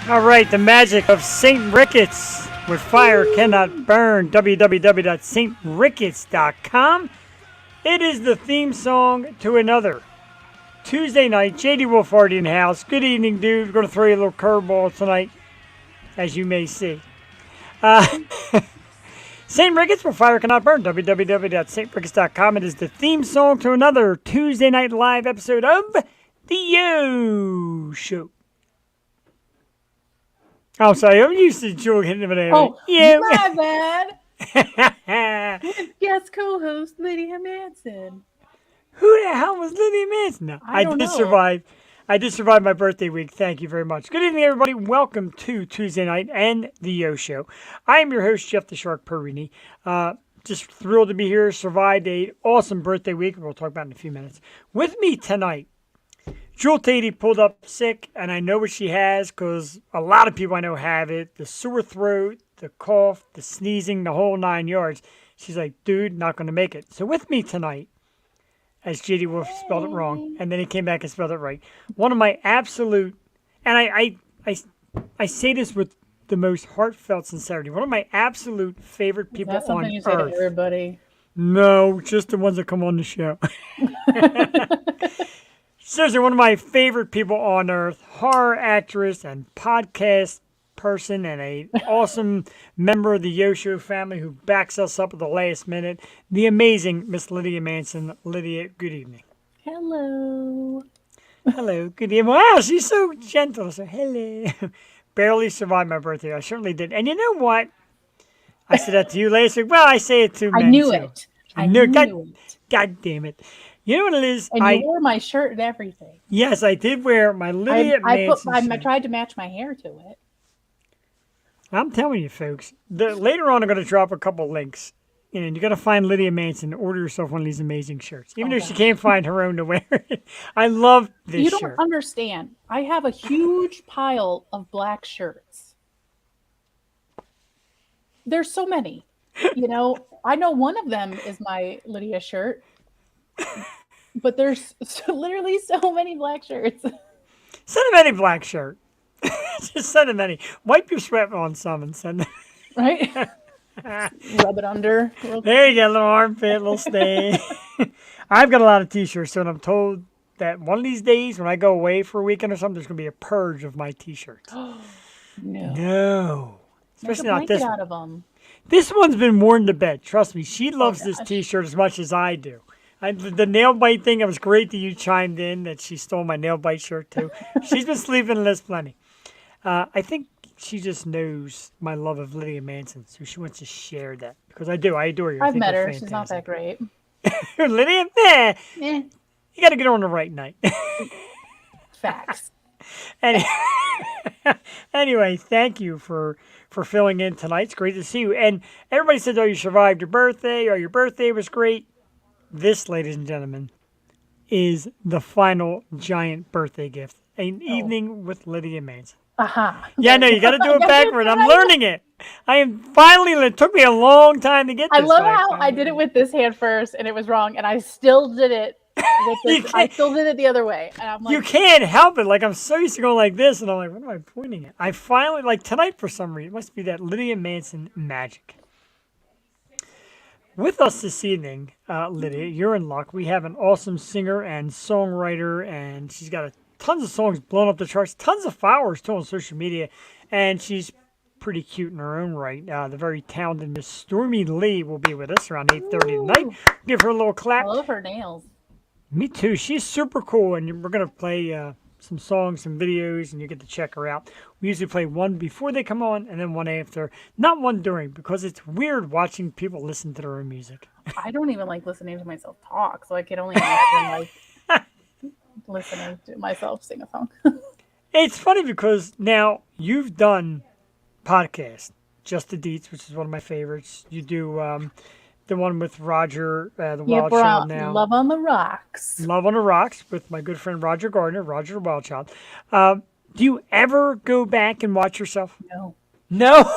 All right, the magic of St. Ricketts with fire cannot burn. www.sricketts.com. It is the theme song to another Tuesday night. JD Wolfardi in the house. Good evening, dude. We're going to throw you a little curveball tonight, as you may see. St. Ricketts with fire cannot burn. www.sricketts.com. It is the theme song to another Tuesday night live episode of The Yo Show. Oh, sorry. I'm used to Jewel hitting him in the Oh, yeah. my bad. With guest co-host Lydia Manson. Who the hell was Lydia Manson? No, I don't know. survive. I did survive my birthday week. Thank you very much. Good evening, everybody. Welcome to Tuesday night and the Yo Show. I am your host, Jeff the Shark Perini. Just thrilled to be here. Survived a awesome birthday week. We'll talk about it in a few minutes. With me tonight, Jewel Tatey pulled up sick, and I know what she has because a lot of people I know have it. The sore throat, the cough, the sneezing, the whole 9 yards. She's like, dude, not going to make it. So with me tonight, as JD Wolf spelled it wrong, and then he came back and spelled it right. One of my absolute, and I say this with the most heartfelt sincerity, one of my absolute favorite people on earth. That's something you say to everybody. No, just the ones that come on the show. Seriously, one of my favorite people on earth, horror actress and podcast person and an awesome member of the Yo Show family who backs us up at the last minute, the amazing Miss Lydia Manson. Lydia, good evening. Hello. Hello, good evening. Wow, she's so gentle. So, hello. Barely survived my birthday. I certainly did. And you know what? I said that to you last week. Well, I say it to men, I knew too. it. I knew it. God damn it. You know what it is? And you wore my shirt and everything. Yes, I did wear my Lydia Manson shirt. I tried to match my hair to it. I'm telling you, folks. Later on, I'm going to drop a couple links. And you're going to find Lydia Manson. Order yourself one of these amazing shirts. Even though she can't find her own to wear it. I love this shirt. You don't understand. I have a huge pile of black shirts. There's so many. You know, I know one of them is my Lydia shirt. But there's literally so many black shirts. Send them any black shirt. Just send them any. Wipe your sweat on some and send them. Right? Rub it under. There you go, a little armpit, little stain. I've got a lot of t-shirts, so I'm told that one of these days when I go away for a weekend or something, there's going to be a purge of my t-shirts. No. Especially not this one. Out of them. This one's been worn to bed. Trust me, she loves this t-shirt as much as I do. The nail bite thing, it was great that you chimed in that she stole my nail bite shirt too. She's been sleeping in this plenty. I think she just knows my love of Lydia Manson, so she wants to share that. Because I do. I adore you. I've met her. She's not that great. Lydia? Nah. You got to get her on the right night. Facts. Anyway, thank you for filling in tonight. It's great to see you. And everybody says, oh, you survived your birthday, or your birthday was great. This, ladies and gentlemen, is the final giant birthday gift. An evening with Lydia Manson. Yeah, no, you got to do it backward. I'm learning it. I am finally, it took me a long time to get this. I love how I did it with this hand first and it was wrong. And I still did it with this. I still did it the other way. And I'm like, you can't help it. Like, I'm so used to going like this. And I'm like, what am I pointing at? I finally, like tonight for some reason, it must be that Lydia Manson magic. With us this evening, Lydia, you're in luck. We have an awesome singer and songwriter, and she's got tons of songs blown up the charts, tons of followers too on social media, and she's pretty cute in her own right. The very talented Miss Stormie Leigh will be with us around 8:30 tonight. Give her a little clap. I love her nails. Me too. She's super cool, and we're going to play some songs, some videos, and you get to check her out. We usually play one before they come on and then one after. Not one during, because it's weird watching people listen to their own music. I don't even like listening to myself talk, so I can only imagine like listening to myself sing a song. It's funny because now you've done podcasts, Just the Deets, which is one of my favorites. You do the one with Roger, the Wild Child now. Love on the Rocks. Love on the Rocks with my good friend Roger Gardner, Roger the Wild Child. Do you ever go back and watch yourself? No. No?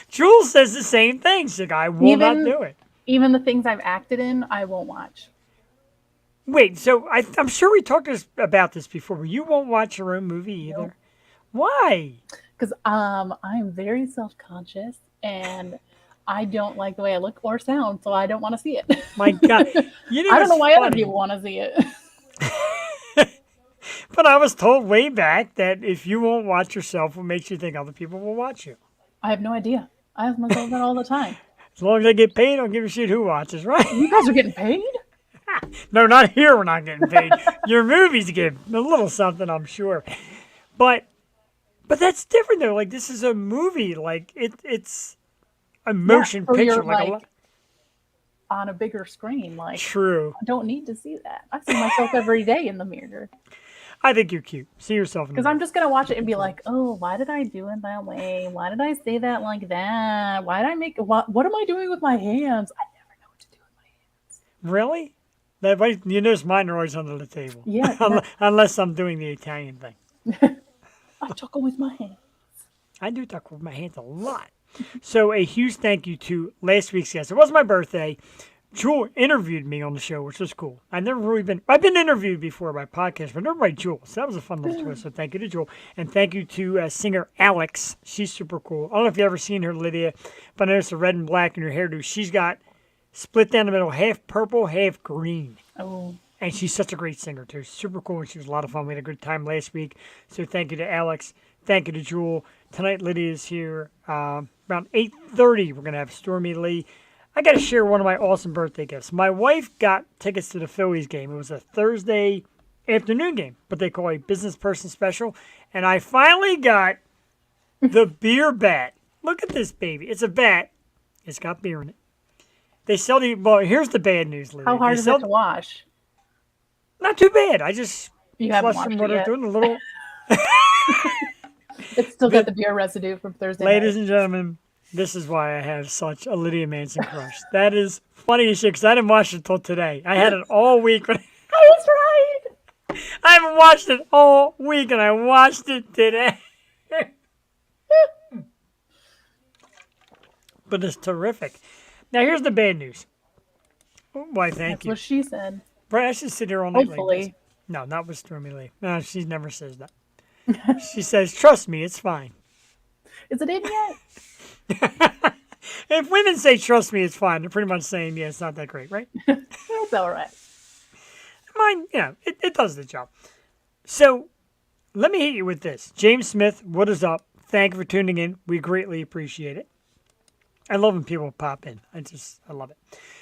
Jules says the same thing. She's like, I will not do it. Even the things I've acted in, I won't watch. Wait, so I'm sure we talked about this before, but you won't watch your own movie either? Nope. Why? because I'm very self-conscious and I don't like the way I look or sound, so I don't want to see it. My God. You know I don't know what's why other funny? people want to see it. But I was told way back that if you won't watch yourself, what makes you think other people will watch you? I have no idea. I ask myself that all the time. As long as I get paid, I don't give a shit who watches, right? You guys are getting paid? No, not here. We're not getting paid. Your movies get a little something, I'm sure. But that's different though. Like this is a movie. Like it's a motion so picture. you're Like a like on a bigger screen. Like true. I don't need to see that. I see myself every day in the mirror. I think you're cute. See yourself in the Because mirror. I'm just gonna watch it and be like, oh, why did I do it that way? Why did I say that like that? Why did I make what am I doing with my hands? I never know what to do with my hands. Really? You notice mine are always under the table. Yeah, Unless I'm doing the Italian thing. I chuckle with my hands. I do talk with my hands a lot. So a huge thank you to last week's guest. It was my birthday. Jewel interviewed me on the show, which was cool. I've been interviewed before by podcasts, but never by Jewel. So that was a fun little twist. So thank you to Jewel. And thank you to singer Alex. She's super cool. I don't know if you've ever seen her, Lydia, but I noticed the red and black in her hairdo. She's got split down the middle, half purple, half green. Oh. And she's such a great singer, too. Super cool, and she was a lot of fun. We had a good time last week. So thank you to Alex. Thank you to Jewel. Tonight, Lydia is here. Around 8:30, we're going to have Stormy Lee. I got to share one of my awesome birthday gifts. My wife got tickets to the Phillies game. It was a Thursday afternoon game, but they call a business person special. And I finally got the beer bat. Look at this baby. It's a bat. It's got beer in it. They sell the, well, here's the bad news, Lydia. How hard is it to wash? Not too bad. I just You haven't flushed them washed what it I'm doing a little. It's still got the beer residue from Thursday Ladies night. and gentlemen, this is why I have such a Lydia Manson crush. That is funny as shit because I didn't watch it until today. I had it all week. I was right. I haven't watched it all week and I watched it today. But it's terrific. Now here's the bad news. Why, thank That's you. what she said. Right, I should sit here all night like this. Hopefully. No, not with Stormy Lee. No, she never says that. She says, trust me, it's fine. Is it in yet? If women say trust me, it's fine, they're pretty much saying, yeah, it's not that great, right? It's all right. Mine, it does the job. So, let me hit you with this. James Smith, what is up? Thank you for tuning in. We greatly appreciate it. I love when people pop in. I love it.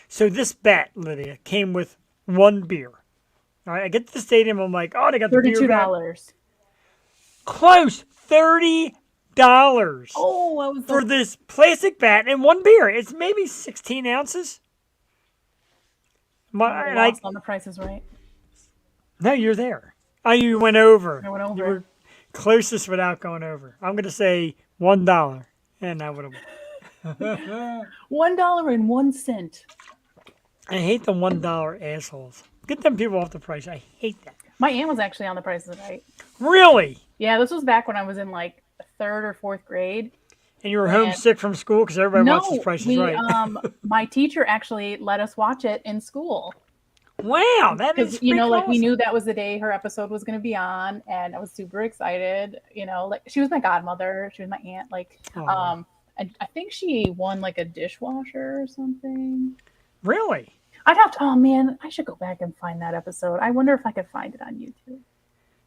So, this bat, Lydia, came with one beer. All right, I get to the stadium, I'm like, oh, they got the beer bat. $32. Close. $30. Oh, I was For this plastic bat and one beer. It's maybe 16 ounces. lost on the prices, right? No, you're there. Oh, you went over. I went over. You were closest without going over. I'm going to say $1. And that would have. $1.01. I hate the $1 assholes. Get them people off the price. I hate that. My aunt was actually on the prices right. Really? Yeah, this was back when I was in like third or fourth grade. And you were homesick from school because everybody watches Price is Right. My teacher actually let us watch it in school. Wow, that is Because, like awesome. we knew that was the day her episode was going to be on, and I was super excited. Like she was my godmother, she was my aunt. And I think she won like a dishwasher or something. Really? I'd have to. Oh man, I should go back and find that episode. I wonder if I could find it on YouTube.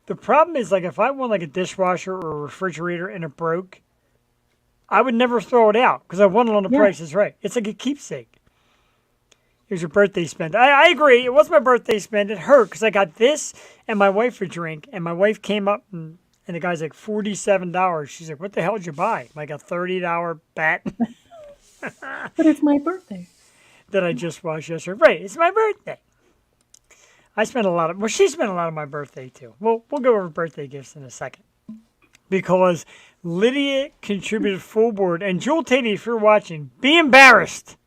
The problem is, like, if I won like a dishwasher or a refrigerator and it broke, I would never throw it out because I won it on the Price is Right. It's like a keepsake. Here's your birthday spend. I agree. It was my birthday spend. It hurt because I got this and my wife a drink, and my wife came up and the guy's like $47. She's like, "What the hell did you buy? Like a $30 bat?" But it's my birthday. That I just watched yesterday. Right, it's my birthday. I spent a lot of, she spent a lot of my birthday too. We'll go over birthday gifts in a second. Because Lydia contributed full board, and Jewel Tatey, if you're watching, be embarrassed.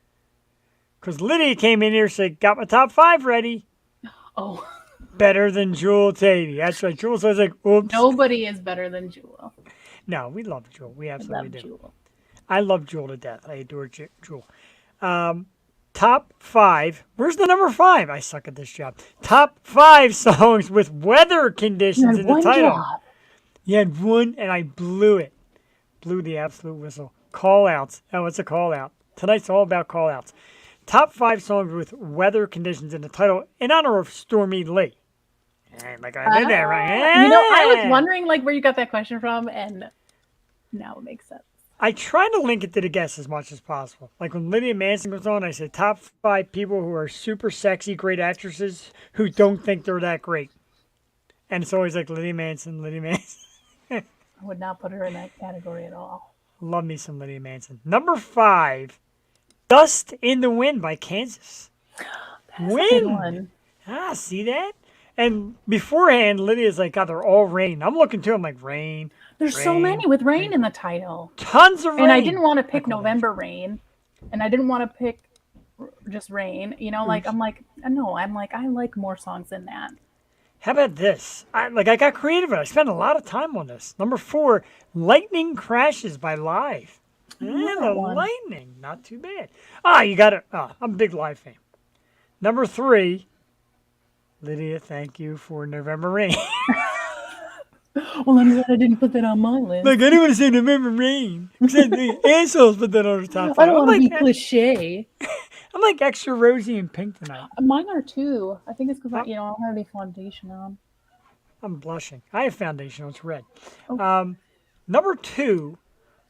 Because Lydia came in here and said, got my top 5 ready. Oh. Better than Jewel Tatey. That's right. Jewel was like, oops. Nobody is better than Jewel. No, we love Jewel. We absolutely do. Jewel. I love Jewel to death. I adore Jewel. Top 5. Where's the number 5? I suck at this job. Top 5 songs with weather conditions in the title. Job. You had one, and I blew it. blew the absolute whistle. Call outs. Oh, it's a call out. Tonight's all about call outs. Top 5 songs with weather conditions in the title in honor of Stormy Lee. And like I did that, right? You know, I was wondering like where you got that question from, and now it makes sense. I try to link it to the guests as much as possible. Like when Lydia Manson was on, I said top 5 people who are super sexy, great actresses who don't think they're that great. And it's always like Lydia Manson, Lydia Manson. I would not put her in that category at all. Love me some Lydia Manson. Number 5, Dust in the Wind by Kansas. That's a good one. Ah, see that? And beforehand, Lydia's like, God, they're all rain. I'm looking too. I'm like, rain. There's rain, so many with rain rain. in the title. Tons of rain. And I didn't want to pick November Rain. And I didn't want to pick just rain. You know, like, I'm like, no, I'm like, I like more songs than that. How about this? I got creative. I spent a lot of time on this. Number 4, Lightning Crashes by Live. Lightning. Not too bad. You got it. I'm a big Live fan. Number 3, Lydia, thank you for November Rain. Well, I'm glad I didn't put that on my list. Like, I didn't want to say November Rain. Except the assholes put that on the top 5. I don't want to be cliche. I'm like extra rosy and pink tonight. Mine are too. I think it's because I don't have any foundation on. I'm blushing. I have foundation. It's red. Oh. Number 2,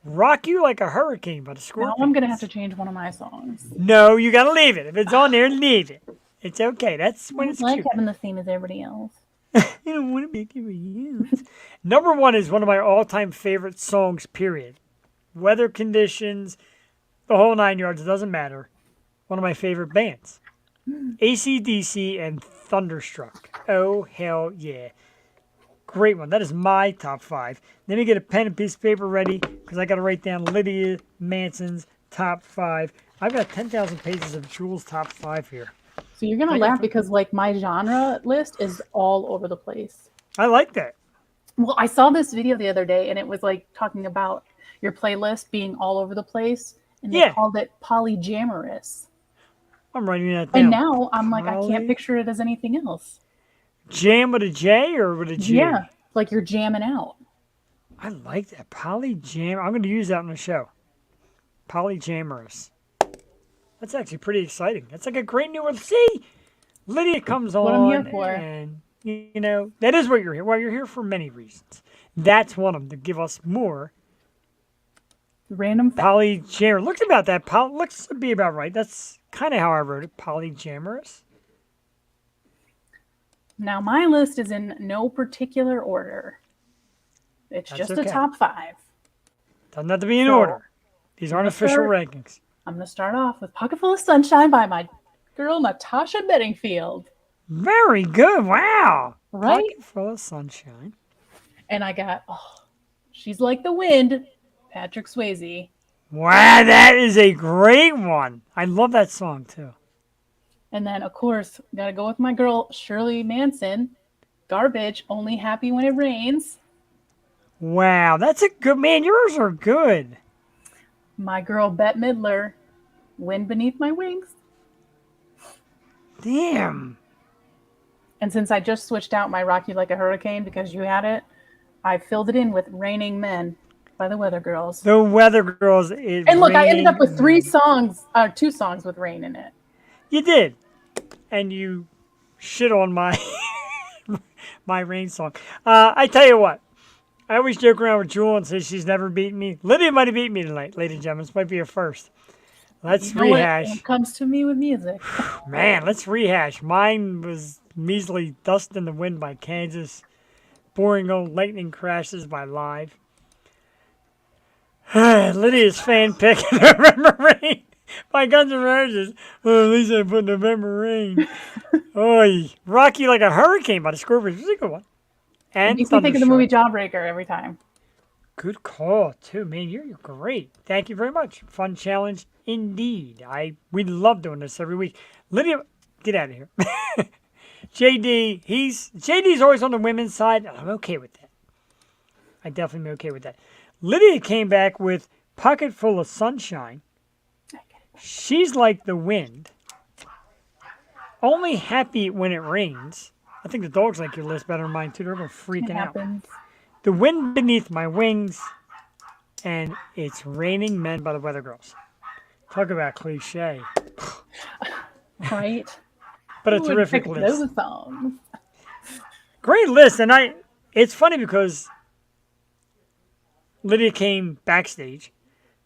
Rock You Like a Hurricane by the Scorpions. Now I'm going to have to change one of my songs. No, you got to leave it. If it's on there, leave it. It's okay. That's when it's like cute. having the theme as everybody else. I don't want to make it reuse. Number 1 is one of my all-time favorite songs, period. Weather conditions, the whole 9 yards, it doesn't matter. One of my favorite bands. AC/DC and Thunderstruck. Oh, hell yeah. Great one. That is my top 5. Let me get a pen and piece of paper ready because I got to write down Lydia Manson's top 5. I've got 10,000 pages of Jules' top 5 here. So you're going to laugh because like my genre list is all over the place. I like that. Well, I saw this video the other day and it was like talking about your playlist being all over the place. And they called it polygamorous. I'm writing that down. And now I'm like, I can't picture it as anything else. Jam with a J or with a G? Yeah, like you're jamming out. I like that. Polygam. I'm going to use that on the show. Polygamorous. That's actually pretty exciting. That's like a great new one. See, Lydia comes on. What I'm here for. And, you know, that is what you're here. Well, you're here for many reasons. That's one of them, to give us more. Random Polygamorous. Looks about that. Looks to be about right. That's kind of how I wrote it. Polygamorous. Now, my list is in no particular order. It's just a top 5. Doesn't have to be in order. These aren't official rankings. I'm going to start off with Pocket Full of Sunshine by my girl, Natasha Bedingfield. Very good. Wow. Right? Pocket Full of Sunshine. And I got, She's Like the Wind, Patrick Swayze. Wow, that is a great one. I love that song, too. And then, of course, got to go with my girl, Shirley Manson. Garbage, Only Happy When It Rains. Wow, that's a good, man, yours are good. My girl, Bette Midler, Wind Beneath My Wings. Damn. And since I just switched out my Rock You Like a Hurricane because you had it, I filled it in with Raining Men by the Weather Girls. The Weather Girls is And look, I ended up with 2 songs with rain in it. You did. And you shit on my my rain song. I tell you what. I always joke around with Jewel and say she's never beaten me. Lydia might have beat me tonight, ladies and gentlemen. This might be a first. Let's rehash. When it comes to me with music. Man, let's rehash. Mine was measly Dust in the Wind by Kansas. Boring old Lightning Crashes by Live. Lydia's fan pick, November Rain by Guns N' Roses. Well, at least I put November Rain. Oy. Rock You Like a Hurricane by the Scorpions. This is a good one. And makes me think of the movie Jawbreaker every time. Good call, too. Man, you're great. Thank you very much. Fun challenge indeed. We love doing this every week. Lydia, get out of here. JD's always on the women's side. I'm okay with that. I definitely am okay with that. Lydia came back with Pocket Full of Sunshine. She's Like the Wind. Only Happy When It Rains. I think the dogs like your list better than mine, too. They're freaking out. The Wind Beneath My Wings. and it's Raining Men by the Weather Girls. Talk about cliche. Right? But a Who would terrific pick list. those songs? Great list. And it's funny because Lydia came backstage.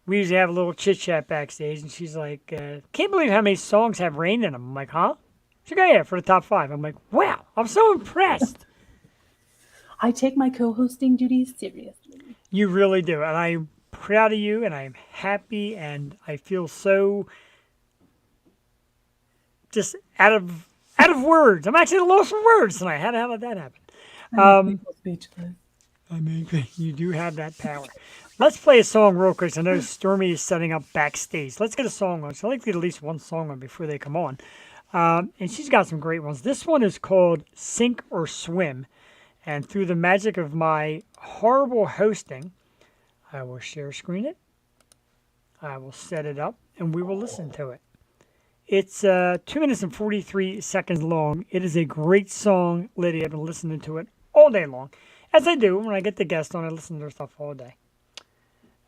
We usually have a little chit chat backstage, and she's like, can't believe how many songs have rain in them. I'm like, huh? She's like, yeah, for the top 5. I'm like, wow, I'm so impressed. I take my co-hosting duties seriously. You really do. And I'm proud of you, and I'm happy, and I feel so just out of words. I'm actually lost for words tonight. How did that happen? Speechless. I mean, you do have that power. Let's play a song real quick. I know Stormy is setting up backstage. Let's get a song on. So I like to get at least one song on before they come on. And she's got some great ones. This one is called Sink or Swim. And through the magic of my horrible hosting, I will share screen it. I will set it up, and we will listen to it. It's 2 minutes and 43 seconds long. It is a great song, Lydia. I've been listening to it all day long. As I do when I get the guest on, I listen to their stuff all day.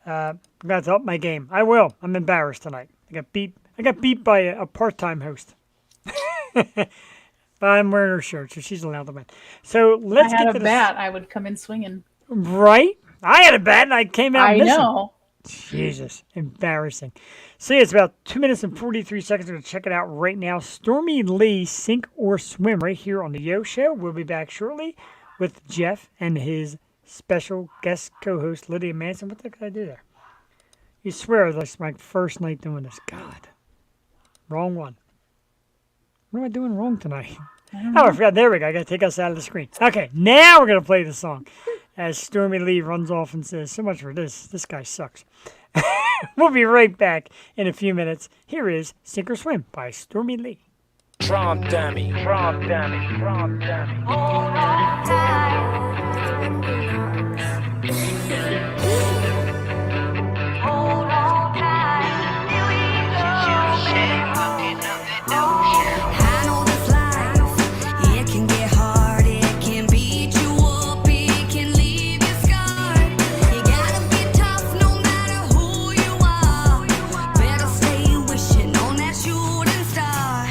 I'm going to up my game. I will. I'm embarrassed tonight. I got beat by a part-time host. But I'm wearing her shirt, so she's allowed to win. So let's I get had to a bat, I would come in swinging. Right? I had a bat, and I came out missing. I know. Jesus, embarrassing. So yeah, it's about 2 minutes and 43 seconds. We're going to check it out right now. Stormy Lee, Sink or Swim, right here on the Yo Show. We'll be back shortly with Jeff and his special guest co-host, Lydia Manson. What the heck did I do there? You swear that's my first night doing this. God. Wrong one. What am I doing wrong tonight? Oh, I forgot. There we go. I got to take us out of the screen. Okay, now we're going to play the song. As Stormy Lee runs off and says, so much for this. This guy sucks. We'll be right back in a few minutes. Here is Sink or Swim by Stormy Lee. Prom dummy, prom dummy, prom dummy. Hold on tight. Hold on tight. Here we go. I know this life, it can get hard, it can beat you up, it can leave you scarred. You gotta be tough no matter who you are. Better stay wishing on that shooting star.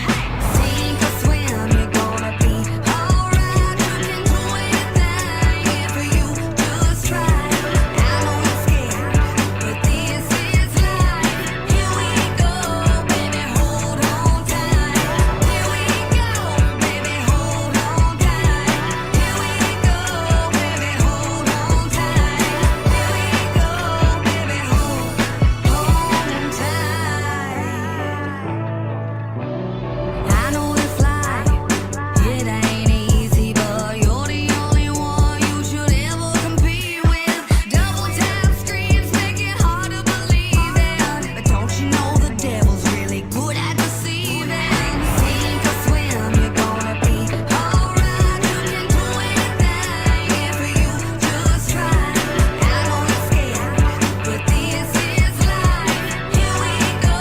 Sink or swim, you're gonna be alright. You can do anything if you just try. I know you're scared, but this is life. Here we go, baby, hold on tight. Here we go, baby, hold on tight. Here we go, baby, hold on tight. Here we go, baby, hold on tight. I know this life, it ain't easy, but you're the only one you should ever compete with. Double tap screens make it hard to believe it, but don't you know the devil's really good at deceiving? Sink or swim, you're gonna be alright. You can do anything if you just try. I know you're scared, but this is life. Here we go,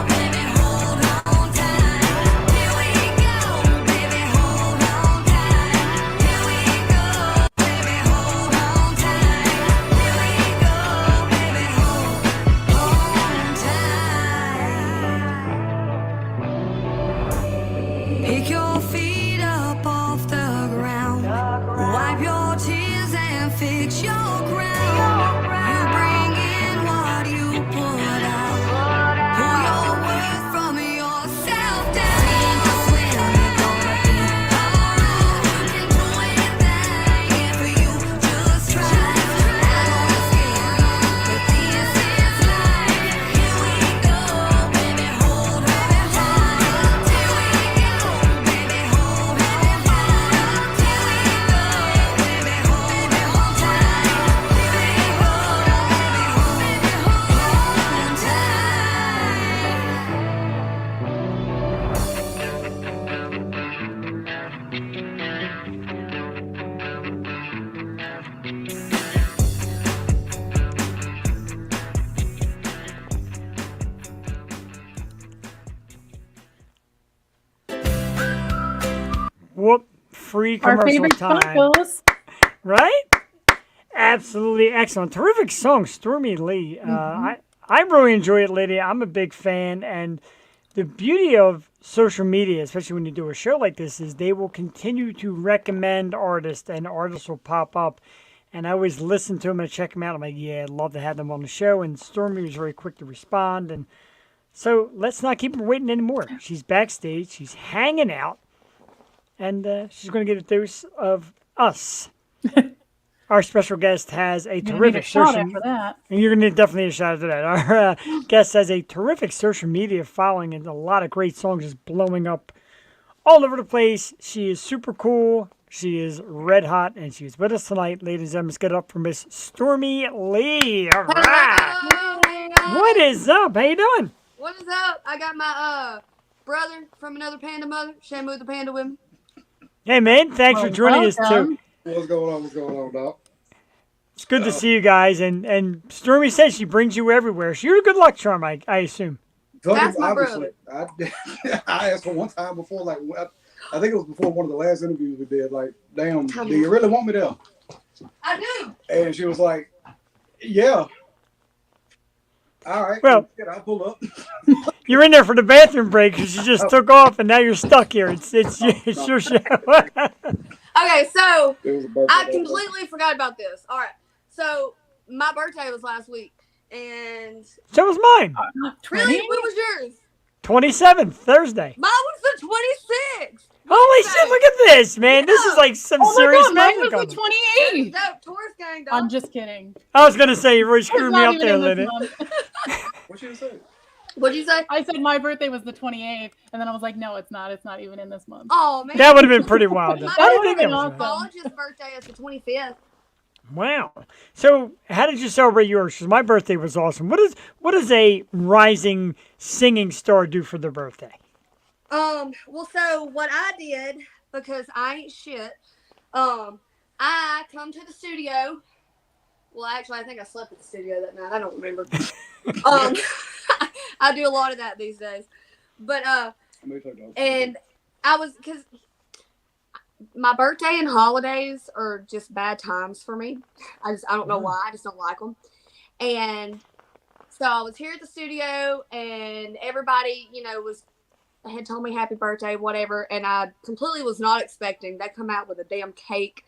baby, hold on tight. Here we go, baby, hold on tight. Here we go, baby, hold on tight. Here we go, baby, hold on tight. Pick your feet up off the ground. Wipe your tears and fix your crown. You bring in what you put out. Pull your worth from yourself down. Sink or swim, you're gonna be alright. You can do anything if you just try. I know you're scared, but this is life. Here we go, baby, hold on tight. Here we go, baby, hold on tight. Here we go, baby, hold on tight. Here we go, baby, hold on tight. Whoop. Free Our commercial favorite time. tacos. Right? Absolutely excellent. Terrific song, Stormy Lee. I really enjoy it, lady. I'm a big fan. And the beauty of social media, especially when you do a show like this, is they will continue to recommend artists and artists will pop up. And I always listen to them and check them out. I'm like, yeah, I'd love to have them on the show. And Stormy was very quick to respond. And so let's not keep her waiting anymore. She's backstage. She's hanging out. And she's going to get a dose of us. Our special guest has a terrific social after that. and you're going to definitely need a shout out to that. Our guest has a terrific social media following and a lot of great songs is blowing up all over the place. She is super cool. She is red hot, and she's with us tonight. Ladies and gentlemen, let's get up for Miss Stormy Lee. All right. Hello, hey guys. What is up? How you doing? What is up? I got my brother from another panda mother, Shamu the panda with me. Hey, man. Thanks for joining us, too. What's going on? What's going on, Doc? It's good to see you guys. And Stormy says she brings you everywhere. So you're a good luck charm, I assume. That's my Obviously, I asked her one time before, like, I think it was before one of the last interviews we did, like, damn, do you really want me there? I do. And she was like, yeah. All right. Well, I'll pull up. You're in there for the bathroom break because you just took off, and now you're stuck here. It's your show. Okay, so It was a birthday I that completely forgot about this. All right, so my birthday was last week, and So was mine. really, when was yours? 27th, Thursday. Mine was the 26th. Holy shit, look at this, man. This is like some Oh my serious God, mine magic. was on the it. 28th. No, Taurus gang, dog. I'm just kidding. I was going to say, you really It's screwed me not up even there, in this Lydia. month. What you say? What'd you say? I said my birthday was the 28th, and then I was like, no, it's not. It's not even in this month. Oh man, That would have been pretty wild. My I didn't would've think that been was awesome. wild. college's birthday is the 25th. Wow. So, how did you celebrate yours? Because my birthday was awesome. What does a rising singing star do for their birthday? Well, so what I did, because I ain't shit, I come to the studio. Well, actually, I think I slept at the studio that night. I don't remember. I do a lot of that these days. But, and I was, because my birthday and holidays are just bad times for me. I don't know why. I just don't like them. And so I was here at the studio, and everybody, had told me happy birthday, whatever, and I completely was not expecting. They come out with a damn cake,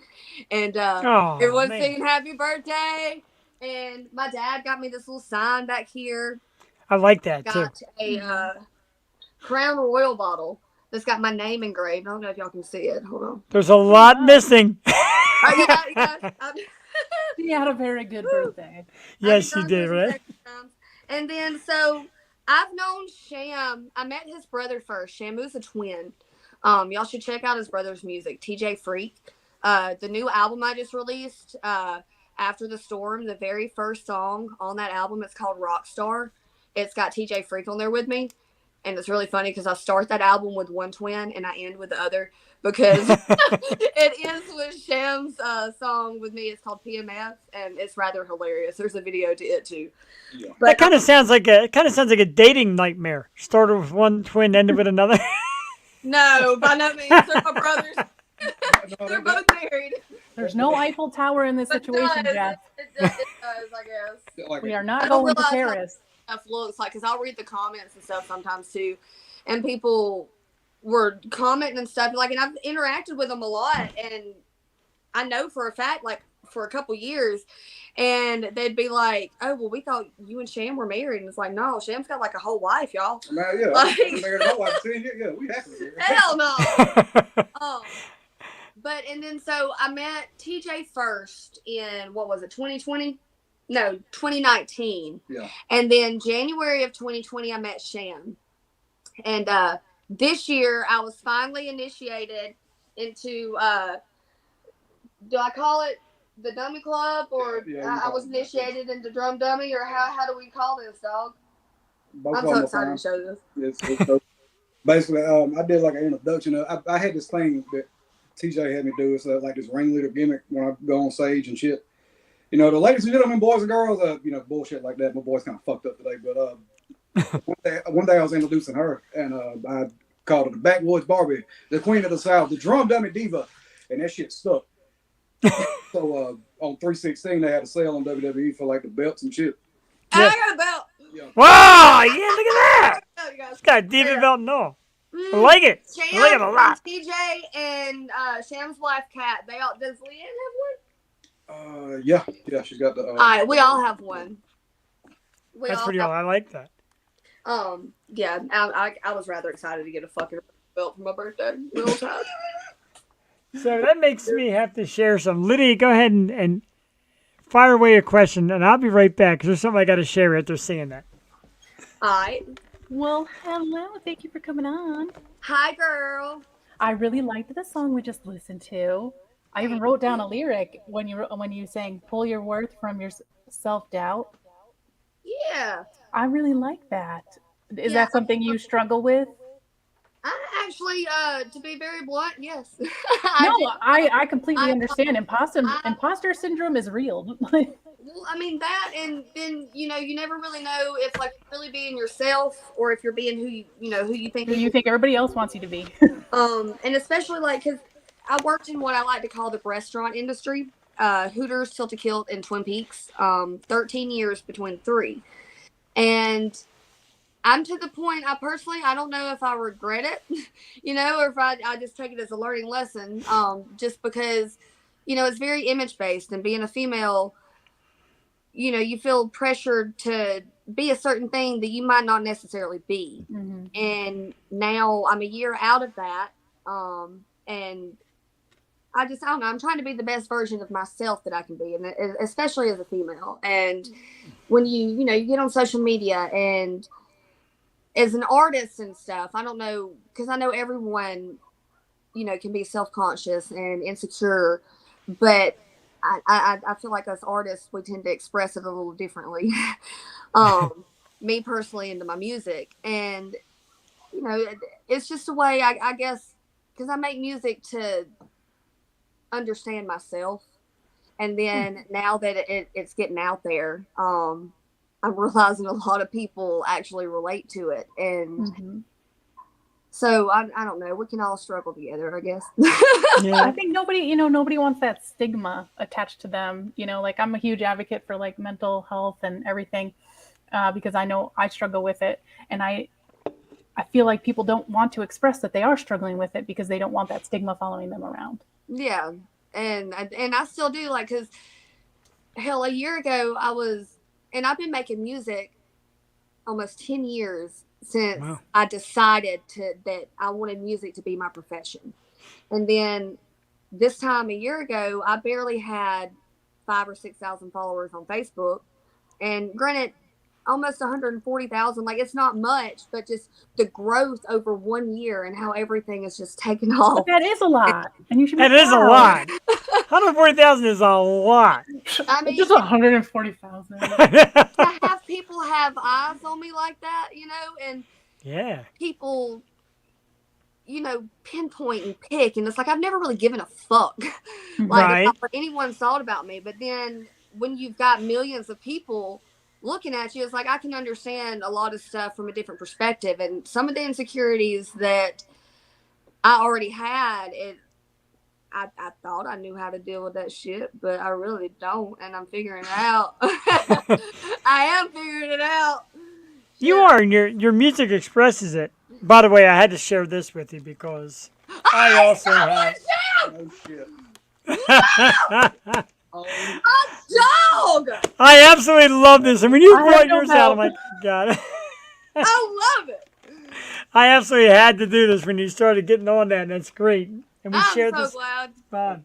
and everyone's man. singing happy birthday. And my dad got me this little sign back here. I like that, too. Got a Crown Royal bottle that's got my name engraved. I don't know if y'all can see it. Hold on. There's a lot missing. Yeah. She had a very good birthday. Yes, you did, right? And then, so I've known Sham. I met his brother first. Shamu's a twin. Y'all should check out his brother's music, TJ Freak. The new album I just released, After the Storm, the very first song on that album, it's called Rockstar. It's got TJ Freak on there with me. And it's really funny because I start that album with one twin and I end with the other because it ends with Sham's song with me. It's called PMF, and it's rather hilarious. There's a video to it too. Yeah. But, That kind of sounds like a dating nightmare. Started with one twin, ended with another. no, by no means. They're my brothers. They're both married. There's no Eiffel Tower in this But situation, Jeff. It does, I guess. Like, We are I not don't going to realize how Paris. Stuff looks like, because I'll read the comments and stuff sometimes too, and people were commenting and stuff, like, and I've interacted with them a lot, and I know for a fact, like, for a couple years, and they'd be like, oh, well, we thought you and Sham were married, and it's like, no, Sham's got like a whole wife, y'all. Man, yeah. Like- I'm married to my wife 10 years. Yeah, we happy here. Hell no. But, and then, so I met TJ first in, what was it, 2020? No, 2019. Yeah. And then January of 2020, I met Sham. And this year, I was finally initiated into, do I call it the Dummy Club? Or Yeah, I was initiated into Drum Dummy? Or how do we call this, dog? Both I'm of so them are excited fine. to show this. It's basically, I did like an introduction. I had this thing that TJ had me do. It's like this ringleader gimmick when I go on stage and shit. The ladies and gentlemen, boys and girls, bullshit like that. My voice kind of fucked up today, but one day I was introducing her, and I called her the Backwoods Barbie, the Queen of the South, the Drum Dummy Diva, and that shit stuck. So on 316 they had a sale on WWE for like the belts and shit. I Yeah. got a belt. Yeah. Wow, yeah, look at that. Oh, you guys. It's got a diva belt and all. I Mm, like it. I Sham like it a lot. and TJ and Sham's wife Kat. They all does Leanne have one? Yeah, she's got the. All right, we all have one. We That's all pretty have, all. I like that. yeah. I was rather excited to get a fucking belt for my birthday. Real time. So that makes me have to share some. Lydia, go ahead and fire away a question, and I'll be right back because there's something I got to share after saying that. All right. Well, hello. Thank you for coming on. Hi, girl. I really liked the song we just listened to. I even wrote down a lyric when you sang "Pull your worth from your self-doubt." Yeah. I really like that. Is Yeah. that something you struggle with? I actually, to be very blunt, yes. No, I completely I- understand. Imposter syndrome is real. Well, I mean that, and then you never really know if like you're really being yourself or if you're being who you think. Who you think everybody else wants you to be? And especially like because I worked in what I like to call the restaurant industry, Hooters, Tilt-A-Kilt, and Twin Peaks. 13 years between the three, and I'm to the point. I don't know if I regret it, or if I just take it as a learning lesson. Just because, it's very image based, and being a female, you feel pressured to be a certain thing that you might not necessarily be. Mm-hmm. And now I'm a year out of that. And I don't know, I'm trying to be the best version of myself that I can be, and especially as a female. And when you get on social media and as an artist and stuff, I don't know, because I know everyone, can be self-conscious and insecure, but I feel like us artists, we tend to express it a little differently. Me personally, into my music, and it's just a way, I guess, because I make music to understand myself, and then now that it's getting out there, I'm realizing a lot of people actually relate to it, and so I don't know. We can all struggle together, I guess. Yeah. I think nobody wants that stigma attached to them. Like I'm a huge advocate for like mental health and everything, because I know I struggle with it, and I feel like people don't want to express that they are struggling with it because they don't want that stigma following them around. Yeah, and I still do, like, because hell, a year ago I've been making music almost 10 years since I decided that I wanted music to be my profession. And then this time a year ago, I barely had 5,000 or 6,000 followers on Facebook. And granted, almost 140,000, like it's not much, but just the growth over 1 year and how everything is just taken off. But that is a lot. And you should be That is a proud. lot. 140,000 is a lot. I mean, Just 140,000. to have people have eyes on me like that, and Yeah. people, pinpoint and pick, and it's like I've never really given a fuck Right. about what anyone thought about me. But then when you've got millions of people looking at you, it's like I can understand a lot of stuff from a different perspective, and some of the insecurities that I already had, I thought I knew how to deal with that shit, but I really don't, and I'm figuring it out. I am figuring it out. You are, and your music expresses it. By the way, I had to share this with you because I also have. Oh shit. Dog! I absolutely love this, and when you I brought don't yours out, I'm know. like, God. I love it. I absolutely had to do this when you started getting on that, and that's great. And we I'm shared so this. glad. Fun.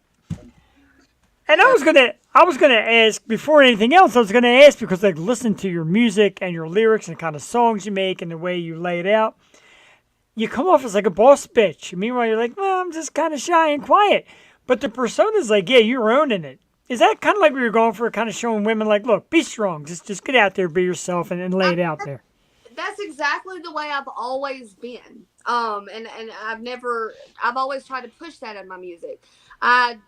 And I was gonna ask before anything else. I was gonna ask because like listen to your music and your lyrics and kind of songs you make and the way you lay it out. You come off as like a boss bitch. Meanwhile, you're like, well, I'm just kind of shy and quiet. But the persona's like, yeah, you're owning it. Is that kind of like we were going for, kind of showing women like, look, be strong, just get out there, be yourself, and lay it out there? That's exactly the way I've always been. And I've always tried to push that in my music. I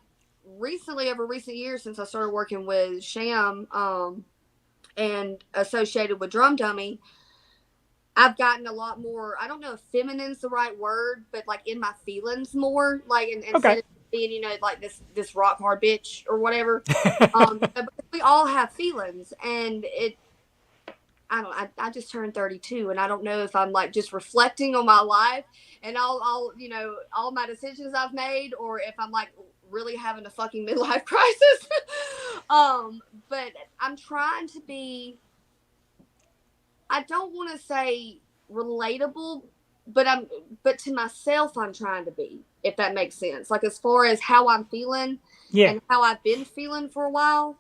recently, over recent years, since I started working with Sham, and associated with Drum Dummy, I've gotten a lot more, I don't know if feminine's the right word, but like in my feelings more, like, and Okay. being, like this rock hard bitch or whatever. But we all have feelings, and I just turned 32, and I don't know if I'm like just reflecting on my life and all all my decisions I've made, or if I'm like really having a fucking midlife crisis. But I'm trying to be, I don't want to say relatable, but to myself I'm trying to be, if that makes sense. Like as far as how I'm feeling and how I've been feeling for a while.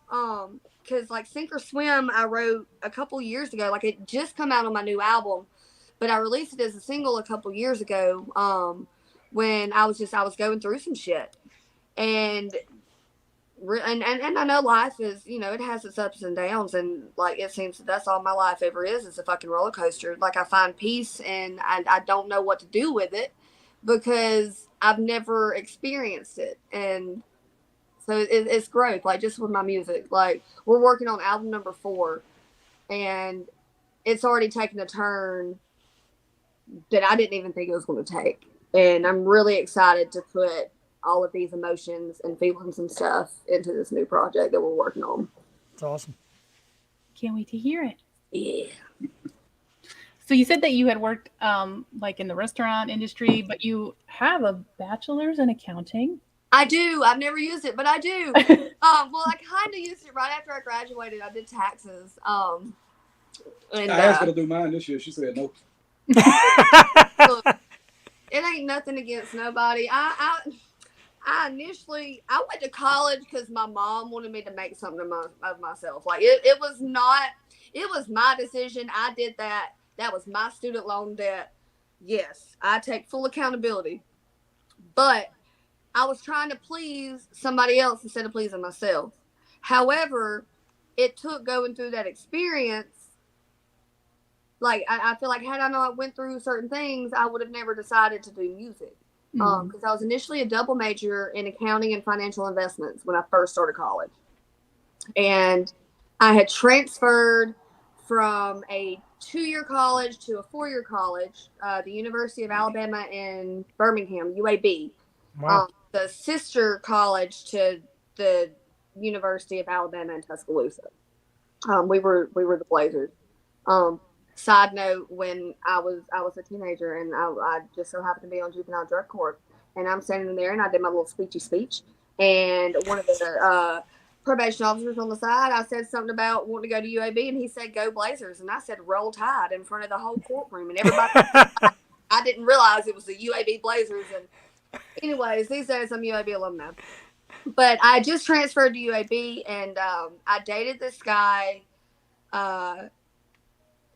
Because like Sink or Swim, I wrote a couple years ago. Like it just come out on my new album, but I released it as a single a couple years ago. When I was going through some shit, and I know life is, it has its ups and downs, and like it seems that's all my life ever is a fucking roller coaster. Like I find peace, and I don't know what to do with it because I've never experienced it, and so it's growth. Like just with my music, like we're working on album number 4, and it's already taken a turn that I didn't even think it was going to take, and I'm really excited to put all of these emotions and feelings and stuff into this new project that we're working on. It's awesome. Can't wait to hear it. Yeah. So you said that you had worked like in the restaurant industry, but you have a bachelor's in accounting. I do. I've never used it, but I do. Well, I kind of used it right after I graduated. I did taxes. And I asked her to do mine this year. She said no. Look, it ain't nothing against nobody. I initially went to college because my mom wanted me to make something of myself. Like it was my decision. I did that. That was my student loan debt. Yes, I take full accountability. But I was trying to please somebody else instead of pleasing myself. However, it took going through that experience. Like I feel like had I not went through certain things, I would have never decided to do music. Because I was initially a double major in accounting and financial investments when I first started college. And I had transferred from a 2-year college to a 4-year college, the University of Alabama in Birmingham, UAB. Wow. The sister college to the University of Alabama in Tuscaloosa. We were the Blazers. Side note, when I was a teenager, and I just so happened to be on juvenile drug court, and I'm standing there and I did my little speechy speech, and one of the probation officers on the side, I said something about wanting to go to UAB, and he said, "Go Blazers," and I said, "Roll Tide," in front of the whole courtroom, and everybody. I didn't realize it was the UAB Blazers, and anyways, these days I'm UAB alumni. But I just transferred to UAB, and I dated this guy.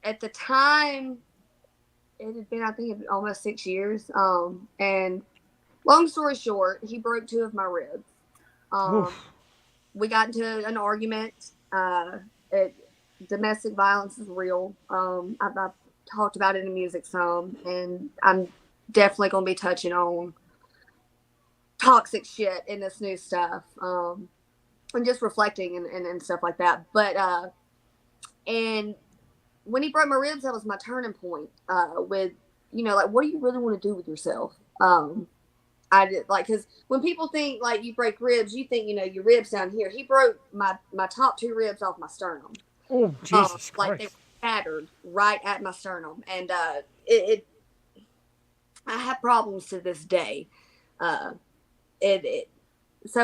At the time, it had been, I think, almost 6 years. And long story short, he broke 2 of my ribs. We got into an argument. Domestic violence is real. I've talked about it in music some, and I'm definitely going to be touching on toxic shit in this new stuff. And just reflecting and stuff like that. But, and when he broke my ribs, that was my turning point. With, like, what do you really want to do with yourself? I did, like, because when people think like you break ribs, you think your ribs down here. He broke my top 2 ribs off my sternum. Oh, Jesus Christ! Like they were shattered right at my sternum, and I have problems to this day. So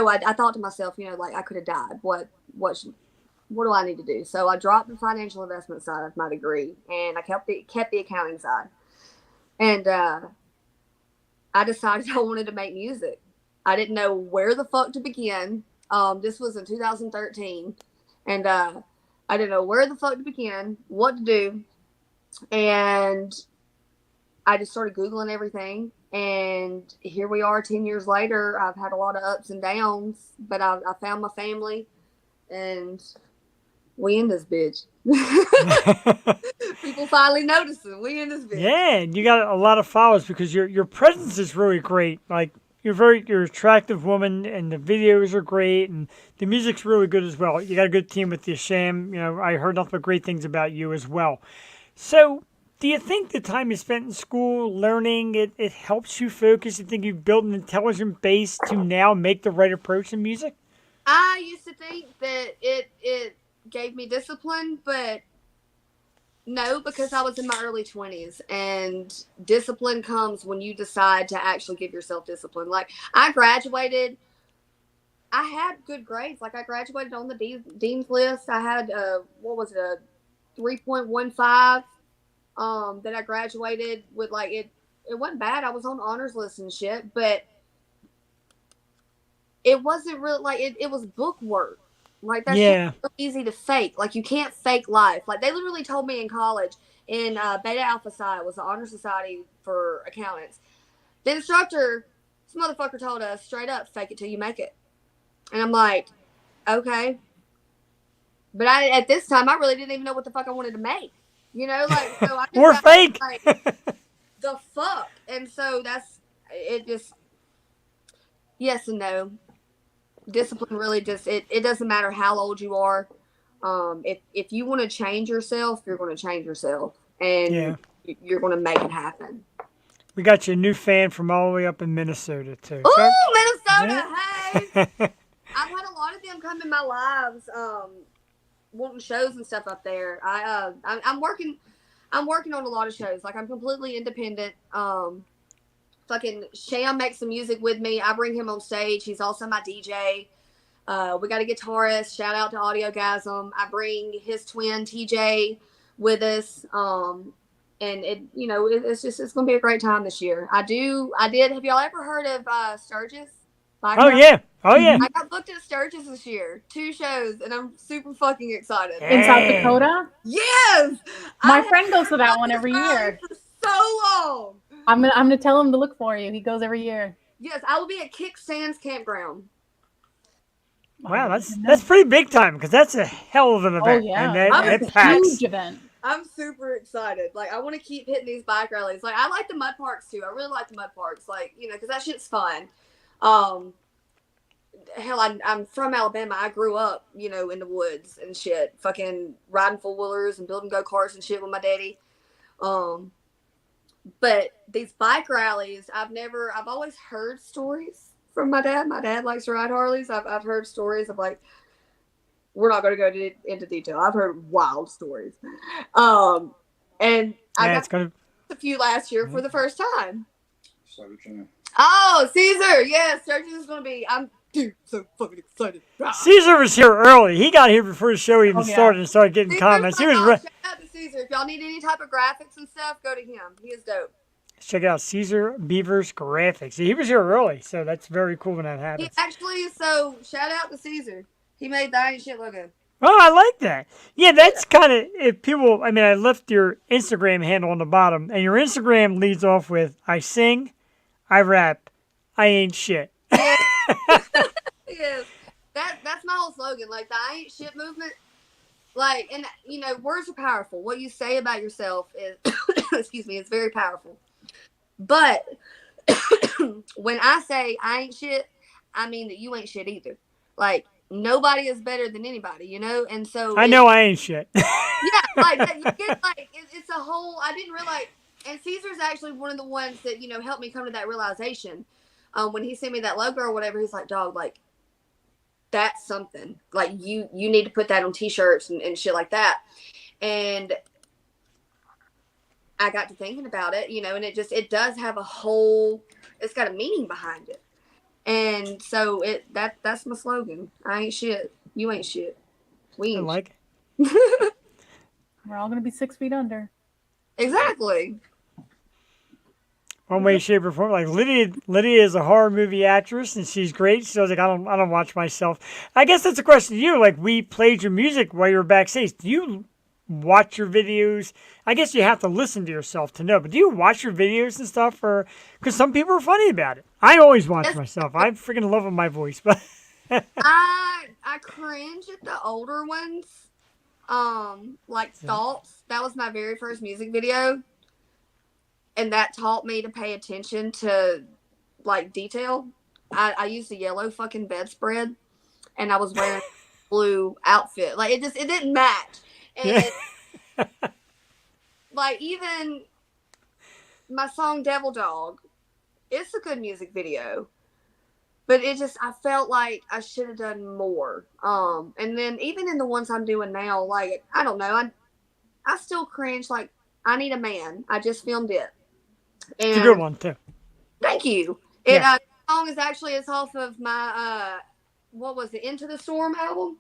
I thought to myself, like I could have died. What do I need to do? So I dropped the financial investment side of my degree, and I kept the accounting side. And I decided I wanted to make music. I didn't know where the fuck to begin. This was in 2013, and I didn't know where the fuck to begin, what to do, and I just started Googling everything. And here we are 10 years later. I've had a lot of ups and downs, but I found my family, and we in this bitch. People finally noticing we in this bitch. Yeah, and you got a lot of followers because your presence is really great. Like you're an attractive woman, and the videos are great, and the music's really good as well. You got a good team with the Sham. I heard nothing but great things about you as well. So do you think the time you spent in school learning it helps you focus? You think you've built an intelligent base to now make the right approach in music? I used to think that it gave me discipline, but no, because I was in my early 20s, and discipline comes when you decide to actually give yourself discipline. Like, I graduated, I had good grades. Like, I graduated on the dean's list. I had, what was it, a 3.15 that I graduated with. Like, it wasn't bad. I was on honors list and shit, but it wasn't really, like, it was book work. Like, that's so easy to fake. Like, you can't fake life. Like, they literally told me in college, in Beta Alpha Psi, was the honor society for accountants. The instructor, this motherfucker told us straight up, fake it till you make it. And I'm like, okay. But at this time, I really didn't even know what the fuck I wanted to make. You know, like, so I just We're fake. Like, the fuck. And so it just, yes and no. Discipline really just, it doesn't matter how old you are. If you want to change yourself, you're going to change yourself, and you're going to make it happen. We got you a new fan from all the way up in Minnesota too. Ooh, Minnesota! Hey, I've had a lot of them come in my lives, wanting shows and stuff up there. I'm working on a lot of shows. Like, I'm completely independent. Fucking Sham makes some music with me. I bring him on stage. He's also my DJ. We got a guitarist. Shout out to Audiogasm. I bring his twin TJ with us. And it's gonna be a great time this year. I did. Have y'all ever heard of Sturgis? Oh yeah. I got booked at Sturgis this year. 2 shows, and I'm super fucking excited. In South Dakota? Yes! My friend goes to that one every year. For so long. I'm gonna tell him to look for you. He goes every year. Yes, I will be at Kickstands Campground. Wow, that's pretty big time, because that's a hell of an event. Oh yeah, And it's a huge event. I'm super excited. Like, I want to keep hitting these bike rallies. Like, I like the mud parks too. I really like the mud parks. Like, because that shit's fun. Hell, I'm from Alabama. I grew up, in the woods and shit, fucking riding 4-wheelers and building go-karts and shit with my daddy. But these bike rallies, I've always heard stories from my dad. My dad likes to ride Harleys. I've heard stories of, like, we're not going to go into detail. I've heard wild stories. And I got a few last year for the first time. Oh, Caesar. Yes, Sturgis is going to be, I'm so fucking excited. Caesar was here early. He got here before the show even started and started getting comments. He was shout out to Caesar. If y'all need any type of graphics and stuff, go to him. He is dope. Check out Caesar Beavers Graphics. He was here early, so that's very cool when that happens. So shout out to Caesar. He made the I Ain't Shit logo. Oh, I like that. Yeah, that's kind of, if people, I left your Instagram handle on the bottom, and your Instagram leads off with, I sing, I rap, I ain't shit. Yes. That's my whole slogan. Like, the I ain't shit movement. Like, and, words are powerful. What you say about yourself is, excuse me, it's very powerful. But when I say I ain't shit, I mean that you ain't shit either. Like, nobody is better than anybody, And so I know I ain't shit. Yeah, like that. You get, like, it's a whole. I didn't realize. And Caesar's actually one of the ones that helped me come to that realization. When he sent me that logo or whatever, he's like, "Dog, like, that's something. Like, you need to put that on T-shirts and shit like that." And I got to thinking about it, and it does have it's got a meaning behind it. And so that's my slogan. I ain't shit. You ain't shit. We ain't. I like it. We're all gonna be 6 feet under. Exactly. One way, shape, or form. Like, Lydia is a horror movie actress, and she's great. So I was like, I don't watch myself. I guess that's a question to you. Like, we played your music while you were backstage. Do you watch your videos? I guess you have to listen to yourself to know. But do you watch your videos and stuff? Because some people are funny about it. I always watch myself. I freaking love my voice, but I cringe at the older ones. Like Thoughts. That was my very first music video. And that taught me to pay attention to, like, detail. I used a yellow fucking bedspread, and I was wearing a blue outfit. Like, it didn't match. And like even my song Devil Dog, it's a good music video. But it just, I felt like I should have done more. And then even in the ones I'm doing now, like, I don't know, I still cringe. Like, I Need a Man. I just filmed it. And It's a good one too. thank you. It song is actually, it's off of my what was it, Into the Storm album?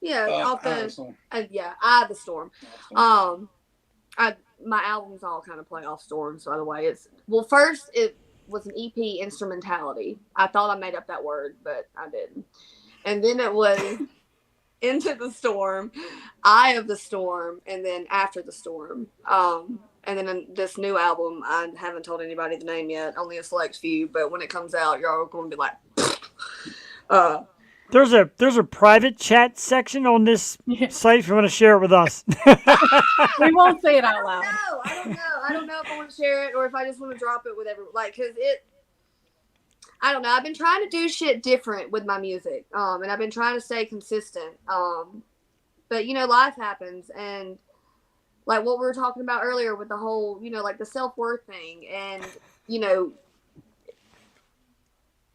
Yeah, off Eye of the the Storm. Eye of the Storm. My albums all kind of play off Storms, by the way. First it was an EP instrumentality. I thought I made up that word, but I didn't. And then it was Into the Storm, Eye of the Storm, and then After the Storm. And then in this new album, I haven't told anybody the name yet, only a select few, but when it comes out, you're all going to be like, There's a private chat section on this site if you want to share it with us. We won't say it out loud. no, I don't know. I don't know if I want to share it or if I just want to drop it with everyone. Like, because I don't know. I've been trying to do shit different with my music. And I've been trying to stay consistent. But, life happens. And, like, what we were talking about earlier with the whole, like, the self-worth thing. And,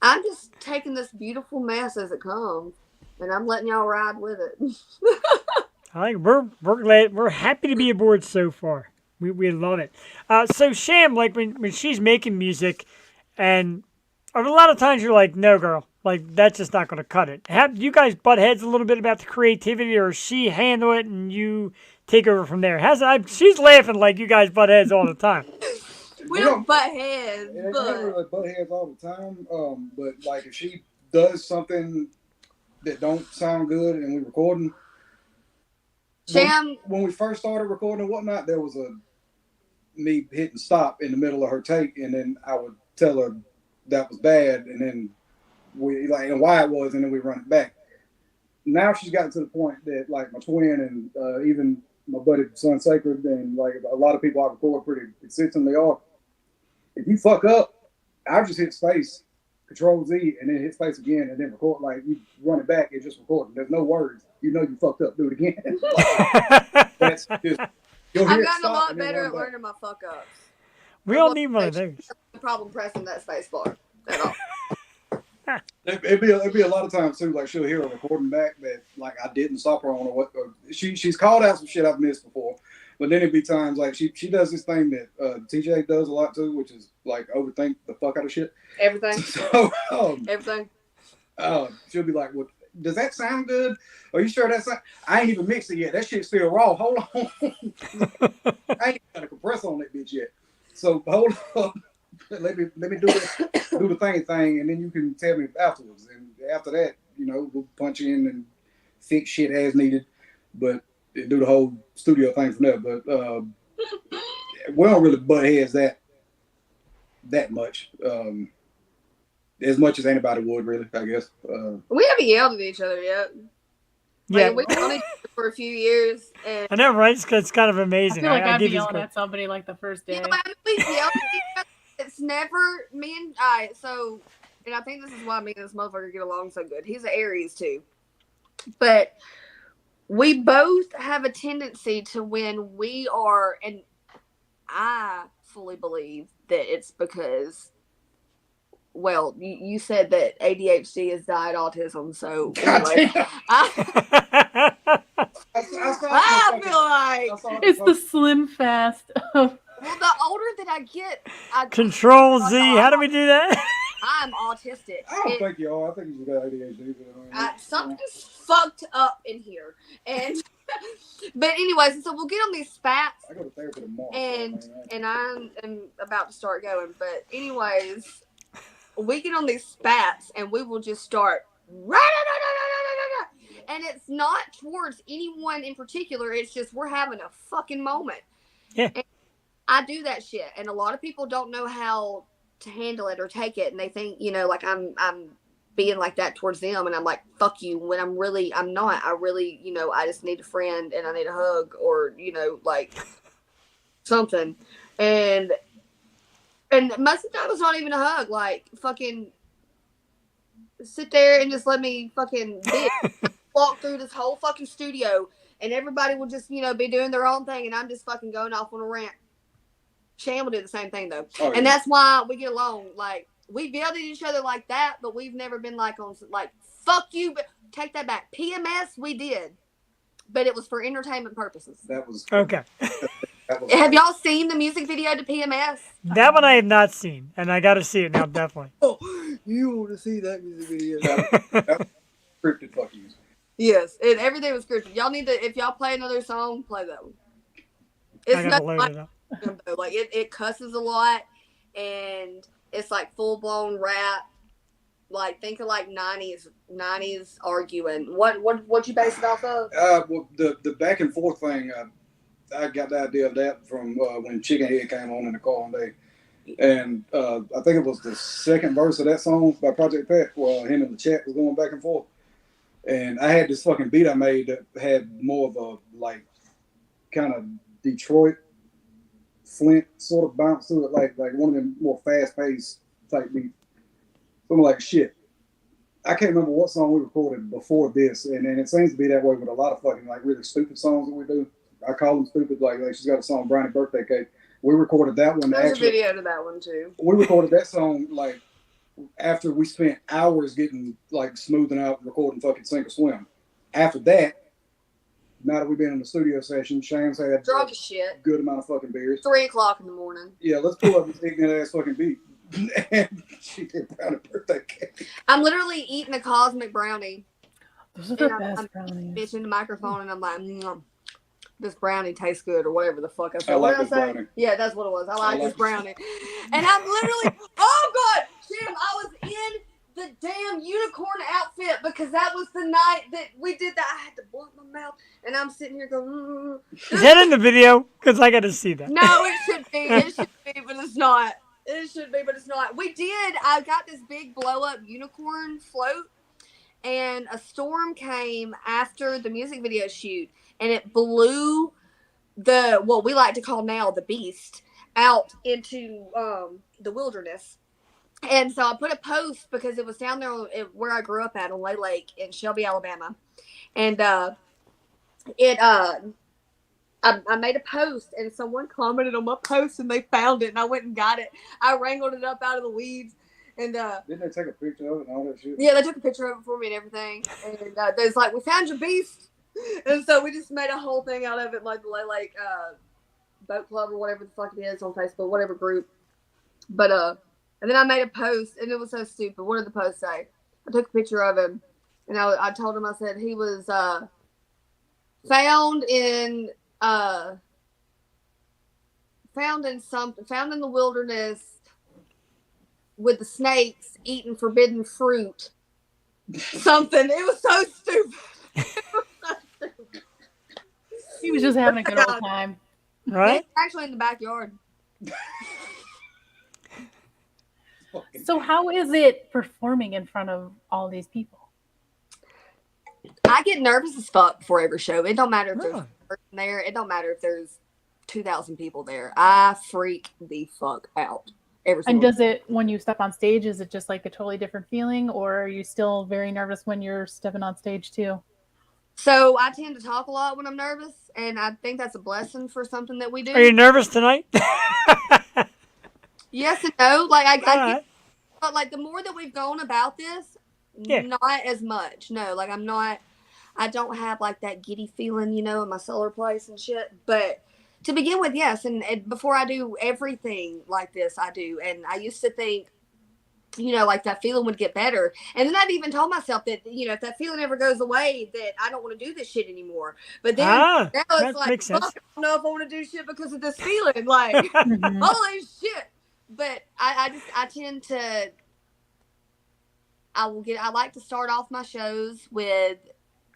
I'm just taking this beautiful mess as it comes. And I'm letting y'all ride with it. I think we're glad, we're happy to be aboard so far. We love it. So Sham, like when she's making music, and a lot of times you're like, no, girl, like that's just not going to cut it. Have you guys butt heads a little bit about the creativity, or she handle it and you take over from there? She's laughing like you guys butt heads all the time. We don't butt heads. Yeah, we don't really butt heads all the time. But like if she does something that don't sound good and we recording. Sham, when we first started recording and whatnot, there was me hitting stop in the middle of her take, and then I would tell her that was bad, and then we and why it was, and then we run it back. Now she's gotten to the point that like my twin and even my buddy Son Sacred and like a lot of people I record pretty consistently are. If you fuck up, I just hit space, Control Z, and then hit space again, and then record. Like you run it back, it's just recording. There's no words. You know you fucked up. Do it again. That's just. I've gotten a lot better at learning my fuck ups. We all need one of those. No problem pressing that space bar at all. It'd be a lot of times too. Like she'll hear a recording back that like I didn't stop her on, or what. Or she's called out some shit I've missed before. But then it'd be times like she does this thing that TJ does a lot too, which is like overthink the fuck out of shit. Everything. So everything. She'll be like, "Well, does that sound good? Are you sure that's? I ain't even mixed it yet. That shit's still raw. Hold on. I ain't got a compressor on that bitch yet. So hold up. Let me do the thing, and then you can tell me afterwards. And after that, we'll punch in and fix shit as needed, but do the whole studio thing from there. But we don't really butt heads that much. As much as anybody would, really, I guess. We haven't yelled at each other yet. Yeah, we've known each other for a few years. And I know, right? It's kind of I amazing. feel like I'd be yelling at somebody like the first day. We yelled at each other. It's never me and I. So, and I think this is why me and this motherfucker get along so good. He's an Aries too, but we both have a tendency to when we are, and I fully believe that it's because. Well, you said that ADHD has died autism, so anyway, I feel like it's the slim fast of. Well, the older that I get, Control Z. How do we do that? I'm autistic. I don't think you are. I think you got ADHD. Something's fucked up in here, and but anyways, so we'll get on these spats. I go to therapy tomorrow, and I am about to start going, but anyways. We get on these spats and we will just start and it's not towards anyone in particular. It's just we're having a fucking moment. Yeah. And I do that shit, and a lot of people don't know how to handle it or take it, and they think like I'm being like that towards them, and I'm like fuck you when I'm not. I really I just need a friend and I need a hug or like something. And most of the time it's not even a hug. Like, fucking sit there and just let me fucking walk through this whole fucking studio and everybody will just, be doing their own thing, and I'm just fucking going off on a rant. Sham will do the same thing though, and that's why we get along. Like we've yelled at each other like that, but we've never been like on like fuck you. But take that back. PMS we did, but it was for entertainment purposes. That was Okay. Have y'all seen the music video to PMS? That one I have not seen, and I got to see it now, definitely. Oh, you want to see that music video? that was scripted fuck yous. Yes, and everything was scripted. Y'all need to, if y'all play another song, play that one. I It's got to not load it up. like it cusses a lot, and it's like full blown rap. Like think of like 90s arguing. What you base it off of? Well, the back and forth thing. I got the idea of that from when Chicken Head came on in the car one day. And I think it was the second verse of that song by Project Pat where him and the chat was going back and forth. And I had this fucking beat I made that had more of a like kind of Detroit Flint sort of bounce to it, like one of them more fast paced type beat. Something like shit. I can't remember what song we recorded before this, and it seems to be that way with a lot of fucking like really stupid songs that we do. I call them stupid, like she's got a song Brownie Birthday Cake. We recorded that one. There's a video to that one too. We recorded that song like after we spent hours getting like smoothing out and recording fucking Sink or Swim. After that, now that we've been in the studio session, Sham's had drunk as shit. Good amount of fucking beers. 3:00 in the morning. Yeah, let's pull up this ignorant ass fucking beat. And she did Brownie Birthday Cake. I'm literally eating a cosmic brownie. Those are the And best I'm brownies. bitching the microphone, and I'm like, this brownie tastes good, or whatever the fuck I said. I like What this did I say? brownie. Yeah, that's what it was. I like this this. brownie. And I'm literally, oh God, Jim, I was in the damn unicorn outfit because that was the night that we did that. I had to blunt my mouth, and I'm sitting here going, Is that in the video? Because I got to see that. No, it should be. It should be, but it's not. It should be, but it's not. I got this big blow up unicorn float, and a storm came after the music video shoot, and it blew what we like to call now the beast out into the wilderness. And so I put a post because it was down there where I grew up at on Leigh Lake in Shelby, Alabama. And I made a post, and someone commented on my post, and they found it, and I went and got it. I wrangled it up out of the weeds, and didn't they take a picture of it and all that shit? yeah, they took a picture of it for me and everything. And they was like, "We found your beast," and so we just made a whole thing out of it, like the Leigh Lake boat club or whatever the fuck it is on Facebook, whatever group. But and then I made a post, and it was so stupid. What did the post say? I took a picture of him, and I told him, I said he was found in the wilderness with the snakes eating forbidden fruit. Something. It was so stupid. He was just having a good old time. Right? It's actually in the backyard. So how is it performing in front of all these people? I get nervous as fuck before every show. It don't matter if there's Really? a person there. It don't matter if there's 2,000 people there. I freak the fuck out every And single does it, when you step on stage, is it just like a totally different feeling, or are you still very nervous when you're stepping on stage too? So I tend to talk a lot when I'm nervous, and I think that's a blessing for something that we do. Are you nervous tonight? Yes and no. Like I Alright. get, but like the more that we've gone about this, Yeah. not as much. No, like I don't have like that giddy feeling, in my solar place and shit. But to begin with, yes. And before I do everything like this, I do. And I used to think, like that feeling would get better. And then I'd even told myself that, if that feeling ever goes away, that I don't want to do this shit anymore. But then now that it's like, makes sense. fuck, I don't know if I want to do shit because of this feeling. Like, Mhm. holy shit. But I tend to, I like to start off my shows with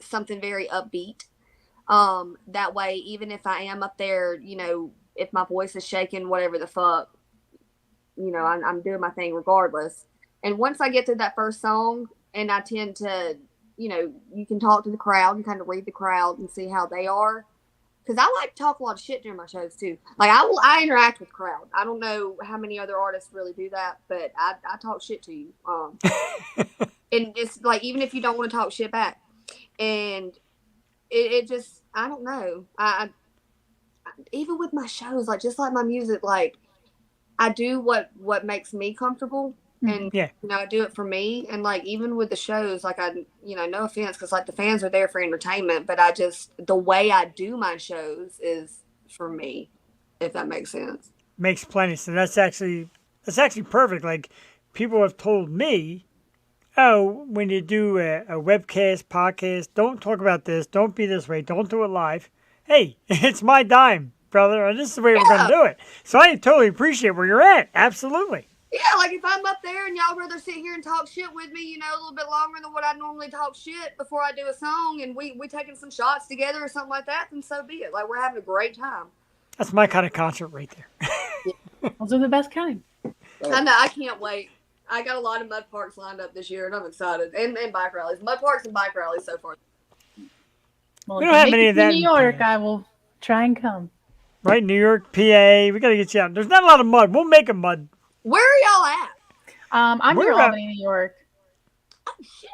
something very upbeat. That way, even if I am up there, if my voice is shaking, whatever the fuck, I'm doing my thing regardless. And once I get to that first song, and I tend to, you can talk to the crowd and kind of read the crowd and see how they are. Because I like to talk a lot of shit during my shows too. Like I interact with the crowd. I don't know how many other artists really do that, but I talk shit to you. And it's like, even if you don't want to talk shit back, and it just, I don't know. I even with my shows, like just like my music, like I do what makes me comfortable, and Yeah. I do it for me. And like even with the shows, like no offense, because like the fans are there for entertainment, but the way I do my shows is for me, if that makes sense. Makes plenty of sense. That's actually perfect. Like people have told me, oh, when you do a webcast, podcast, don't talk about this, don't be this way, don't do it live. Hey, it's my dime, brother, and this is the way we're gonna do it. So I totally appreciate where you're at. Absolutely. Yeah, like if I'm up there and y'all rather sit here and talk shit with me, a little bit longer than what I normally talk shit before I do a song, and we taking some shots together or something like that, then so be it. Like we're having a great time. That's my kind of concert right there. Those are the best kind. I know. I can't wait. I got a lot of mud parks lined up this year, and I'm excited. And bike rallies, mud parks and bike rallies so far. Well, We if don't you have make any it of to that New in York, PA. I will try and come. Right, New York, PA. We gotta get you out. There's not a lot of mud. We'll make a mud. Where are y'all at? I'm We're near at- Albany, New York. Oh shit!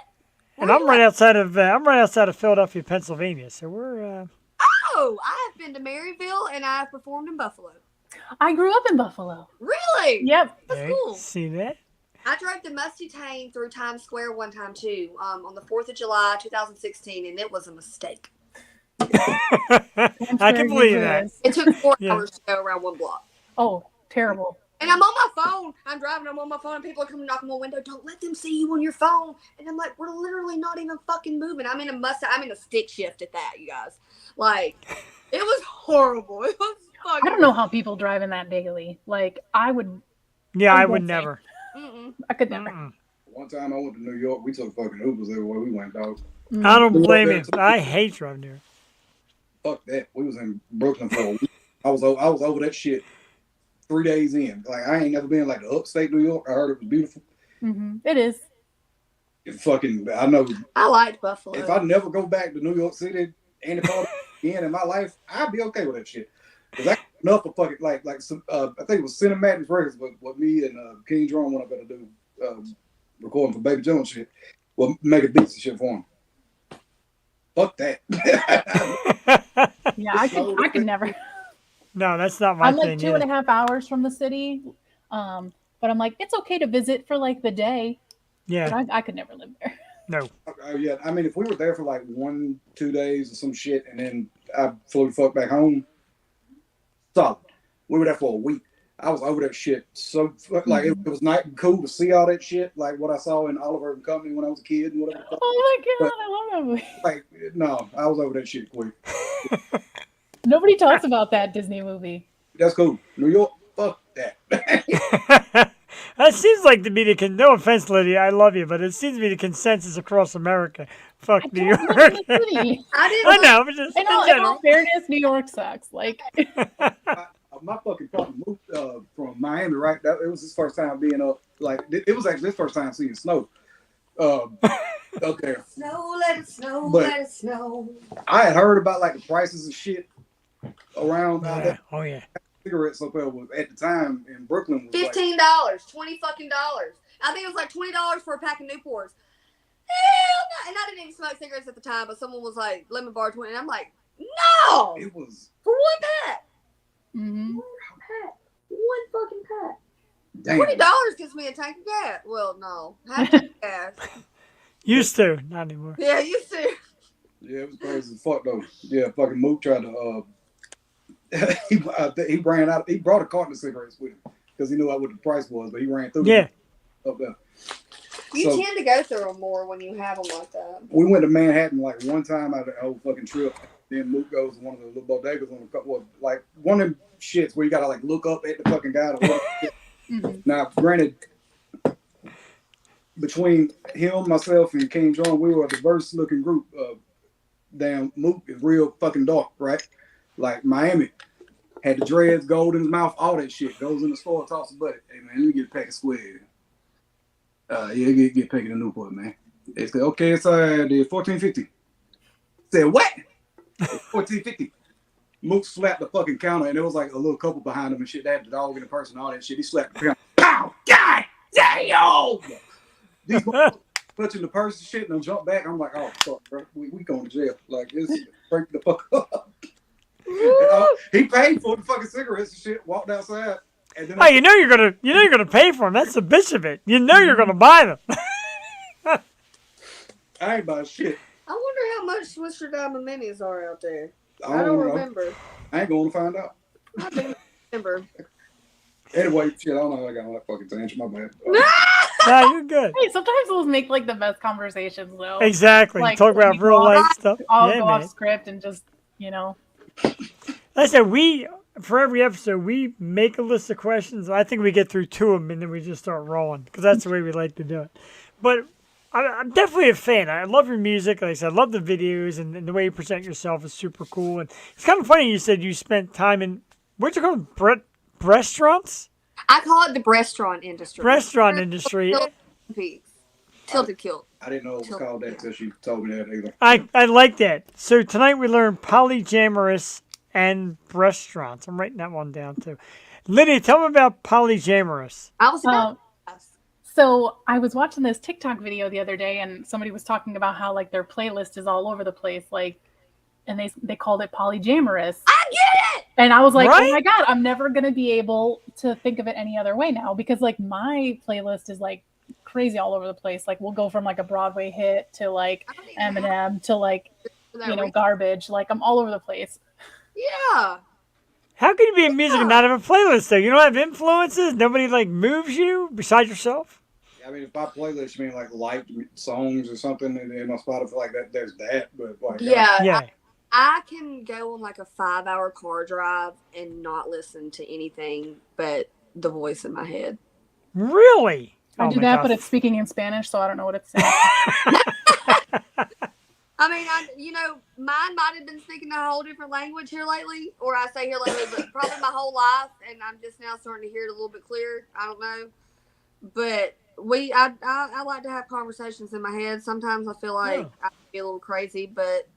And I'm right outside of Philadelphia, Pennsylvania. So we're Oh, I have been to Maryville and I have performed in Buffalo. I grew up in Buffalo. Really? Yep. That's okay, cool. see that? I drove the Musty Tane through Times Square one time too, on the 4th of July, 2016, and it was a mistake. I can believe that. It took 4 Yeah. hours to go around one block. Oh, terrible. And I'm on my phone. I'm driving. I'm on my phone, and people are coming knocking on my window. Don't let them see you on your phone. And I'm like, we're literally not even fucking moving. I'm in a stick shift at that, you guys. Like, it was horrible. It was fucking. I don't know how people drive in that daily. Like, I would. Yeah, I would Okay. never. Mm-mm. I could never. Mm-mm. One time I went to New York, we took fucking Ubers everywhere we went, dog. I don't blame you. I hate driving there. Fuck that. We was in Brooklyn for a week. I was over that shit 3 days in. Like I ain't never been like the upstate New York. I heard it was beautiful. It is. I know I liked Buffalo. if I never go back to New York City any part again in my life, I'd be okay with that shit. Cause I got enough of fucking like some I think it was Cinematic Records, but what me and King Drum went up there to do recording for Baby Jones shit. Well, make a beats and shit for him. Fuck that. Yeah, I could never. No, that's not my I'm thing. like 2.5 hours from the city. But I'm like, it's okay to visit for like the day. Yeah, But I could never live there. no. Yeah, I mean, if we were there for like 1-2 days or some shit, and then I fully fucked back home, solid. We were there for a week. I was over that shit. So like it was nice and cool to see all that shit, like what I saw in Oliver and Company when I was a kid and whatever. Oh my god, I love that movie. Like no, I was over that shit quick. Nobody talks about that Disney movie. That's cool. New York, fuck that. That seems like to be no offense, Lydia, I love you, but it seems to be the consensus across America. Fuck I New York. don't live in the city. I know, but just In all general. fairness, New York sucks. Like, My fucking partner moved from Miami, right? It was his first time being up. Like it was actually his first time seeing snow up there. Snow, let it snow, But- let it snow. I had heard about like the prices of shit around out Yeah. there. Oh yeah. Cigarettes up there was at the time in Brooklyn was like, $15, $20 fucking dollars. I think it was like $20 for a pack of Newports. Hell no! And I didn't even smoke cigarettes at the time, but someone was like, lemon bar 20, and I'm like, no! it was For one pack. mhm. One pack. One fucking pack. damn. $20 gives me a tank of gas. Well, no. Half a tank of gas. Used to, not anymore. Yeah, you see. Yeah, it was crazy as fuck though. Yeah, fucking Mook tried to he ran out. He brought a carton of cigarettes with him because he knew what the price was, but he ran through Yeah. them up there. You So- tend to go through them more when you have them like that. We went to Manhattan like one time out of the whole fucking trip. Then Mook goes to one of the little bodegas on the well, like one of them shits where you gotta like look up at the fucking guy to look. Now, granted, between him, myself, and King John, we were a diverse looking group. Damn, Mook is real fucking dark, right? Like Miami. Had the dreads, gold in his mouth, all that shit. Goes in the store, talks about it. Hey man, let me get a pack of squares. Yeah, get a pack of the Newport, man. They said, okay, it's the $14.50. Said what? $14.50. Mook slapped the fucking counter, and there was like a little couple behind him and shit. They had the dog in the purse and all that shit. He slapped the counter. Pow! God damn! These motherfuckers clutching the purse and shit, and they'll jump back. I'm like, oh fuck, bro, we going to jail. Like, it's break the fuck up. He paid for the fucking cigarettes and shit. Walked outside, and then Oh, you know you're gonna pay for them. That's the bitch of it. You know you're gonna buy them. I ain't buying shit. I wonder how much Swisher Diamond Minis are out there. I don't remember. I ain't going to find out. I don't remember. Anyway, shit, I don't know how I got on that fucking tangent. My bad. Nah, you're good. Hey, sometimes those make like the best conversations though. Exactly. Like, Talk about we real go life off- stuff. I'll Yeah, go man. off script and just, Like I said, for every episode, we make a list of questions. I think we get through 2 of them, and then we just start rolling, because that's the way we like to do it. But I'm definitely a fan. I love your music. Like I said, I love the videos, and the way you present yourself is super cool. And it's kind of funny you said you spent time in, what'd you call them, restaurants? I call it the restaurant industry. Restaurant industry. Tilted kilt. I didn't know it was called that until she told me that either. I like that. So tonight we learned polyamorous and restaurants. I'm writing that one down too. Lydia, tell me about polyamorous. I was about So I was watching this TikTok video the other day, and somebody was talking about how like their playlist is all over the place, like, and they called it polyamorous. I get it. And I was like, Right? oh my god, I'm never gonna be able to think of it any other way now, because like my playlist is like crazy all over the place. Like we'll go from like a Broadway hit to like I don't even have Eminem to like that you know reason. garbage. Like I'm all over the place. Yeah. How can you be in music and not have a playlist though? You don't have influences? Nobody like moves you besides yourself? I mean, if by playlist you mean like liked songs or something, and then on Spotify like that, there's that. But like, Yeah. Yeah. I can go on like a 5-hour car drive and not listen to anything but the voice in my head. Really? I Oh do my that, God. but it's speaking in Spanish, so I don't know what it's saying. I mean, mine might have been speaking a whole different language here lately, or I say here lately, but probably my whole life, and I'm just now starting to hear it a little bit clearer. I don't know, but I like to have conversations in my head. Sometimes I feel like I can be a little crazy, but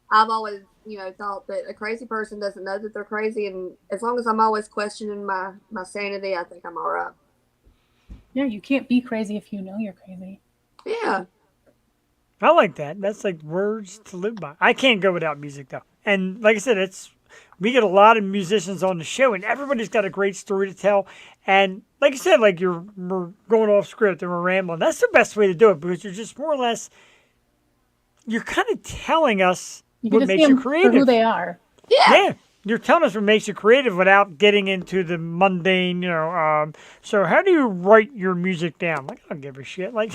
I've always, thought that a crazy person doesn't know that they're crazy, and as long as I'm always questioning my sanity, I think I'm all right. Yeah, you can't be crazy if you know you're crazy. Yeah. I like that. That's like words to live by. I can't go without music though. And like I said, we get a lot of musicians on the show, and everybody's got a great story to tell. And like I said, like we're going off script and we're rambling. That's the best way to do it, because you're just more or less, you're kind of telling us You can what just see makes you them for creative. who they are. Yeah, you're telling us what makes you creative without getting into the mundane, so how do you write your music down? Like, I don't give a shit. Like,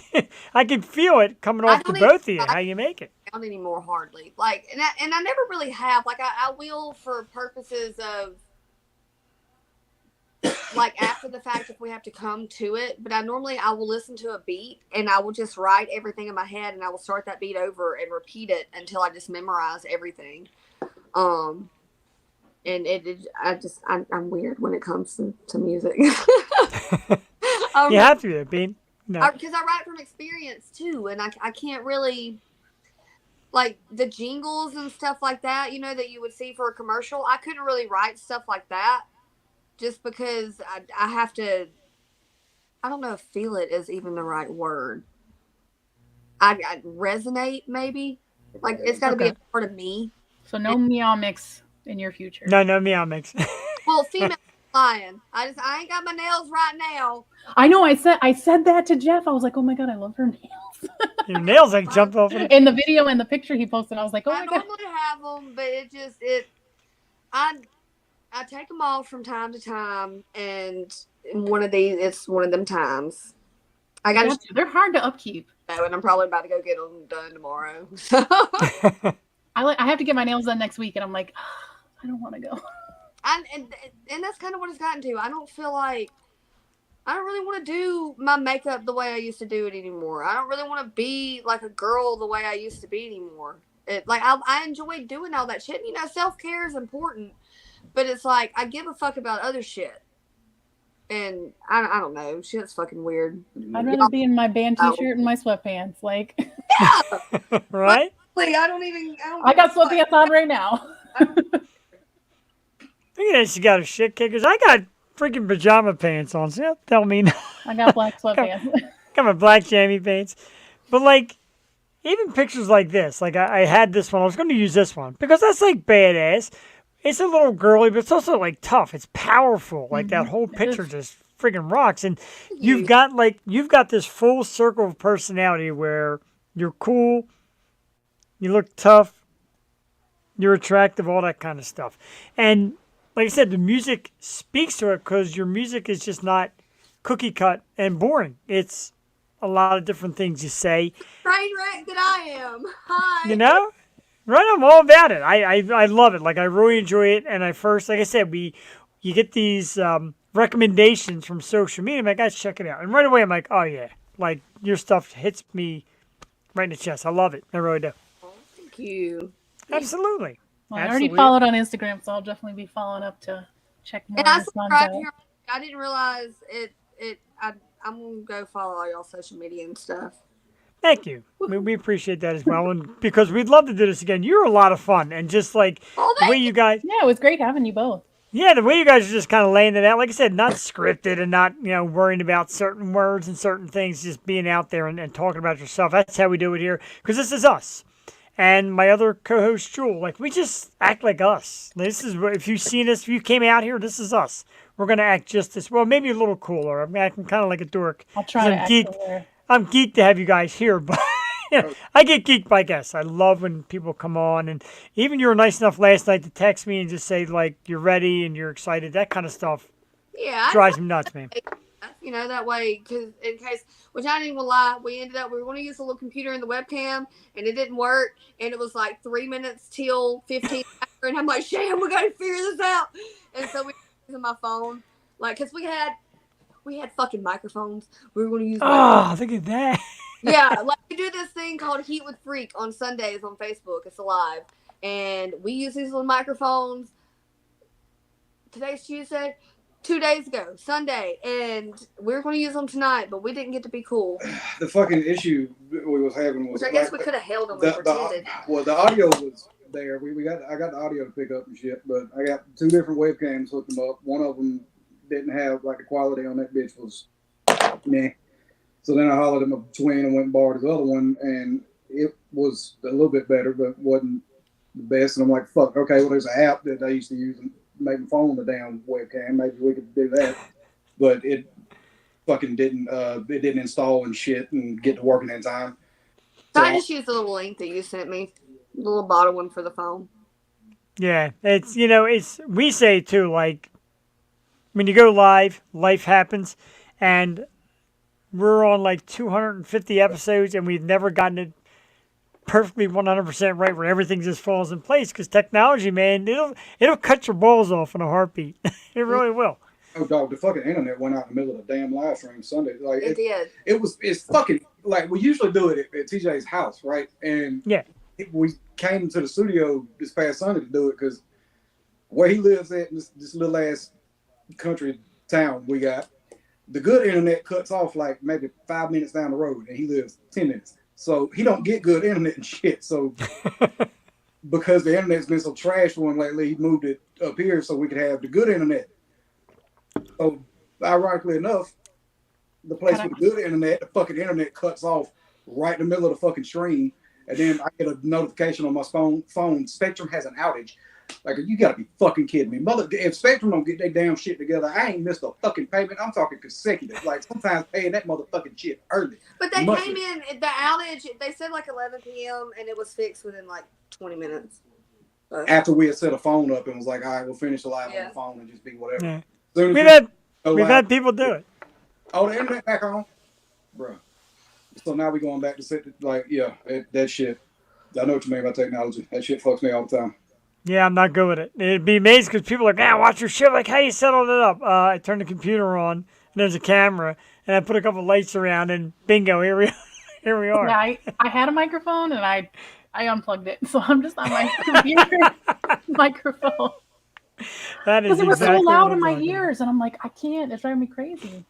I can feel it coming off to don't both of even- you, how you make it. Down anymore hardly. Like, and I never really have. Like, I will for purposes of like after the fact if we have to come to it. But I will listen to a beat and I will just write everything in my head, and I will start that beat over and repeat it until I just memorize everything. And I'm weird when it comes to music. You have to be there, Bean. No. Because I write from experience too, and I can't really, like the jingles and stuff like that, that you would see for a commercial. I couldn't really write stuff like that just because I have to, I don't know if feel it is even the right word. I resonate maybe, like it's got to be a part of me. So no meow mix in your future. No, meow mix. Well, female lion. I ain't got my nails right now. I know. I said that to Jeff. I was like, oh my god, I love her nails. Your nails like jumped off of it. In the video and the picture he posted, I was like, oh I my god. normally have them, but I take them off from time to time, and it's one of them times. I got to They're hard to upkeep. go, and I'm probably about to go get them done tomorrow. I have to get my nails done next week, and I'm like, I don't want to go. And that's kind of what it's gotten to. I don't feel like I don't really want to do my makeup the way I used to do it anymore. I don't really want to be like a girl the way I used to be anymore. I enjoy doing all that shit. Self-care is important, but it's like I give a fuck about other shit. And I don't know. Shit's fucking weird. I'd rather be in my band t-shirt and my sweatpants. Like, Right? I got sweatpants on right now. Look at that, she got her shit kickers. I got freaking pajama pants on, so tell me now. I got black sweatpants. Got my black jammy pants. But like, even pictures like this, like I had this one, I was going to use this one because that's like badass. It's a little girly, but it's also like tough. It's powerful. Like that whole picture just friggin' rocks. And you've got this full circle of personality where you're cool, you look tough, you're attractive, all that kind of stuff. And like I said, the music speaks to it because your music is just not cookie cut and boring. It's a lot of different things you say. Train wreck that I am. Hi. You know? Right, I'm all about it. I love it. Like, I really enjoy it. And like I said, you get these recommendations from social media. I'm like, guys, check it out. And right away, I'm like, oh, yeah. Like, your stuff hits me right in the chest. I love it. I really do. Thank you. Absolutely. Well, I already followed on Instagram, so I'll definitely be following up to check more And I of this ones subscribe out. here. I didn't realize it. I'm gonna go follow all y'all social media and stuff. Thank you. We appreciate that as well. And because we'd love to do this again. You're a lot of fun. And just like the way you guys, Yeah, it was great having you both. yeah, the way you guys are just kind of laying it out. Like I said, not scripted and not, worrying about certain words and certain things, just being out there and talking about yourself. That's how we do it here. Because this is us. And my other co-host, Jewel, like, we just act like us. This is, if you've seen us, if you came out here, this is us. We're going to act just as, well, maybe a little cooler. I'm acting kind of like a dork. I'll try to I'm act geeked. cooler. I'm geeked to have you guys here, but I get geeked by guests. I love when people come on, and even you were nice enough last night to text me and just say, like, you're ready and you're excited. That kind of stuff Yeah, drives me nuts, man. That way, because in case, which I didn't even lie, we were going to use a little computer in the webcam, and it didn't work, and it was like 3 minutes till 15 after, and I'm like, Sham, we got to figure this out. And so we were using my phone, like, because we had fucking microphones. We were going to use Oh, look at that. Yeah, like we do this thing called Heat with Freak on Sundays on Facebook. It's live. And we use these little microphones. Today's Tuesday. 2 days ago, Sunday. And we were going to use them tonight, but we didn't get to be cool. The fucking issue we was having was, Which I guess we could have held them and pretended. The audio was there. I got the audio to pick up and shit, but I got 2 different webcams, hooked them up. One of them didn't have, like, the quality on that bitch was meh. So then I hollered at my twin and went and borrowed his other one, and it was a little bit better, but wasn't the best. And I'm like, fuck, okay, well, there's an app that I used to use and make my phone the damn webcam. Maybe we could do that. But it fucking didn't install and shit and get to working in time. So I just used the little link that you sent me, the little bottle one for the phone. Yeah, it's we say too, like, when you go live, life happens, and we're on like 250 episodes, and we've never gotten it perfectly 100% right where everything just falls in place. Because technology, man, it'll cut your balls off in a heartbeat. It really will. Oh, dog, the fucking internet went out in the middle of the damn live stream Sunday. Like It did. It's fucking, like, we usually do it at TJ's house, right? And Yeah. we came to the studio this past Sunday to do it because where he lives at, this little ass country town we got, the good internet cuts off like maybe 5 minutes down the road, and he lives 10 minutes. So he don't get good internet and shit. So because the internet's been so trash for him lately, he moved it up here so we could have the good internet. So ironically enough, the place with the good internet, the fucking internet cuts off right in the middle of the fucking stream. And then I get a notification on my phone, Spectrum has an outage. Like, you gotta be fucking kidding me. If Spectrum don't get their damn shit together, I ain't missed a fucking payment. I'm talking consecutive. Like, sometimes paying that motherfucking shit early. But they came in, the outage, they said like 11 p.m. and it was fixed within like 20 minutes. But After we had set a phone up and was like, all right, we'll finish the live on Yeah. the phone and just be whatever. Yeah. Soon as We've had people do it. Oh, the internet back on? Bruh. So now we going back to sit, like, yeah, that shit. I know what you mean by technology. That shit fucks me all the time. Yeah, I'm not good with it. It'd be amazing because people are like, watch your shit. Like, how you settled it up? I turned the computer on, and there's a camera, and I put a couple lights around, and bingo, here we are. Yeah, I had a microphone, and I unplugged it. So I'm just on my computer microphone. That is Because it was exactly so loud what in I'm my talking about. ears, and I'm like, I can't. It's driving me crazy.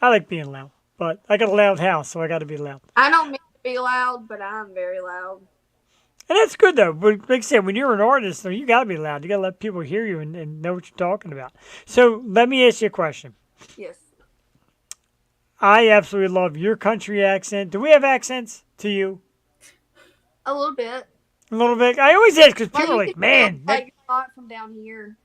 I like being loud, but I got a loud house, so I got to be loud. I don't mean to be loud, but I'm very loud. And that's good, though. But like I said, when you're an artist, though, you got to be loud. You got to let people hear you and know what you're talking about. So let me ask you a question. Yes. I absolutely love your country accent. Do we have accents to you? A little bit. A little bit. I always ask because people are you like, can man, feel like you're not from down here.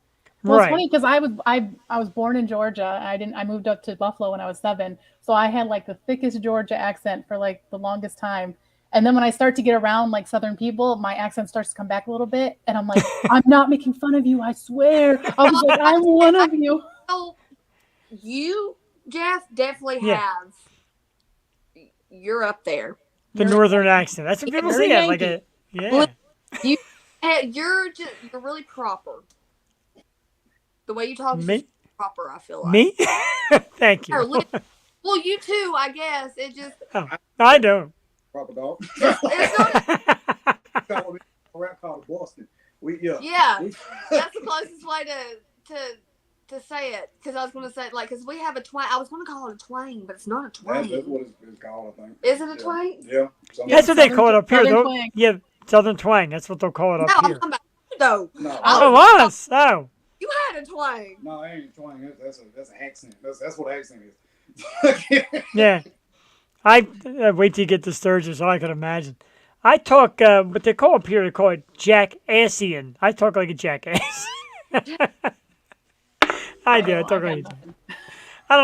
Well, it's right. funny because I was born in Georgia. I moved up to Buffalo when I was 7, so I had like the thickest Georgia accent for like the longest time. And then when I start to get around like Southern people, my accent starts to come back a little bit, and I'm like, I'm not making fun of you. I swear. I was like, I'm one of you. So you, Jeff, definitely Yeah. have. You're up there. The northern accent. That's what people Very say. Like Yankee. yeah. You're really proper. The way you talk is Me? just proper. I feel like Me? Thank Or you. well, you too. I guess it just Oh, I don't. Proper dog. it's not. Call it a rap called Boston. Yeah, that's the closest way to say it. Because I was going to say because we have a twang. I was going to call it a twang, but it's not a twang. That's what it's called, I think. Is it a twang? Yeah. That's what they call it up here. Southern Though. twang. Yeah, southern twang. That's what they'll call it No, up I'm here. talking about you though. No, Oh, us. Oh. You had a twang. no, it ain't twang. That's an accent. That's what accent is. Yeah. I wait till you get to Sturgis, so I can imagine. I talk, what they call up here, they call it jackassian. I talk like a jackass. I do. I talk like a jackass. I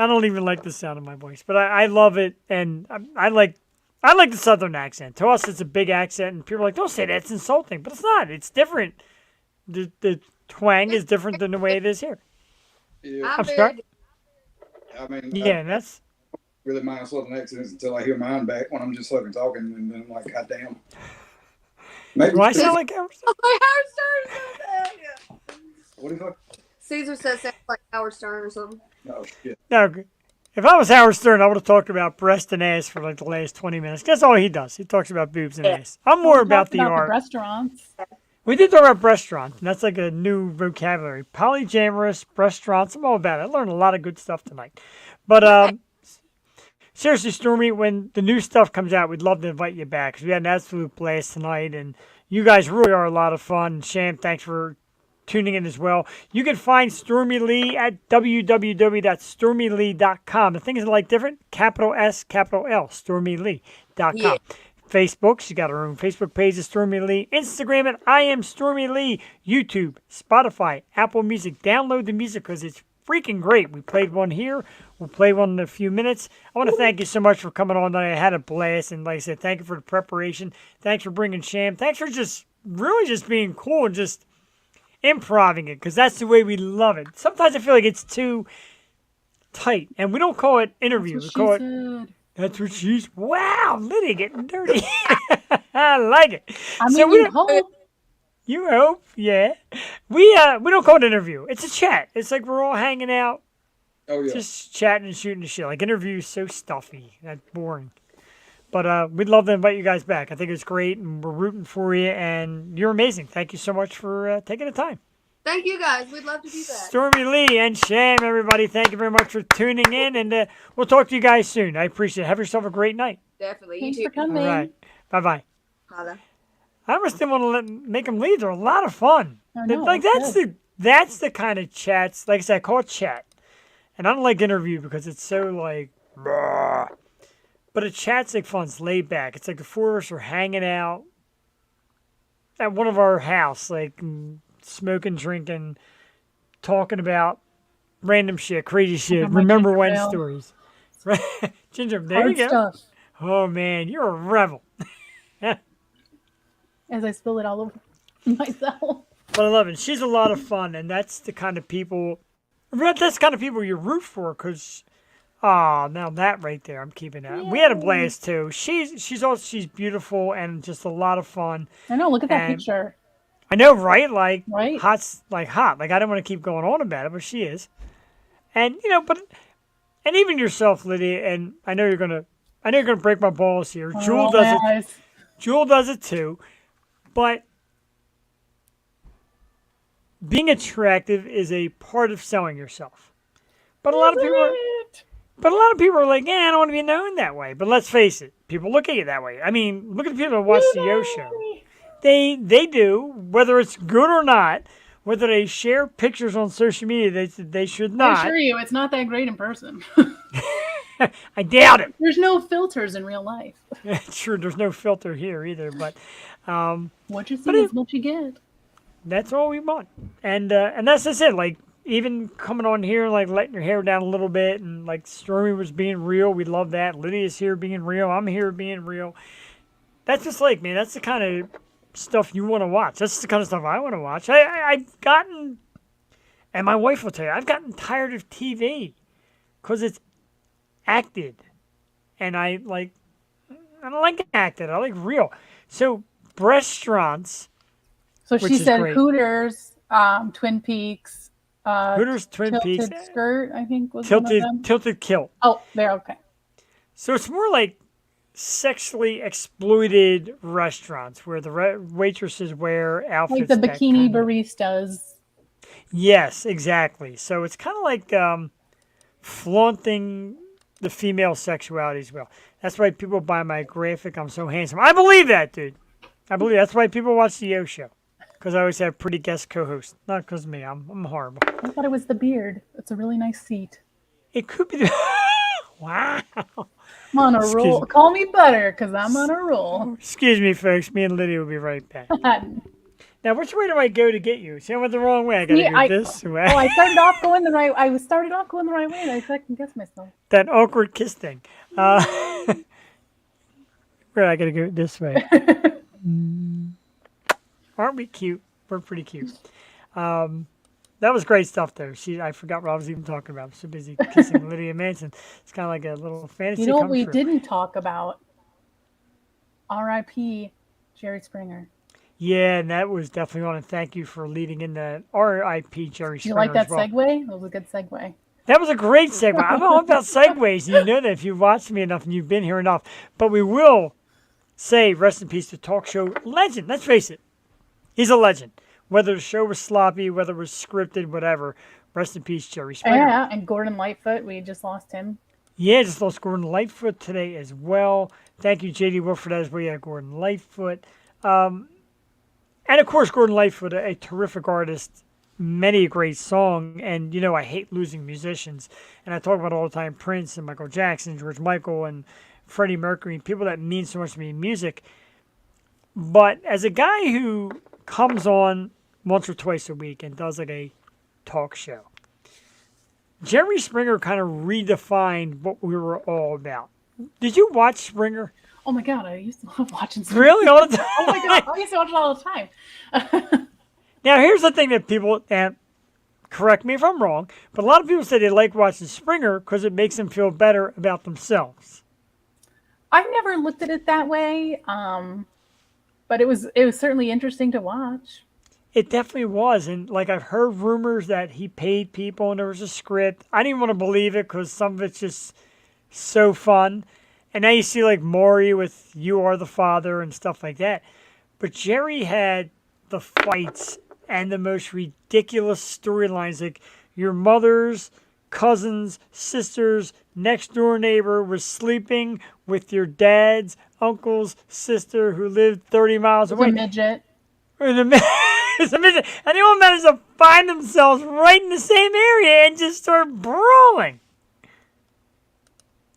don't even like the sound of my voice, but I love it, and I like the Southern accent. To us, it's a big accent, and people are like, don't say that, it's insulting. But it's not. It's different. The twang is different than the way it is here. Yeah. I'm sorry? I mean, Yeah, and that's... really mind Southern accents until I hear mine back when I'm just fucking talking, and then I'm like, God damn. Maybe Do I sound like Howard Stern? like Howard Stern said that. Yeah. What do you think? Caesar says sounds like Howard Stern or something. No, shit. No, if I was Howard Stern, I would have talked about breast and ass for like the last 20 minutes. That's all he does. He talks about boobs and ass. I'm more about the art. Restaurants. We did talk about restaurants, and that's like a new vocabulary. Polyamorous restaurants. I'm all about it. I learned a lot of good stuff tonight. But seriously, Stormy, when the new stuff comes out, we'd love to invite you back because we had an absolute blast tonight, and you guys really are a lot of fun. Sham, thanks for tuning in as well. You can find Stormy Lee at www.stormylee.com. The thing is like different, capital S, capital L, stormylee.com. Yeah. Facebook, she got her own Facebook page of Stormy Lee. Instagram at I am Stormy Lee. YouTube, Spotify, Apple Music. Download the music because it's freaking great. We played one here. We'll play one in a few minutes. I want to thank you so much for coming on tonight. I had a blast. And like I said, thank you for the preparation. Thanks for bringing Sham. Thanks for just really just being cool and just improving it because that's the way we love it. Sometimes I feel like it's too tight. And we don't call it interview. We call it... That's what she's. Wow, Liddy getting dirty. I like it. I mean, So we you don't- hope. You hope, yeah. We don't call it interview. It's a chat. It's like we're all hanging out, Oh, yeah. just chatting and shooting the shit. Like interview is so stuffy, that's boring. But we'd love to invite you guys back. I think it's great, and we're rooting for you. And you're amazing. Thank you so much for taking the time. Thank you guys. We'd love to do that. Stormy Lee and Sham, everybody, thank you very much for tuning in, and we'll talk to you guys soon. I appreciate it. Have yourself a great night. Definitely. Thanks You for too. coming. All right. Bye-bye. Holla. I almost didn't want to make them leave. They're a lot of fun. I know, Like it's that's the kind of chats. Like I said, I call it chat, and I don't like interview because it's so like. Bruh. But a chat's like fun. It's laid back. It's like the four of us are hanging out at one of our house, like smoking, drinking, talking about random shit, crazy shit. my Remember ginger when ale. stories. Right? Ginger, there Hard you go. stuff. Oh man, you're a rebel. As I spill it all over myself. But I love it. She's a lot of fun, and that's the kind of people. That's the kind of people you root for, because. Now that right there, I'm keeping that. We had a blast too. She's beautiful and just a lot of fun. I know. Look at that And- picture. I know, right? Like Right? hot. Like I don't want to keep going on about it, but she is. And and even yourself, Lydia. And I know you're gonna break my balls here. Jewel Oh, does it. guys. Jewel does it too. But being attractive is a part of selling yourself. But a lot of people are like, I don't want to be known that way. But let's face it, people look at you that way. I mean, look at the people that watch the Yo Show. They do, whether it's good or not, whether they share pictures on social media, they should I not. assure you, it's not that great in person. I doubt it. There's no filters in real life. Sure, there's no filter here either, but What you see But is what you get. that's all we want. And that's just it. Like, even coming on here, like letting your hair down a little bit, and like Stormy was being real. We love that. Lydia's here being real. I'm here being real. That's just like, man, that's the kind of stuff you want to watch. That's the kind of stuff I want to watch. I've gotten, and my wife will tell you, I've gotten tired of TV because it's acted. And I don't like acted. I like real. So, restaurants. So Which she is said great. Hooters, Twin Peaks, Hooters, Twin Peaks, Tilted Skirt, I think was one of them. Tilted Kilt. Oh, there, okay. So it's more like sexually exploited restaurants where the waitresses wear outfits. Like the that bikini kind of- baristas. Yes, exactly. So it's kind of like flaunting the female sexuality as well. That's why people buy my graphic, I'm so handsome. I believe that, dude. I believe that's why people watch the Yo Show. Because I always have pretty guest co-hosts. Not because of me. I'm horrible. I thought it was the beard. It's a really nice seat. It could be the... Wow. I'm on a Excuse roll. me. Call me Butter, because I'm on a roll. Excuse me, folks. Me and Lydia will be right back. Now, which way do I go to get you? See, I went the wrong way. I gotta See, go this way. I started off going the right. I started off going the right way, and I second guessed myself. That awkward kiss thing. Where I gotta go this way. Aren't we cute? We're pretty cute. That was great stuff, though. I forgot what I was even talking about. I'm so busy kissing Lydia Manson. It's kind of like a little fantasy. You know what come we true. didn't talk about? R.I.P. Jerry Springer. Yeah, and that was definitely on. And thank you for leading in the R.I.P. Jerry You Springer. like that as well. segue? That was a good segue. That was a great segue. I'm all about segues. You know that if you've watched me enough and you've been here enough. But we will say rest in peace to talk show legend. Let's face it. He's a legend. Whether the show was sloppy, whether it was scripted, whatever. Rest in peace, Jerry Springer. Yeah, and Gordon Lightfoot, we just lost him. Yeah, just lost Gordon Lightfoot today as well. Thank you, J.D. Wilford, as well. Yeah, Gordon Lightfoot. And, of course, Gordon Lightfoot, a terrific artist, many a great song. And, you know, I hate losing musicians. And I talk about it all the time, Prince and Michael Jackson, George Michael, and Freddie Mercury, people that mean so much to me in music. But as a guy who comes on once or twice a week and does like a talk show, Jerry Springer kind of redefined what we were all about. Did you watch Springer? Oh my God, I used to love watching Springer. Really? All the time? Oh my God, I used to watch it all the time. Now, here's the thing that people, and correct me if I'm wrong, but a lot of people say they like watching Springer because it makes them feel better about themselves. I've never looked at it that way, but it was certainly interesting to watch. It definitely was. And like I've heard rumors that he paid people and there was a script. I didn't want to believe it because some of it's just so fun. And now you see like Maury with You Are the Father and stuff like that. But Jerry had the fights and the most ridiculous storylines. Like your mother's cousin's sister's next door neighbor was sleeping with your dad's uncle's sister who lived 30 miles It was away. a midget. It's a midget. And they all managed to find themselves right in the same area and just start brawling.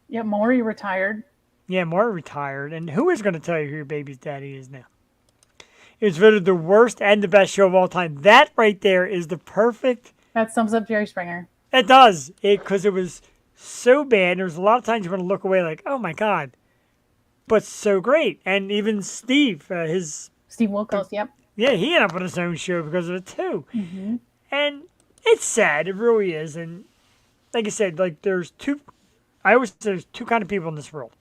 Yeah, Maury retired. Yeah, Maury retired. And who is going to tell you who your baby's daddy is now? It was voted the worst and the best show of all time. That right there is the perfect. That sums up Jerry Springer. It does. Because it was so bad. There was a lot of times you want to look away like, oh my God. But so great. And even Steve, Steve Wilkos, yep. yeah, he ended up on his own show because of it too. Mm-hmm. And it's sad. It really is. And like I said, like I always say there's two kind of people in this world.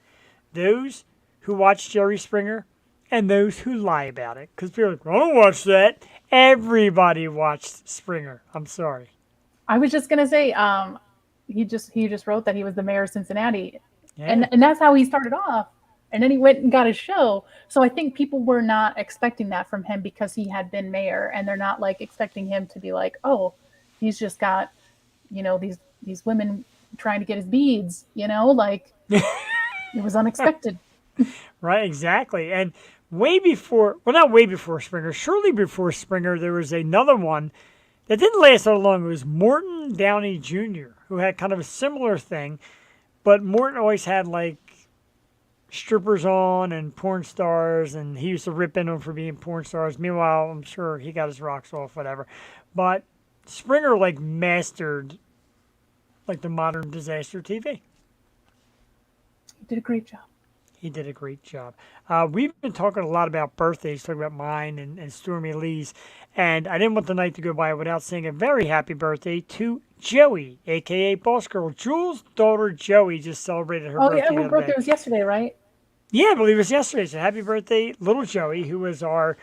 Those who watch Jerry Springer and those who lie about it. Because people are like, I don't watch that. Everybody watched Springer. I'm sorry. I was just gonna say, he just wrote that he was the mayor of Cincinnati, Yeah. and that's how he started off. And then he went and got his show. So I think people were not expecting that from him because he had been mayor, and they're not like expecting him to be like, oh, he's just got, these women trying to get his beads, like it was unexpected. Right, exactly. And way before, well, not way before Springer, surely before Springer, there was another one that didn't last so long. It was Morton Downey Jr., who had kind of a similar thing. but Morton always had like strippers on and porn stars, and he used to rip into them for being porn stars. Meanwhile, I'm sure he got his rocks off, whatever. But Springer like mastered like the modern disaster TV. He did a great job. He did a great job. We've been talking a lot about birthdays, talking about mine and Stormy Lee's, and I didn't want the night to go by without saying a very happy birthday to Joey, a.k.a. Boss Girl. Jules' daughter, Joey, just celebrated her birthday. Oh, yeah, the her other birthday day. was yesterday, right? Yeah, I believe it was yesterday. So happy birthday, little Joey, who is our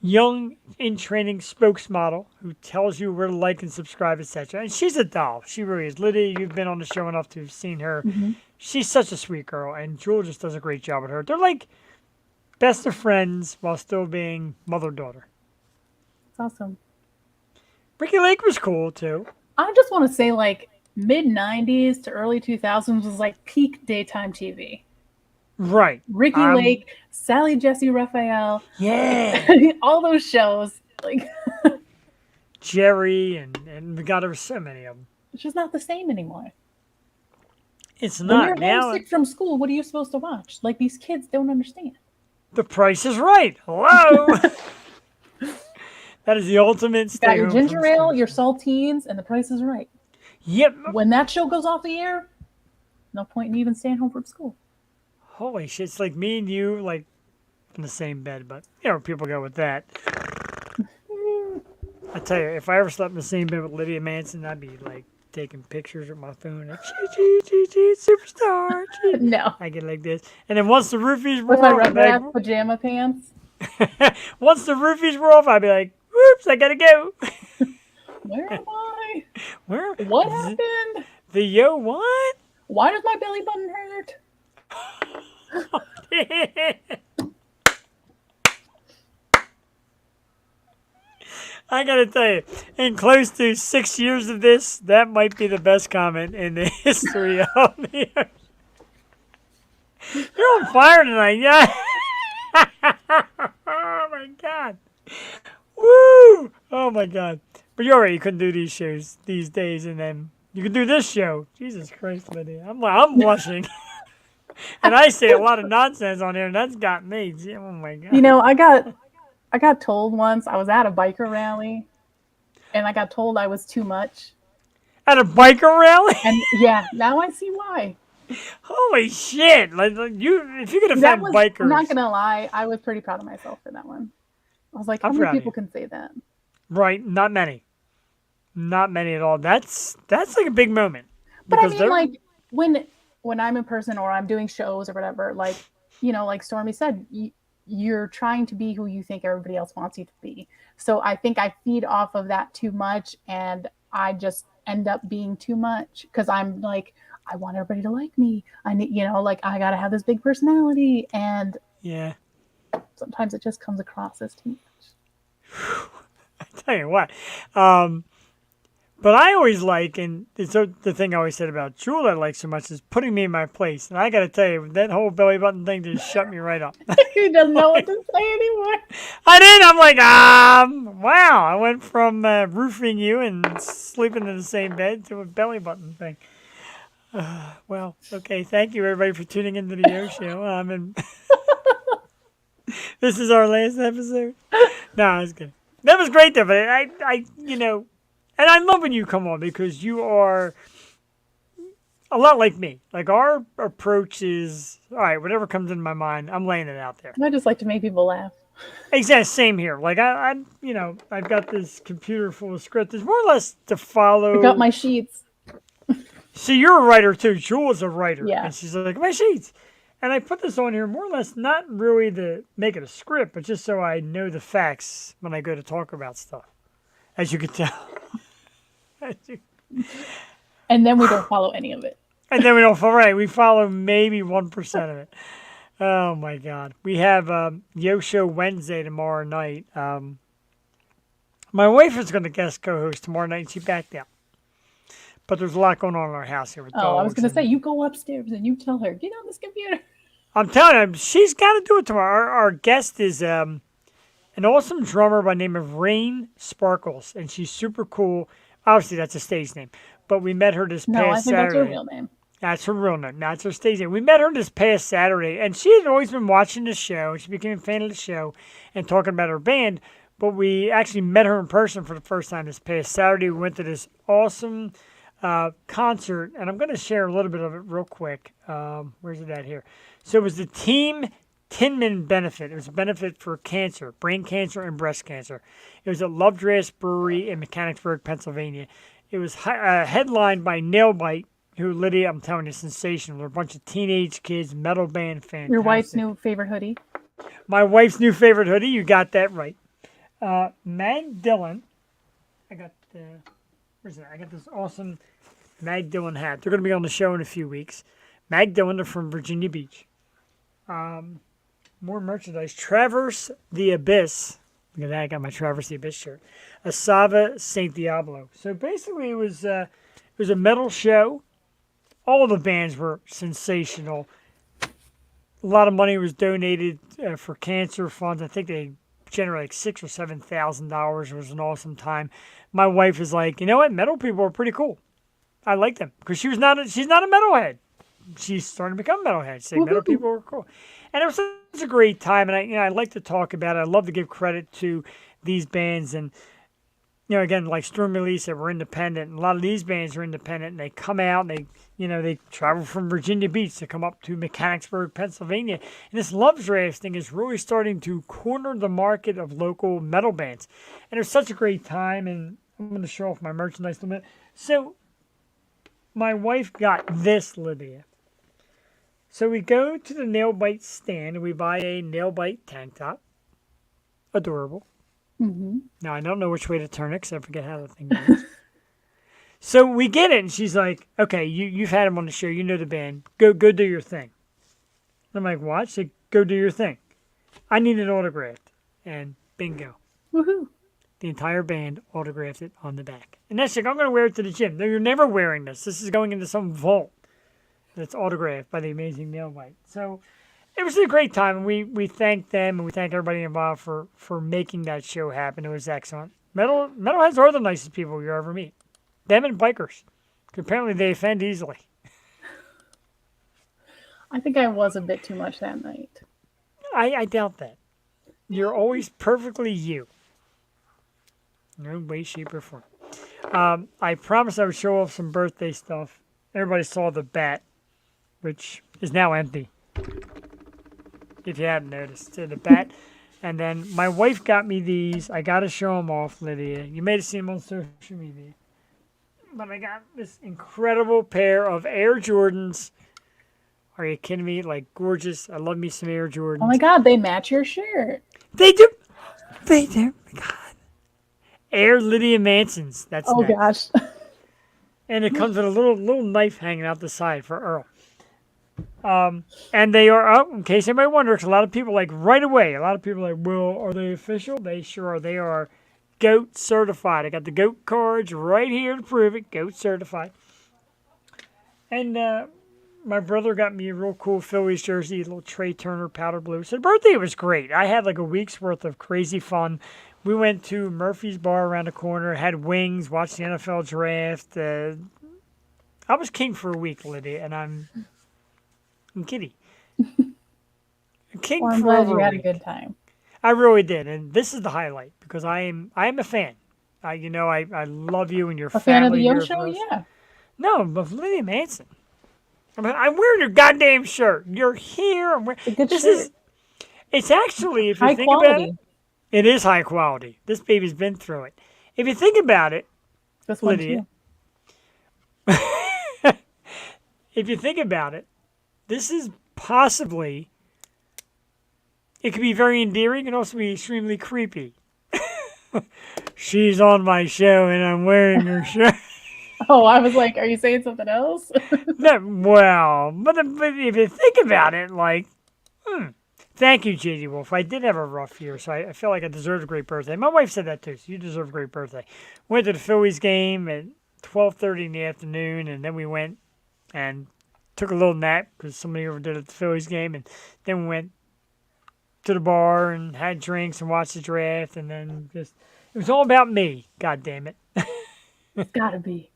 young in training spokesmodel who tells you where to like and subscribe, etc. And she's a doll. She really is. Lydia, you've been on the show enough to have seen her. She's such a sweet girl, and Jewel just does a great job with her. They're like best of friends while still being mother-daughter. It's awesome. Ricky Lake was cool, too. I just want to say, like, mid-90s to early 2000s was, like, peak daytime TV. Right. Ricky Lake, Sally Jesse Raphael. Yeah. All those shows. Like, Jerry, and God, there were so many of them. it's just not the same anymore. It's When not you're now. homesick from school, what are you supposed to watch? Like, these kids don't understand. The Price is Right. Hello. That is the ultimate You got your stay home ginger from ale, school. your saltines, and the Price is Right. Yep. When that show goes off the air, no point in even staying home from school. Holy shit, it's like me and you, like, in the same bed, but, you know, people go with that. I tell you, if I ever slept in the same bed with Lydia Manson, I'd be, like, taking pictures with my phone, like, gee, superstar, gee. No. I get like this. And then once the roofies were With my off, I'd be like, Rugrats pajama pants. once the roofies were off, I'd be like, whoops, I gotta go. Where am I? Where? What happened? The yo what? Why does my belly button hurt? I gotta tell you, in close to 6 years of this, that might be the best comment in the history of the earth. You're on fire tonight, yeah. Oh my god. Woo! Oh my god. But you're right, you couldn't do these shows these days, and then you can do this show. Jesus Christ, Lydia. I'm blushing. And I say a lot of nonsense on here, and that's got me. Oh my god. You know, I got told once I was at a biker rally, and I got told I was too much. At a biker rally? And yeah, now I see why. Holy shit! Like you, if you could That offend was, bikers, I'm not gonna lie, I was pretty proud of myself for that one. I was like, how I'm many proud of people you. can say that? right? Not many at all. That's like a big moment. But I Because mean, they're- like when I'm in person or I'm doing shows or whatever, like, you know, like Stormy said, you're trying to be who you think everybody else wants you to be. So I think I feed off of that too much, and I just end up being too much because I'm like, I want everybody to like me. I need, you know, like I gotta have this big personality, and yeah. sometimes it just comes across as too much. I tell you what. But I always like, and it's the thing I always said about Jewel I like so much is putting me in my place. And I got to tell you, that whole belly button thing just shut me right up. He doesn't know what to say anymore. I did. I'm like, wow. I went from roofing you and sleeping in the same bed to a belly button thing. Well, okay. Thank you, everybody, for tuning into the Yo Show. This is our last episode. No, I was good. That was great, though. But I, you know, and I love when you come on because you are a lot like me. Like our approach is, all right, whatever comes into my mind, I'm laying it out there. I just like to make people laugh. Exactly, same here. Like I, you know, I've got this computer full of script. It's more or less to follow. I got my sheets. See, you're a writer too. Jewel's a writer. Yeah. And she's like, my sheets. And I put this on here more or less not really to make it a script, but just so I know the facts when I go to talk about stuff. As you can tell. And then we don't follow any of it. And then we don't follow, right, we follow maybe 1% of it. Oh my God. We have Yo Show Wednesday tomorrow night. My wife is going to guest co-host tomorrow night and she backed out. But there's a lot going on in our house here with dogs. Oh, I was going to and- say, you go upstairs and you tell her, get on this computer. I'm telling you, she's got to do it tomorrow. Our guest is an awesome drummer by the name of Rain Sparkles, and she's super cool. Obviously, that's a stage name, but we met her this No, I past think that's Saturday. her real name. That's her real name. That's her stage name. We met her this past Saturday, and she had always been watching the show. She became a fan of the show and talking about her band. But we actually met her in person for the first time this past Saturday. We went to this awesome concert, and I'm going to share a little bit of it real quick. Where's it at here? So it was the Team Tinman benefit. It was a benefit for cancer, brain cancer and breast cancer. It was at Lovedrass Brewery in Mechanicsburg, Pennsylvania. It was headlined by Nailbite, who, Lydia, I'm telling you, sensational. They're a bunch of teenage kids, metal band, fantastic. Your wife's new favorite hoodie. My wife's new favorite hoodie. You got that right. Mag Dillon. I got where's that? I got this awesome Mag Dillon hat. They're going to be on the show in a few weeks. Mag Dillon, they're from Virginia Beach. More merchandise. Traverse the Abyss. Look at that. I got my Traverse the Abyss shirt. Asava Saint Diablo. So basically, it was a metal show. All the bands were sensational. A lot of money was donated for cancer funds. I think they generated like $6,000 or $7,000. It was an awesome time. My wife is like, you know what? Metal people are pretty cool. I like them because she's not a metalhead. She's starting to become a metalhead. Saying metal people are cool, and it was such a great time. And I like to talk about it. I love to give credit to these bands and. Again, like Stormy Lee said, we're independent. And a lot of these bands are independent, and they come out, and they travel from Virginia Beach to come up to Mechanicsburg, Pennsylvania. And this Lovedrass thing is really starting to corner the market of local metal bands. And it was such a great time, and I'm going to show off my merchandise a little bit. So, my wife got this, Lydia. So, we go to the Nailbite stand, and we buy a Nailbite tank top. Adorable. Mm-hmm. Now, I don't know which way to turn it because I forget how the thing goes. So we get it, and she's like, okay, you've had him on the show. You know the band. Go do your thing. I'm like, what? She said, go do your thing. I need it autographed. And bingo. Woohoo. The entire band autographed it on the back. And that's like, I'm going to wear it to the gym. No, you're never wearing this. This is going into some vault that's autographed by the amazing Nailbite. So it was a great time, and we thank them, and we thank everybody involved for making that show happen. It was excellent. Metalheads are the nicest people you ever meet. Them and bikers. Apparently they offend easily. I think I was a bit too much that night. I doubt that. You're always perfectly you. No way, shape, or form. I promised I would show off some birthday stuff. Everybody saw the bat, which is now empty. If you hadn't noticed. So the bat. And then my wife got me these. I got to show them off, Lydia. You may have seen them on social media. But I got this incredible pair of Air Jordans. Are you kidding me? Like, gorgeous. I love me some Air Jordans. Oh my God, they match your shirt. They do. They do. God. Air Lydia Manson's. That's next. Gosh. And it comes with a little knife hanging out the side for Earl. And they are, in case anybody wonders, a lot of people right away, well, are they official? They sure are. They are GOAT certified. I got the GOAT cards right here to prove it. GOAT certified. And my brother got me a real cool Phillies jersey, a little Trey Turner powder blue. So the birthday was great. I had a week's worth of crazy fun. We went to Murphy's Bar around the corner, had wings, watched the NFL draft. I was king for a week, Lydia, and I'm giddy. King Well, I'm for glad over you a had a week. good time. I really did, and this is the highlight because I am a fan. I love you and your A fan of the family. Yo here Show? for us. Yeah. No, but Lydia Manson. I'm wearing your goddamn shirt. You're here. It's a good This shirt. is. It's actually, if you High think about quality. it, it is high quality. This baby's been through it. If you think about it, This one Lydia. too. If you think about it, this is possibly. It could be very endearing and also be extremely creepy. She's on my show and I'm wearing her shirt. Oh, I was like, are you saying something else? No, well, but if you think about it, thank you, J.D. Wolf. I did have a rough year, so I feel like I deserved a great birthday. My wife said that too, so you deserve a great birthday. Went to the Phillies game at 12:30 in the afternoon, and then we went and took a little nap because somebody overdid at the Phillies game, and then we went to the bar and had drinks and watched the draft, and then it was all about me, God damn it. It's gotta be.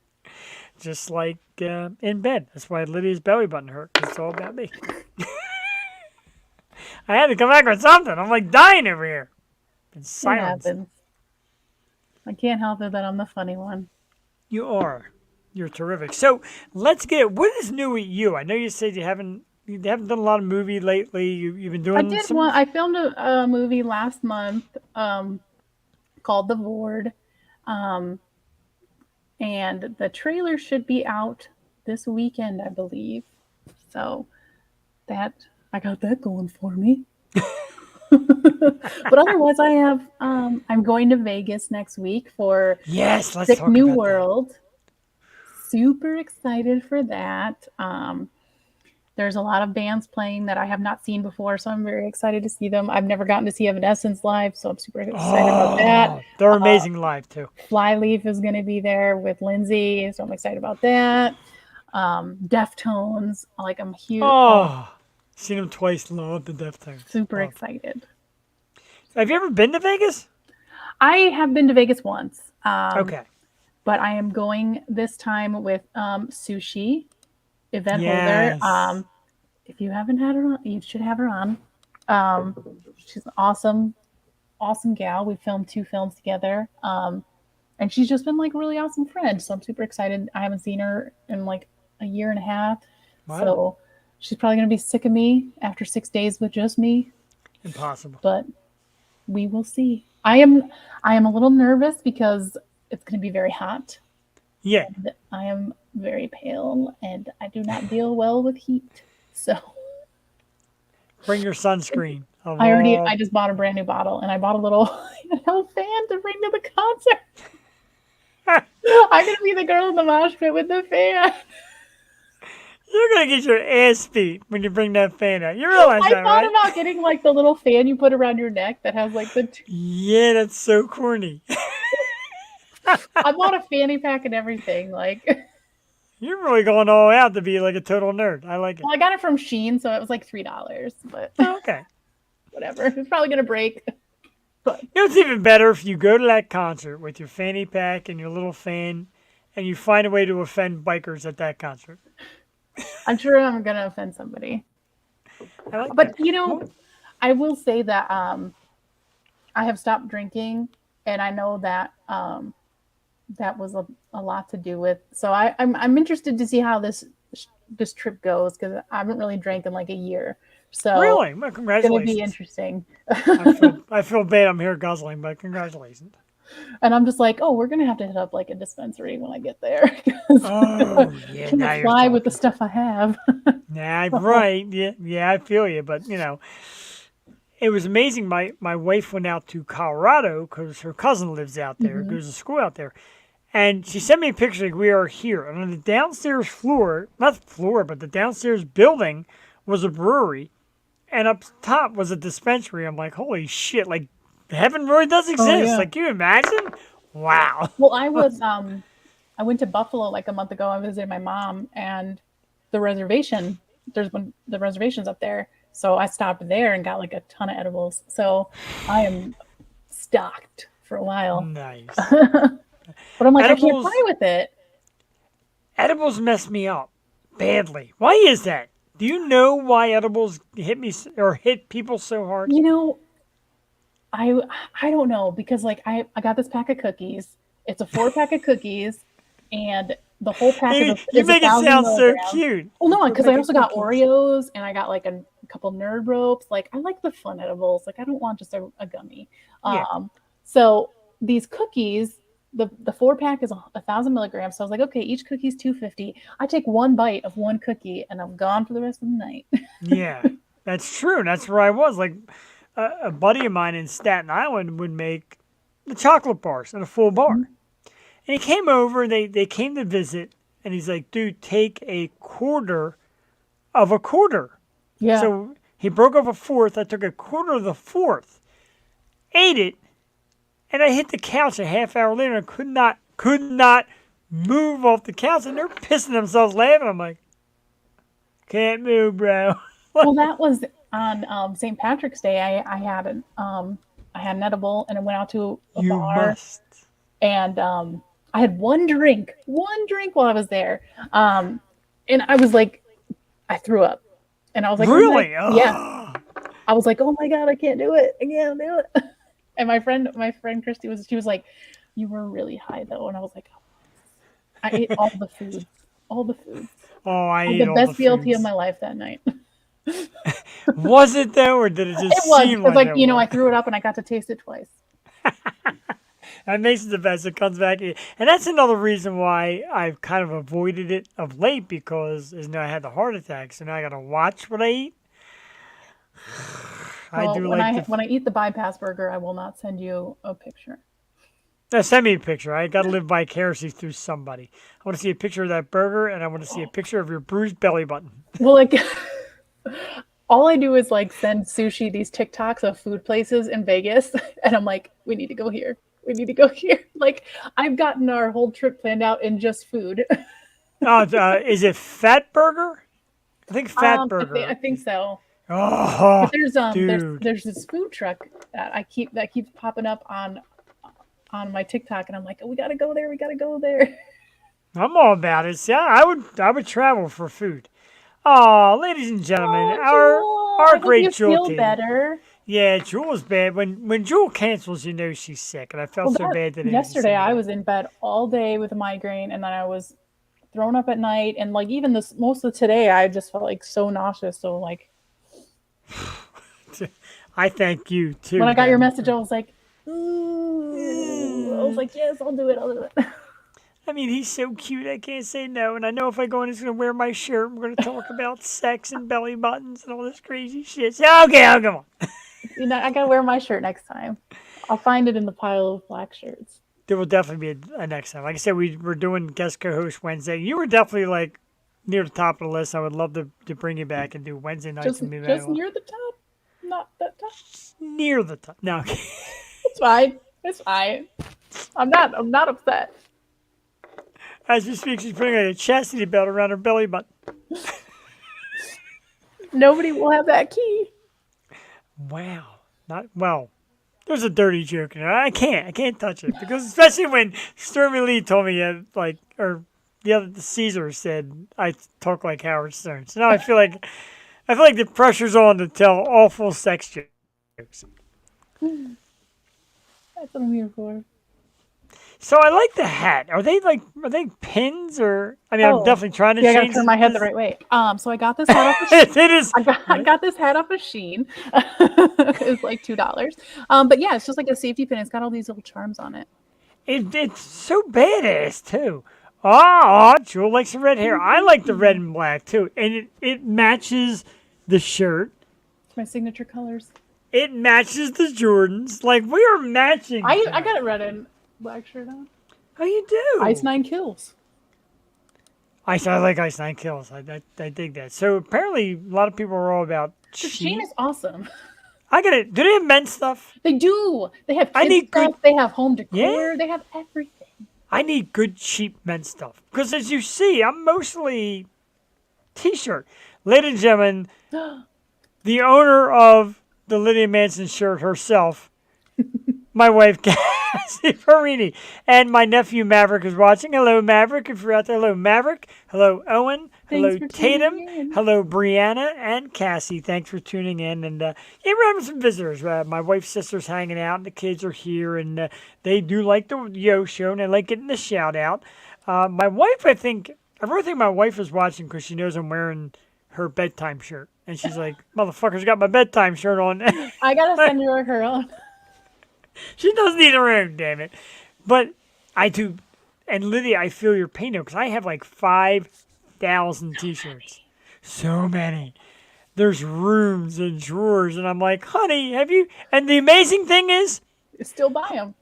just like in bed. That's why Lydia's belly button hurt. 'Cause it's all about me. I had to come back with something. I'm like dying over here. In It silence. happens. I can't help it that I'm the funny one. You are. You're terrific. So let's get. What is new with you? I know you said you haven't done a lot of movie lately. You've been doing I did some. one. I filmed a movie last month called The Ward, and the trailer should be out this weekend, I believe. So that I got that going for me. But otherwise, I have. I'm going to Vegas next week for Yes, let's Sick talk New about World. Super excited for that. There's a lot of bands playing that I have not seen before, so I'm very excited to see them. I've never gotten to see Evanescence live, so I'm super excited about that. They're amazing live too. Flyleaf is going to be there with Lindsay, so I'm excited about that. Deftones, like I'm huge. Seen them twice. Love the Deftones. Super Love. excited. Have you ever been to Vegas? I have been to Vegas once. Okay. But I am going this time with Sushi, event Yes. holder. If you haven't had her on, you should have her on. She's an awesome gal. We filmed 2 films together. And she's just been like a really awesome friend. So I'm super excited. I haven't seen her in like a year and a half. Wow. So she's probably going to be sick of me after 6 days with just me. Impossible. But we will see. I am a little nervous because it's going to be very hot. Yeah. And I am very pale and I do not deal well with heat. So Bring your sunscreen. I just bought a brand new bottle and I bought a little handheld fan to bring to the concert. I'm going to be the girl in the mosh pit with the fan. You're gonna get your ass beat when you bring that fan out. You realize I that, thought right? about getting like the little fan you put around your neck that has like the. Yeah, that's so corny. I bought a fanny pack and everything. Like, You're really going all out to be like a total nerd. I like it. well, I got it from Shein, so it was like $3. But Okay. whatever, it's probably gonna break. But You know, it's even better if you go to that concert with your fanny pack and your little fan, and you find a way to offend bikers at that concert. I'm sure I'm gonna offend somebody. I like But that. you know, I will say that I have stopped drinking, and I know that that was a lot to do with. So I'm interested to see how this trip goes because I haven't really drank in like a year. So Really? Well, it's gonna congratulations. be interesting. I feel bad I'm here guzzling, but congratulations. And I'm just like, oh, we're gonna have to hit up like a dispensary when I get there. Oh, yeah. Can Now I you're fly with the talking. stuff I have? Yeah, right. Yeah, I feel you. But, you know, it was amazing. My wife went out to Colorado because her cousin lives out there, goes to school out there. And she sent me a picture like we are here. And on the downstairs floor, not floor, but the downstairs building was a brewery. And up top was a dispensary. I'm like, holy shit, like heaven really does exist. yeah. Like, can you imagine? Wow. Well, I was I went to Buffalo like a month ago. I visited my mom and the reservation's up there. So I stopped there and got like a ton of edibles. So I am stocked for a while. Nice. But I'm like, I can't Edibles- play with it. Edibles mess me up badly. Why is that? Do you know why edibles hit me or hit people so hard? You know, I don't know because like I got this pack of cookies. It's a 4-pack of cookies, and the whole pack You, is you a make it 1,000 sound so milligrams. cute. Well, no, because I also got Cookies. Oreos and I got like a couple nerd ropes. Like I like the fun edibles. Like I don't want just a gummy. Yeah. So these cookies, the 4-pack is 1,000 milligrams. So I was like, okay, each cookie is $2.50. I take one bite of one cookie and I'm gone for the rest of the night. Yeah, that's true. That's where I was. Like a buddy of mine in Staten Island would make the chocolate bars in a full bar. And he came over, they came to visit, and he's like, dude, take a quarter of a quarter. Yeah. So he broke off a fourth. I took a quarter of the fourth, ate it, and I hit the couch a half hour later and could not move off the couch. And they're pissing themselves laughing. I'm like, can't move, bro. Well, that was on St. Patrick's Day. I had an edible and I went out to a You bar must. and I had one drink while I was there. And I was like, I threw up. And I was like, Really? oh yeah. I was like, oh my God, I can't do it. I can't do it. And my friend Christy she was like, you were really high though. And I was like, I ate all the food. All the food. Oh, I had ate the all best the BLT foods. of my life that night. Was it though, or did it just It was seem because, like like, it you know, was? I threw it up and I got to taste it twice. That makes it the best. It comes back, and that's another reason why I've kind of avoided it of late because as you know, I had the heart attack, so now I got to watch what I eat. I do when like when I eat the bypass burger, I will not send you a picture. send me a picture. I got to live vicariously through somebody. I want to see a picture of that burger, and I want to see a picture of your bruised belly button. Well, like, all I do is like send Sushi these TikToks of food places in Vegas, and I'm like, we need to go here. We need to go here. Like, I've gotten our whole trip planned out in just food. Oh, is it Fat Burger? I think Fat Burger. I think so. Oh, But dude. there's this food truck that keeps popping up on my TikTok, and I'm like, oh, we gotta go there. We gotta go there. I'm all about it. See, I would travel for food. Oh, ladies and gentlemen, our I hope great you Jewel feel team. better. Yeah, Jewel's bad. When Jewel cancels, you know she's sick, and I felt so bad today. Yesterday, I was in bed all day with a migraine, and then I was thrown up at night, and like even most of today, I just felt like so nauseous. So like I thank you too. when I got your man. message, I was like, ooh. I was like, yes, I'll do it. I'll do it. I mean, he's so cute. I can't say no. And I know if I go in, he's gonna wear my shirt. We're gonna talk about sex and belly buttons and all this crazy shit. So, okay, oh, come on. You know, I gotta wear my shirt next time. I'll find it in the pile of black shirts. There will definitely be a next time. Like I said, we're doing guest co-host Wednesday. You were definitely like near the top of the list. I would love to bring you back and do Wednesday nights Just and maybe near the top, not that top. near the top. No, okay. It's fine. It's fine. I'm not upset. As we speak, she's putting a chastity belt around her belly button. Nobody will have that key. Wow. Not well. There's a dirty joke in there. I can't touch it because especially when Stormy Lee told me or the Caesar said I talk like Howard Stern. So now I feel like the pressure's on to tell awful sex jokes. That's what I'm here for. So I like the hat. Are they pins or? I mean, I'm definitely trying to Yeah, I gotta change. turn my head the right way. So I got this hat off of It is. I got this hat off of Shein. It's like $2. But yeah, it's just like a safety pin. It's got all these little charms on it. It's so badass too. Oh, Jewel likes the red hair. I like the red and black too, and it matches the shirt. It's my signature colors. It matches the Jordans. Like we are matching. I got a red and black shirt on. How you do? Ice 9 Kills. I like Ice 9 Kills. I dig that. So apparently a lot of people are all about Shein is awesome. I get it. Do they have men's stuff? They do. They have I kids need stuff. good- They have home decor. Yeah. They have everything. I need good cheap men's stuff because as you see, I'm mostly t-shirt. Ladies and gentlemen, the owner of the Lydia Manson shirt herself, my wife Cassie Farini, and my nephew Maverick is watching. Hello, Maverick. If you're out there, hello, Maverick. Hello, Owen. Hello, Thanks for Tatum. tuning in. Hello, Brianna and Cassie. Thanks for tuning in. And yeah, we're having some visitors. My wife's sister's hanging out, and the kids are here, and they do like the Yo Show, and they like getting the shout out. My wife, I really think my wife is watching because she knows I'm wearing her bedtime shirt, and she's like, "Motherfucker's got my bedtime shirt on." I gotta send her own. She doesn't need her own, damn it. But I do. And Lydia, I feel your pain though, because I have like 5,000 t-shirts. So many. There's rooms and drawers, and I'm like, honey, have you? And the amazing thing is, Still buy them.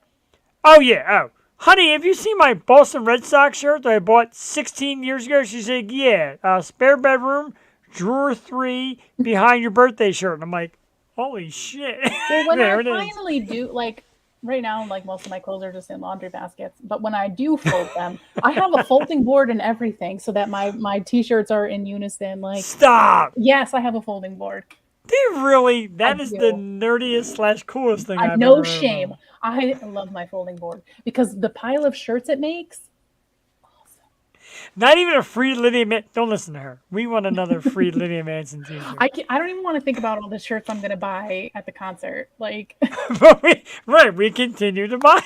oh yeah, honey, have you seen my Boston Red Sox shirt that I bought 16 years ago? She said, yeah, spare bedroom, drawer 3, behind your birthday shirt. And I'm like, holy shit. Well, when There I it is. finally do, like, right now, like, most of my clothes are just in laundry baskets. But when I do fold them, I have a folding board and everything so that my t-shirts are in unison. Like, Stop. yes, I have a folding board. Do you really? That I is do. the nerdiest / coolest thing I I've no ever heard of. shame. I love my folding board because the pile of shirts it makes. Not even a free Lydia Man. Don't listen to her. We want another free Lydia Manson t-shirt. I don't even want to think about all the shirts I'm gonna buy at the concert. Like, But we continue to buy.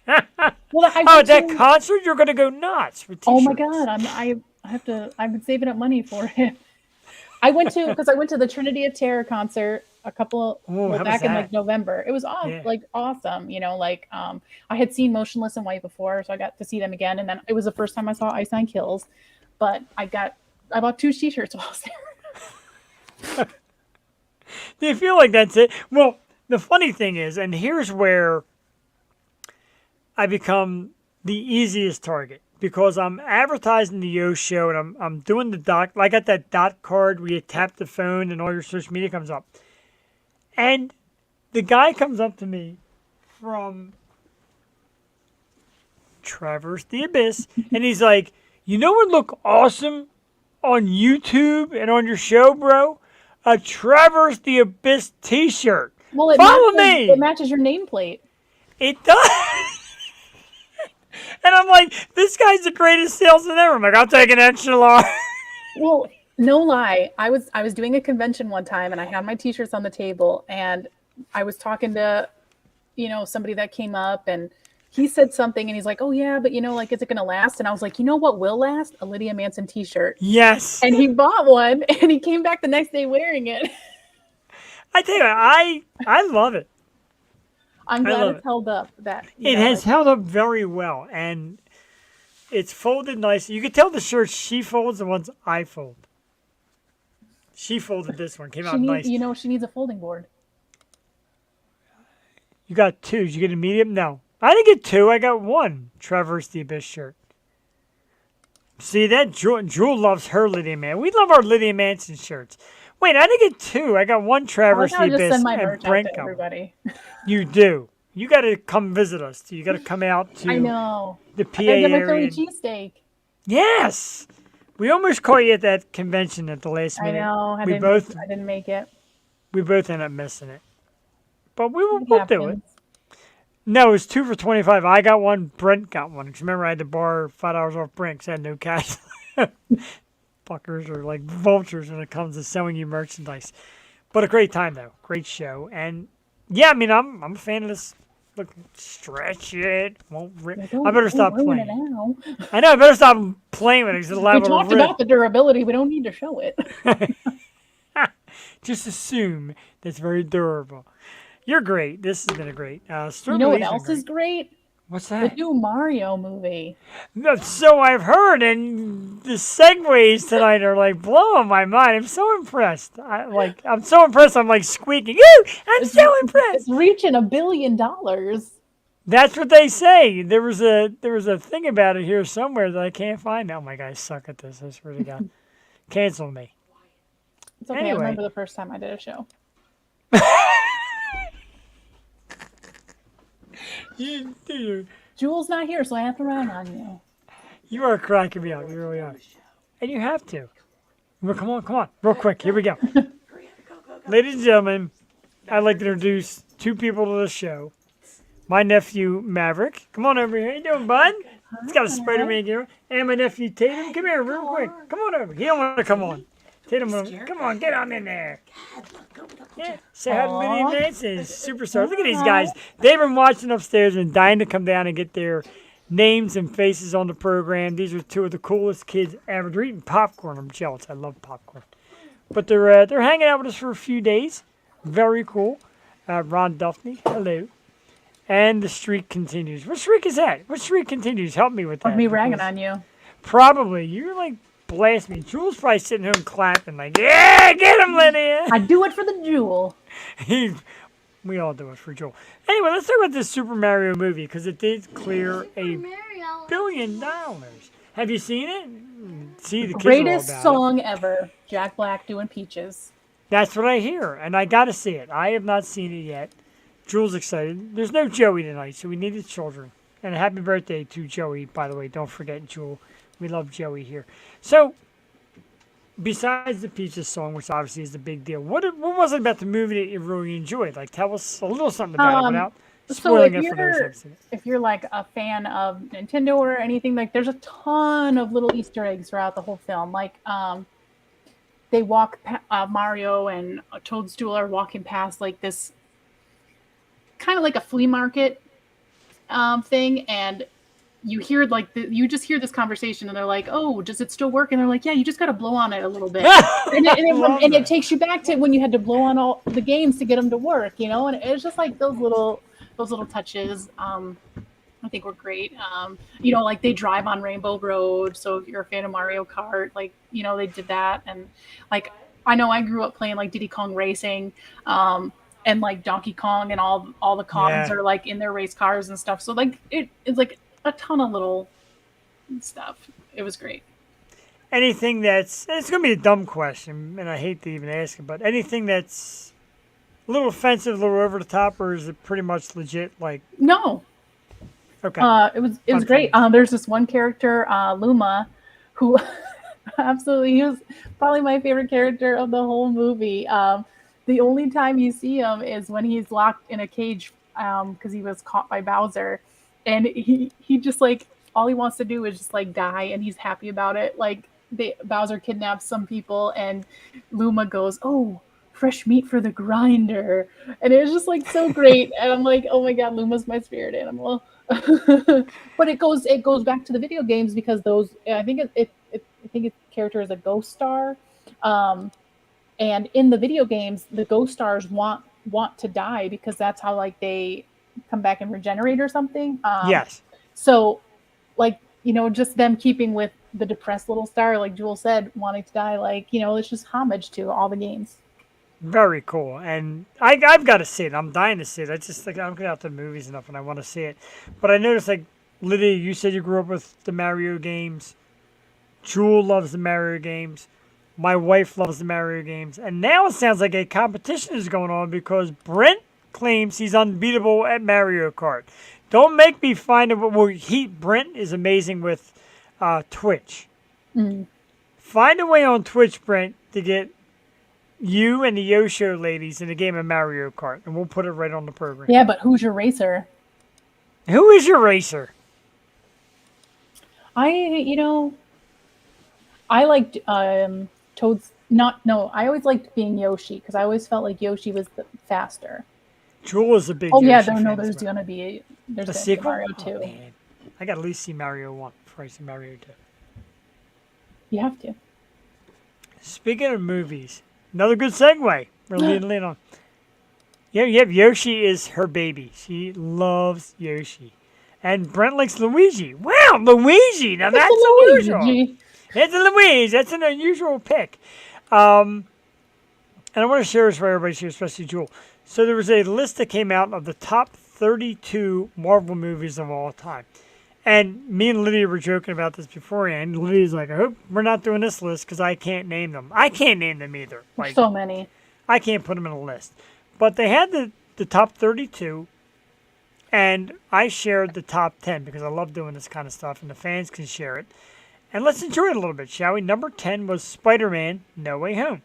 well, I Oh, went that to- concert, you're gonna go nuts with t-shirts. Oh my god, I've been saving up money for it. I went to the Trinity of Terror concert a couple Ooh, how was back in that? like November. It was Yeah. awesome. You know, like I had seen Motionless in White before, so I got to see them again, and then it was the first time I saw Ice Nine Kills. But I bought 2 t-shirts while I was there. Do you feel like that's it? Well, the funny thing is, and here's where I become the easiest target, because I'm advertising the Yo show and I'm doing the doc. I got that dot card where you tap the phone and all your social media comes up. And the guy comes up to me from Traverse the Abyss, and he's like, "You know what look awesome on YouTube and on your show, bro? A Traverse the Abyss t-shirt." Well, Follow me. It matches your nameplate. It does. And I'm like, this guy's the greatest salesman ever. I'm like, I'll take an extra large. Well, no lie. I was doing a convention one time and I had my t-shirts on the table and I was talking to, somebody that came up and he said something and he's like, "Oh yeah, but like, is it going to last?" And I was like, "You know what will last? A Lydia Manson t-shirt." Yes. And he bought one and he came back the next day wearing it. I tell you, I love it. I'm I glad love it's it. held up. It has held up very well, and it's folded nicely. You can tell the shirts she folds, the ones I fold. She folded this one, came out nice. She needs a folding board. You got 2. Did you get a medium? No. I didn't get 2. I got 1 Traverse the Abyss shirt. See that? Jewel loves her Lydia Man. We love our Lydia Manson shirts. Wait, I didn't get 2. I got 1 Traverse the I just Abyss send my and merch out Brent to got one. everybody. You do. You got to come visit us. You got to come out to I know. the PA I gotta get my area. Philly cheesesteak. Yes. We almost caught you at that convention at the last I minute. know. I we didn't make it. we both ended up missing it. But we'll do it. happens. No, it was 2 for $25. I got 1. Brent got 1. 'Cause remember, I had to borrow $5 off Brent 'cause I had no cash. Fuckers are like vultures when it comes to selling you merchandise. But a great time though. Great show. And yeah, I mean, I'm a fan of this. Look, stretch it. Won't rip. I better stop ruin it playing. now. I know. I better stop playing with it 'cause it's We liable talked to rip. about the durability. We don't need to show it. Just assume that's very durable. You're great. This has been a great. You know what else is great? What's The that? new Mario movie. So I've heard, and the segues tonight are like blowing my mind. I'm so impressed. I'm so impressed. I'm like squeaking. Ooh, I'm so impressed. It's reaching $1 billion. That's what they say. There was a thing about it here somewhere that I can't find. Oh my God, I suck at this. I swear to God. Cancel me. It's okay. Anyway. I remember the first time I did a show. Jewel's not here, so I have to run on you. You are cracking me up. You really are. And you have to. Well, come on. Real quick. Here we go. Ladies and gentlemen, I'd like to introduce 2 people to the show. My nephew, Maverick. Come on over here. How you doing, bud? He's got a Spider-Man gear. And my nephew, Tatum. Come here real quick. Come on over. He don't want to come on. Tatum, come on. Get on in there. Yeah. Say hi to Lydia Manson, superstar. Look at these guys. They've been watching upstairs and dying to come down and get their names and faces on the program. These are 2 of the coolest kids ever. They're eating popcorn. I'm jealous. I love popcorn. But they're hanging out with us for a few days. Very cool. Ron Duffney, hello. And the streak continues. What streak is that? What streak continues? Help me with that. Of me ragging on you. Probably. You're like blasting me. Jewel's probably sitting here and clapping like, yeah, get him, Lydia. I do it for the Jewel. We all do it for Jewel. Anyway, let's talk about this Super Mario movie because it did clear $1 billion. Have you seen it? See, the kids are all Greatest about it. song ever. Jack Black doing Peaches. That's what I hear, and I got to see it. I have not seen it yet. Jewel's excited. There's no Joey tonight, so we need the children. And a happy birthday to Joey, by the way. Don't forget Jewel. We love Joey here. So, besides the Peaches song, which obviously is the big deal, what was it about the movie that you really enjoyed? Like, tell us a little something about it without So spoiling it for those who haven't seen it. if you're like a fan of Nintendo or anything, like there's a ton of little Easter eggs throughout the whole film. Like they walk Mario and Toadstool are walking past like this kind of like a flea market thing, and you hear like you just hear this conversation, and they're like, "Oh, does it still work?" And they're like, "Yeah, you just got to blow on it a little bit," and it takes you back to when you had to blow on all the games to get them to work, you know. And it's just like those little touches. I think were great. You know, like they drive on Rainbow Road, so if you're a fan of Mario Kart, like you know they did that, and like I know I grew up playing like Diddy Kong Racing. And like Donkey Kong and all the Kongs are like in their race cars and stuff. So like it's like a ton of little stuff. It was great. Anything it's going to be a dumb question, and I hate to even ask it, but anything that's a little offensive, a little over the top, or is it pretty much legit? Like No. Okay. It was great. There's this one character, Luma, who absolutely he was probably my favorite character of the whole movie. The only time you see him is when he's locked in a cage because he was caught by Bowser, and he just like all he wants to do is just like die, and he's happy about it. Like Bowser kidnaps some people, and Luma goes, "Oh, fresh meat for the grinder," and it was just like so great. And I'm like, "Oh my god, Luma's my spirit animal." But it goes back to the video games because those I think its character is a ghost star. And in the video games, the ghost stars want to die because that's how like they come back and regenerate or something. Yes. So, like you know, just them keeping with the depressed little star, like Jewel said, wanting to die. Like you know, it's just homage to all the games. Very cool, and I've got to see it. I'm dying to see it. I just like I don't get out to the movies enough, and I want to see it. But I noticed like Lydia, you said you grew up with the Mario games. Jewel loves the Mario games. My wife loves the Mario games. And now it sounds like a competition is going on because Brent claims he's unbeatable at Mario Kart. Don't make me find it. Well, Brent is amazing with Twitch. Mm. Find a way on Twitch, Brent, to get you and the Yosho ladies in a game of Mario Kart. And we'll put it right on the program. Yeah, but who's your racer? Who is your racer? I liked Toad's I always liked being Yoshi because I always felt like Yoshi was the faster. Jewel is a big Yoshi Yoshi fan. There's Gonna be a sequel? Mario 2. Oh, man. I got to at least see Mario 1 before I see Mario 2. You have to. Speaking of movies, another good segue. We're leaning on. Yeah, Yoshi is her baby. She loves Yoshi. And Brent likes Luigi. Wow, Luigi! Now that's unusual. It's a Luigi. That's an unusual pick. And I want to share this for everybody here, especially Jewel. So there was a list that came out of the top 32 Marvel movies of all time. And me and Lydia were joking about this beforehand. Lydia's like, I hope we're not doing this list because I can't name them. I can't name them either. Like, so many. I can't put them in a list. But they had the top 32. And I shared the top 10 because I love doing this kind of stuff and the fans can share it. And let's enjoy it a little bit, shall we? Number 10 was Spider-Man No Way Home.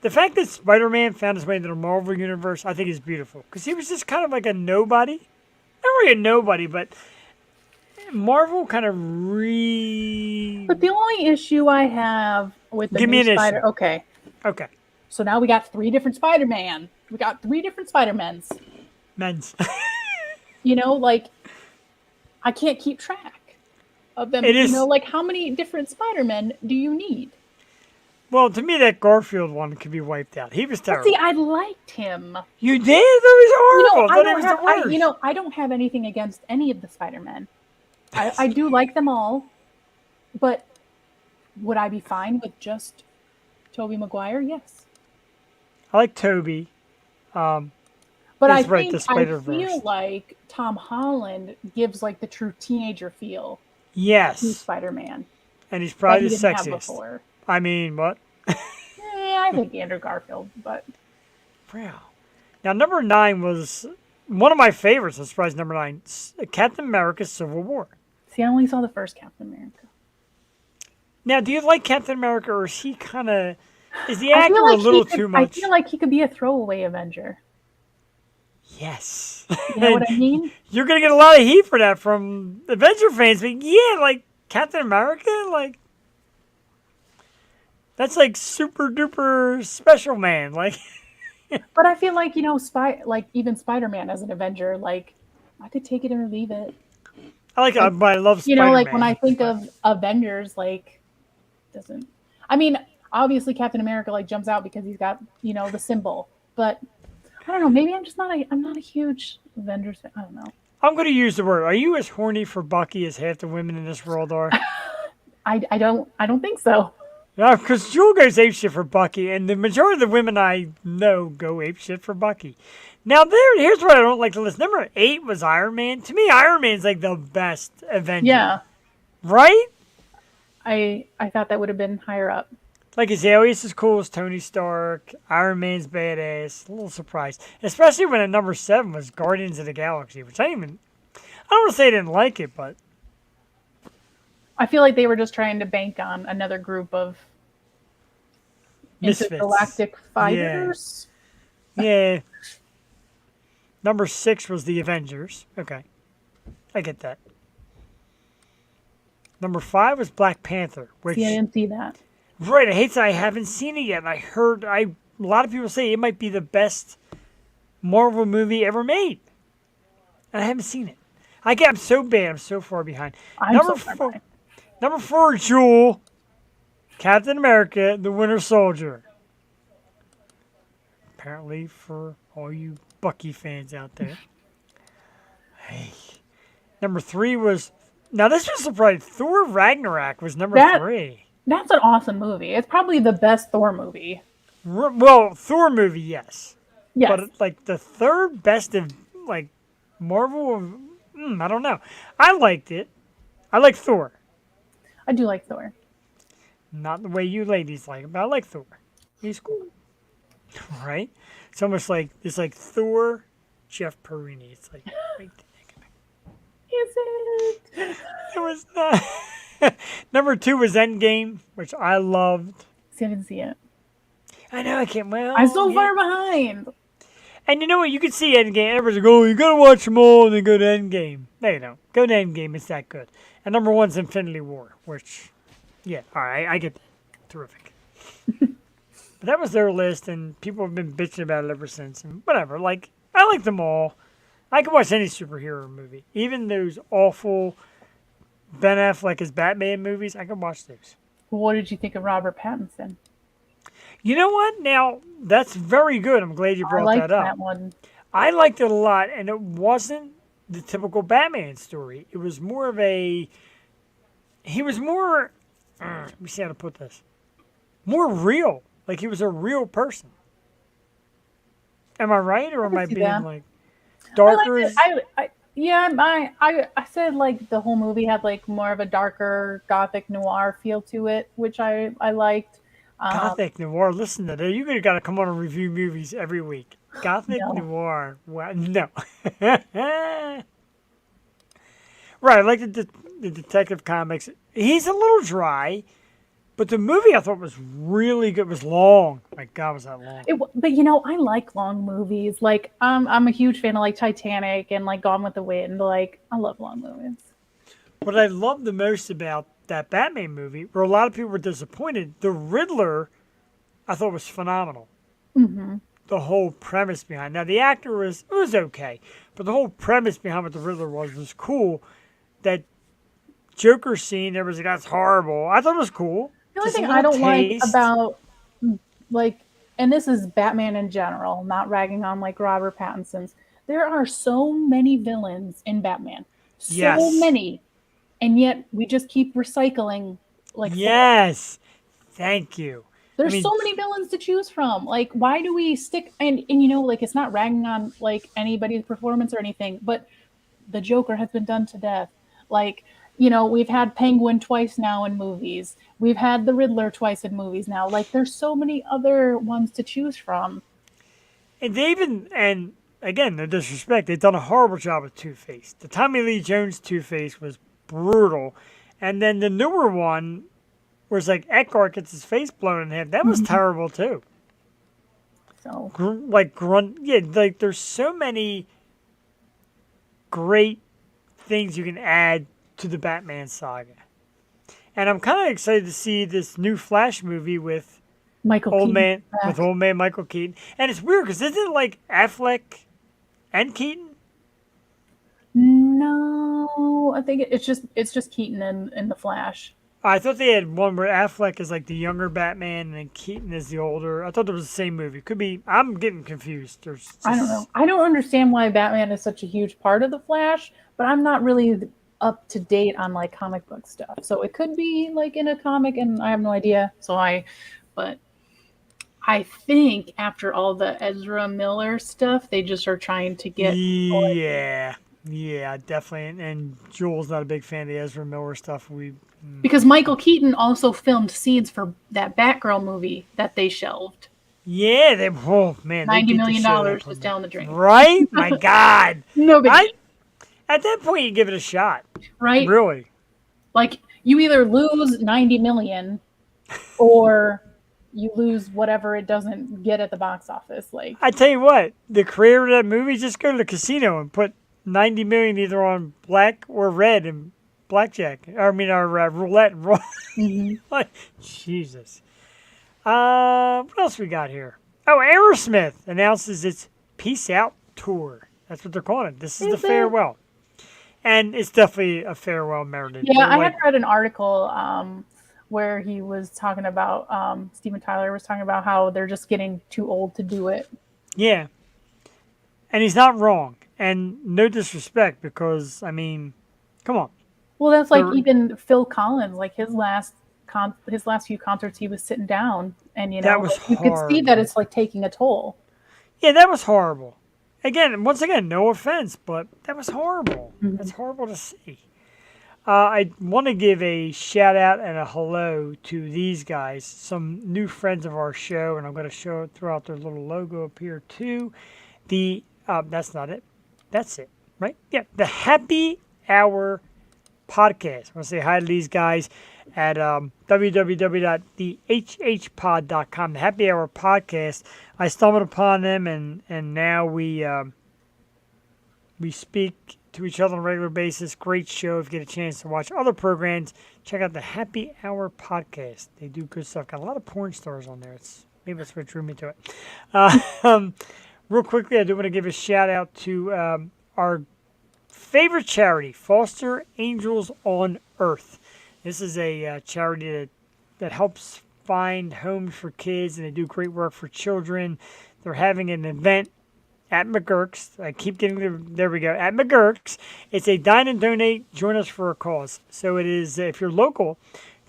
The fact that Spider-Man found his way into the Marvel Universe, I think is beautiful. Because he was just kind of like a nobody. Not really a nobody, but Marvel kind of But the only issue I have with the Give me new an Spider... issue. Okay. So now we got 3 different Spider-Man. We got 3 different Spider-Mens. Men's. You know, like, I can't keep track of them. It is, like, how many different Spider-Men do you need? Well, to me, that Garfield one could be wiped out. He was terrible. See, I liked him. You did? That was horrible. I thought he was the worst. I don't have anything against any of the Spider-Men. I do like them all. But would I be fine with just Tobey Maguire? Yes. I like Tobey. But I feel like Tom Holland gives like the true teenager feel. Yes. To Spider-Man. And he's probably the sexiest. Before. I mean, what? I think Andrew Garfield, but. Wow. Now, number 9 was one of my favorites. I'm surprised number 9, Captain America: Civil War. See, I only saw the first Captain America. Now, do you like Captain America, or is he kind of... Is the I actor feel a like little he could, too I much? feel like he could be a throwaway Avenger. Yes. You know what I mean? You're going to get a lot of heat for that from Avenger fans. But yeah, like, Captain America? Like, that's like super duper special man. Like, But I feel like, like even Spider-Man as an Avenger, like I could take it or leave it. I like it, but I love Spider-Man. Like when I think of Avengers, like doesn't. I mean, obviously Captain America like jumps out because he's got the symbol. But I don't know. Maybe I'm just not a. I'm not a huge Avengers fan. I don't know. I'm going to use the word. Are you as horny for Bucky as half the women in this world are? I don't think so. Yeah, because Jewel goes apeshit for Bucky, and the majority of the women I know go apeshit for Bucky. Now, here's what I don't like the list. Number 8 was Iron Man. To me, Iron Man's like the best Avenger. Yeah. Right? I thought that would have been higher up. Like, his alias is cool as Tony Stark. Iron Man's badass. A little surprised. Especially when at number 7 was Guardians of the Galaxy, which I don't want to say I didn't like it, but... I feel like they were just trying to bank on another group of Misfits. intergalactic fighters. Yeah. Number 6 was the Avengers. Okay. I get that. Number 5 was Black Panther, which... See, I didn't see that. Right, I hate that I haven't seen it yet. And I heard a lot of people say it might be the best Marvel movie ever made. And I haven't seen it. I'm so bad. I'm so far behind. Number 4, Jewel. Captain America, the Winter Soldier. Apparently for all you Bucky fans out there. Hey. Number 3 was... Now this was surprising. Thor Ragnarok was number 3. That's an awesome movie. It's probably the best Thor movie. Well, Thor movie, yes. Yes. But like the third best of like Marvel, I don't know. I liked it. I like Thor. I do like Thor. Not the way you ladies like him, but I like Thor. He's cool. Right? It's almost like Thor, Jeff Perini. It's like right Is it? it was not. Number 2 was Endgame, which I loved. See, I didn't see it. I know I can't. Well, I'm so far behind. And you know what? You can see Endgame. Everybody's like, oh, you gotta watch them all and then go to Endgame. No, you don't. Go to Endgame. It's that good. And number 1's Infinity War, which, yeah, all right, I get that. Terrific. But that was their list, and people have been bitching about it ever since. And whatever. Like, I like them all. I can watch any superhero movie, even those awful Ben Affleck as Batman movies. I can watch those. What did you think of Robert Pattinson? You know what? Now, that's very good. I'm glad you brought that up. That one. I liked it a lot, and it wasn't the typical Batman story. It was more of a... He was more... let me see how to put this. More real. Like, he was a real person. Am I right, or am I being, like, darker? I said, like, the whole movie had, like, more of a darker gothic noir feel to it, which I liked. Gothic noir. Listen to that. You got to come on and review movies every week. Gothic noir. Wow. No. Right. I like the Detective Comics. He's a little dry, but the movie I thought was really good. It was long. My God, was that long? But I like long movies. Like, I'm a huge fan of like Titanic and like Gone with the Wind. Like, I love long movies. What I love the most about that Batman movie, where a lot of people were disappointed, the Riddler, I thought was phenomenal. Mm-hmm. The whole premise behind. Now the actor was okay, but the whole premise behind what the Riddler was cool. That Joker scene, there was like, that's horrible. I thought it was cool. The only thing I don't like about, like, and this is Batman in general, not ragging on like Robert Pattinson's, there are so many villains in Batman. So many. And yet we just keep recycling. Like, yes. Thank you. There's so many villains to choose from. Like, why do we stick, and like, it's not ragging on like anybody's performance or anything, but the Joker has been done to death. Like, we've had Penguin twice now in movies. We've had the Riddler twice in movies now. Like, there's so many other ones to choose from. And and again, no disrespect, they've done a horrible job with Two-Face. The Tommy Lee Jones Two-Face was brutal. And then the newer one, Whereas like Eckhart gets his face blown in half. That was terrible too. So Yeah, like there's so many great things you can add to the Batman saga. And I'm kind of excited to see this new Flash movie with Michael old Keaton man back. Michael Keaton. And it's weird because isn't it like Affleck and Keaton? No, I think it's just Keaton in the Flash. I thought they had one where Affleck is like the younger Batman and then Keaton is the older. I thought it was the same movie. Could be. I'm getting confused. I don't know. I don't understand why Batman is such a huge part of the Flash, but I'm not really up to date on like comic book stuff. So it could be like in a comic, and I have no idea. But I think after all the Ezra Miller stuff, they just are trying to get. Yeah, definitely. And Joel's not a big fan of the Ezra Miller stuff. Because Michael Keaton also filmed scenes for that Batgirl movie that they shelved. Yeah, $90 million was down the drain. Right? My God. No big At that point, you give it a shot. Right? Really? Like, you either lose 90 million or you lose whatever it doesn't get at the box office. Like, I tell you what, the creator of that movie, just go to the casino and put 90 million either on black or red and blackjack. Roulette. Like, Jesus. What else we got here? Oh, Aerosmith announces its Peace Out tour. That's what they're calling it. This is the farewell. And it's definitely a farewell merited. Yeah, I had read an article where he was talking about, Steven Tyler was talking about how they're just getting too old to do it. Yeah. And he's not wrong. And no disrespect because, I mean, come on. Well, that's like even Phil Collins, like his last few concerts, he was sitting down, and you That was you could see that it's like taking a toll. Yeah, that was horrible. Once again, no offense, but that was horrible. That's horrible to see. I want to give a shout out and a hello to these guys, some new friends of our show, and I'm going to throw out their little logo up here too. That's not it. That's it, right? Yeah, the Happy Hour podcast. I want to say hi to these guys at www.thehhpod.com. The Happy Hour podcast. I stumbled upon them, and now we speak to each other on a regular basis. Great show. If you get a chance to watch other programs, check out the Happy Hour podcast. They do good stuff. Got a lot of porn stars on there. Maybe that's what drew me to it. Real quickly, I do want to give a shout out to our favorite charity, Foster Angels on Earth. This is a charity that helps find homes for kids, and they do great work for children. They're having an event at McGurk's. I keep getting there we go. At McGurk's. It's a dine and donate, join us for a cause. So it is, if you're local,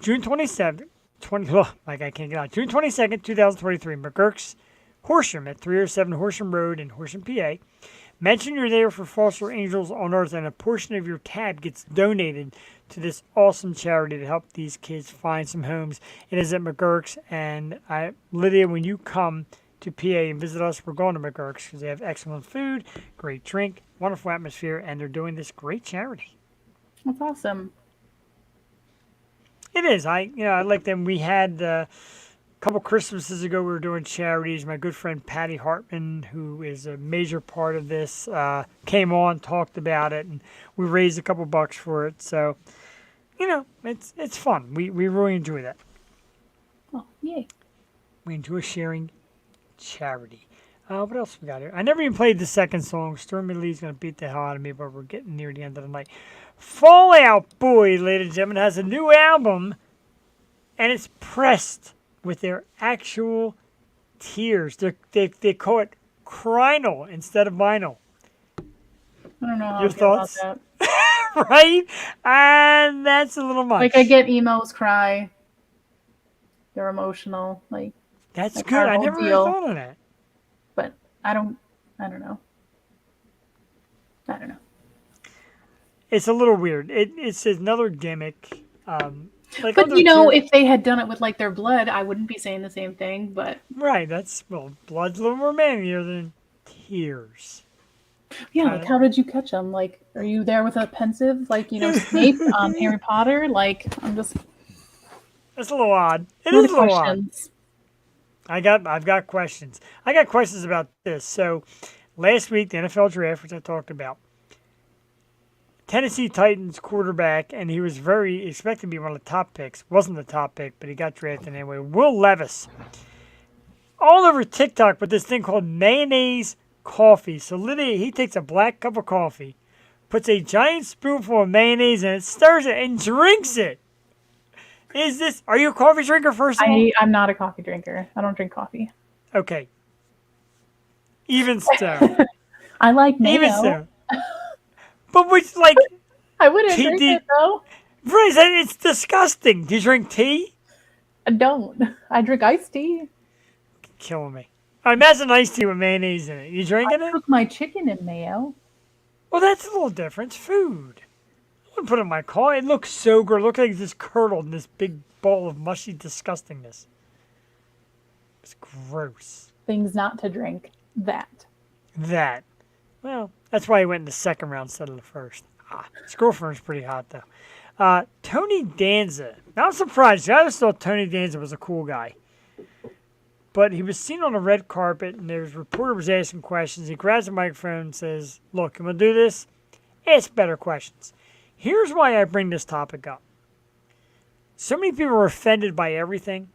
June 22nd, 2023, McGurk's Horsham at 307 Horsham Road in Horsham, PA. Mention you're there for Foster Angels on Earth, and a portion of your tab gets donated to this awesome charity to help these kids find some homes. It is at McGurk's, and Lydia, when you come to PA and visit us, we're going to McGurk's because they have excellent food, great drink, wonderful atmosphere, and they're doing this great charity. That's awesome. It is. I like them. We had a couple Christmases ago, we were doing charities. My good friend Patty Hartman, who is a major part of this, came on, talked about it, and we raised a couple bucks for it. So, it's fun. We really enjoy that. Oh, yay. We enjoy sharing charity. What else we got here? I never even played the second song. Stormy Lee's going to beat the hell out of me, but we're getting near the end of the night. Fall Out Boy, ladies and gentlemen, has a new album, and it's pressed with their actual tears. They call it crinal instead of vinyl. I don't know how Your I feel thoughts? about that. Right? And that's a little much. Like, I get emos cry. They're emotional. That's like good. I our never really deal. thought of that. But I don't know. It's a little weird. It's another gimmick. But if they had done it with like their blood, I wouldn't be saying the same thing. But right, blood's a little more manlier than tears. yeah, like how did you catch them? Like, are you there with a pensive, Snape on Harry Potter? Like, I'm just. That's a little odd. It What is are a the little odd. questions? I've got questions. I got questions about this. So, last week the NFL draft, which I talked about, Tennessee Titans quarterback, and he was very expected to be one of the top picks. Wasn't the top pick, but he got drafted anyway. Will Levis, all over TikTok with this thing called mayonnaise coffee. So literally, he takes a black cup of coffee, puts a giant spoonful of mayonnaise in it, stirs it, and drinks it. Are you a coffee drinker, first of all? I'm not a coffee drinker. I don't drink coffee. Okay. Even so. I like mayo. Even so. But which, like, I wouldn't Tea- drink it though. right, it's disgusting. Do you drink tea? I don't. I drink iced tea. Killing me. I imagine iced tea with mayonnaise in it. You I drinking it? cook my chicken in mayo. Well, that's a little different. It's food. I wouldn't put it in my car. It looks so good. It looks like it's just curdled in this big ball of mushy disgustingness. It's gross. Things not to drink. That. Well, that's why he went in the second round instead of the first. His girlfriend's pretty hot, though. Tony Danza. Now, I'm surprised. I just thought Tony Danza was a cool guy. But he was seen on the red carpet, and there's a reporter was asking questions. He grabs the microphone and says, "Look, I'm going to do this. Ask better questions." Here's why I bring this topic up. So many people are offended by everything.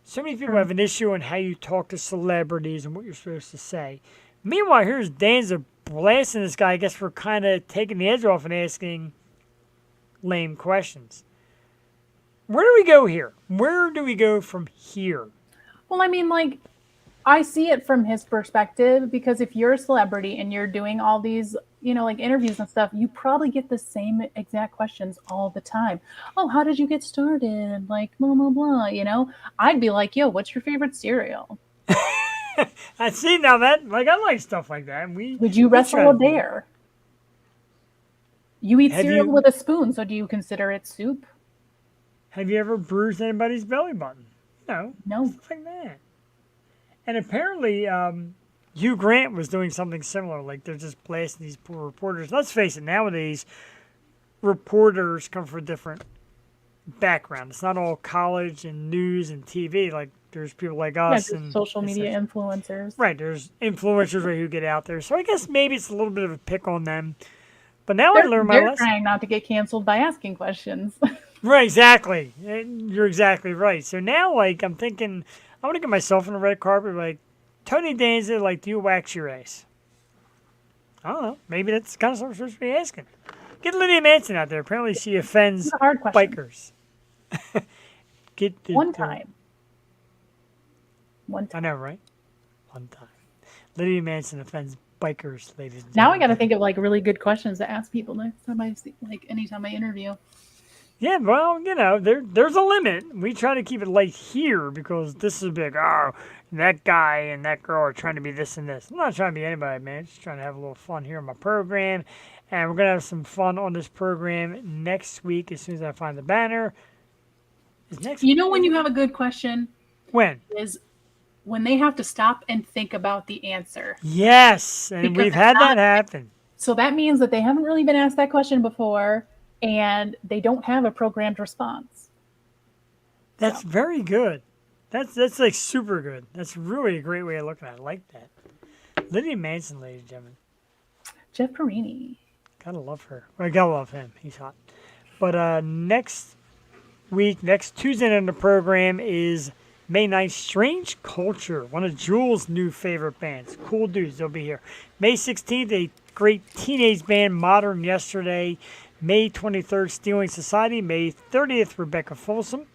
So many people have an issue on how you talk to celebrities and what you're supposed to say. Meanwhile, here's Danza blasting this guy, I guess, for kind of taking the edge off and asking lame questions. Where do we go here? Where do we go from here? Well, I mean, like, I see it from his perspective because if you're a celebrity and you're doing all these, like interviews and stuff, you probably get the same exact questions all the time. Oh, how did you get started? Like, blah, blah, blah, I'd be like, yo, what's your favorite cereal? I see now that, like, I like stuff like that. Would you we try wrestle to a do- bear? You eat Have cereal you- with a spoon, so do you consider it soup? Have you ever bruised anybody's belly button? No. No. Stuff like that. And apparently, Hugh Grant was doing something similar. Like, they're just blasting these poor reporters. Let's face it, nowadays, reporters come from a different background. It's not all college and news and TV. Like, there's people like Yeah, us. just and social media influencers. Right, there's influencers right who get out there. So I guess maybe it's a little bit of a pick on them. But now I learned my They're lesson. trying not to get canceled by asking questions. Right, exactly. You're exactly right. So now, like, I'm thinking, I want to get myself on the red carpet, like, Tony Danza, like, do you wax your ass? I don't know. Maybe that's kind of something we're supposed to be asking. Get Lydia Manson out there. Apparently she offends It's a hard question. bikers. One time. I know, right? One time. Lydia Manson offends bikers, ladies and Now I gentlemen. got to think of like really good questions to ask people next time anytime I interview. Yeah, well, there's a limit. We try to keep it light here because this is big. Oh, that guy and that girl are trying to be this and this. I'm not trying to be anybody, man. Just trying to have a little fun here on my program. And we're going to have some fun on this program next week as soon as I find the banner. Is next You week? know when you have a good question When? is when they have to stop and think about the answer. Yes, and Because we've it's had not- that happen. So that means that they haven't really been asked that question before and they don't have a programmed response. That's very good. That's like super good. That's really a great way of looking at it. I like that. Lydia Manson, ladies and gentlemen. Jeff Perini. Gotta love her. I gotta love him. He's hot. But next week, next Tuesday night on the program is May 9th, Strange Culture, one of Jules' new favorite bands. Cool dudes, they'll be here. May 16th, a great teenage band, Modern Yesterday. May 23rd, Stealing Society. May 30th, Rebecca Folsom.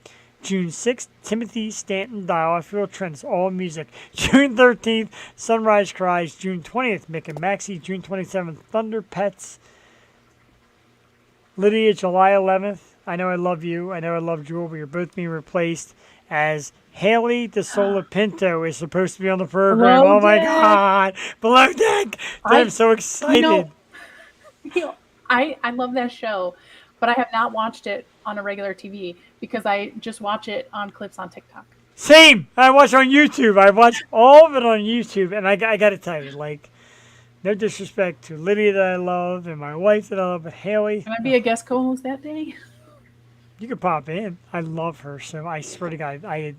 June 6th, Timothy Stanton Dial. I Feel Trends, all music. June 13th, Sunrise Cries. June 20th, Mick and Maxie. June 27th, Thunder Pets. Lydia, July 11th, I Know I Love You. I Know I Love Jewel. We are both being replaced as Haley DeSola Pinto is supposed to be on the program. Below Oh my Deck. God. Below Deck. I'm so excited. I love that show, but I have not watched it on a regular TV because I just watch it on clips on TikTok. Same. I watch on YouTube. I watch all of it on YouTube. And I got to tell you, like, no disrespect to Lydia that I love and my wife that I love, but Haley. Can I be a guest co-host that day? You could pop in. I love her, so I swear to God, and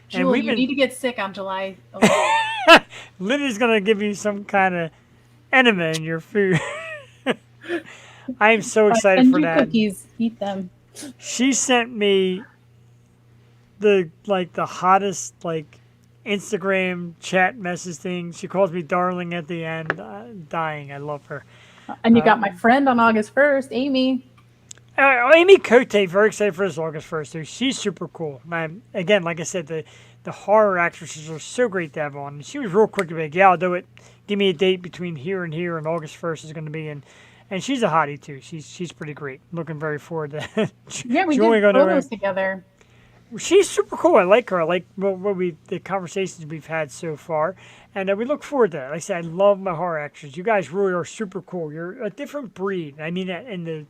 Jewel, we've you need been. to get sick on July 11th. Lydia's gonna give you some kind of enema in your food. I am so excited Send for you that. cookies. Eat them. She sent me the hottest Instagram chat message thing. She calls me darling at the end. Dying. I love her. And you got my friend on August 1st, Amy. Amy Cote, very excited for this August 1st. Too. She's super cool. Again, like I said, the horror actresses are so great to have on. And she was real quick to be like, yeah, I'll do it. Give me a date between here and here, and August 1st is going to be in. And she's a hottie, too. She's pretty great. Looking very forward to that. Yeah, we did photos together. She's super cool. I like her. I like the conversations we've had so far. And we look forward to that. Like I said, I love my horror actors. You guys really are super cool. You're a different breed. I mean that in the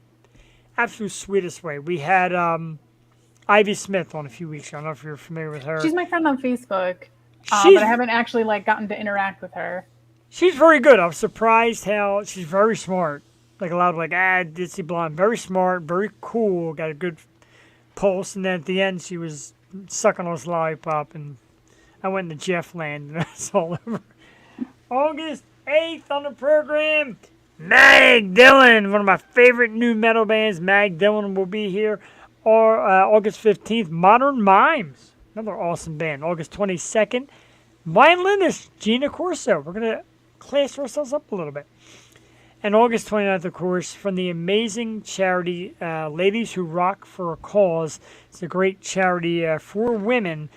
absolute sweetest way. We had Ivy Smith on a few weeks ago. I don't know if you're familiar with her. She's my friend on Facebook, She's- but I haven't actually gotten to interact with her. She's very good. I was surprised how she's very smart. Like a lot of ditzy blonde. Very smart, very cool, got a good pulse. And then at the end, she was sucking on his lollipop. And I went into Jeff land, and that's all over. August 8th on the program, Mag Dillon, one of my favorite new metal bands. Mag Dillon will be here. Or August 15th, Modern Mimes, another awesome band. August 22nd, violinist Gina Corso. We're going to class ourselves up a little bit. And August 29th, of course, from the amazing charity Ladies Who Rock for a Cause. It's a great charity for women.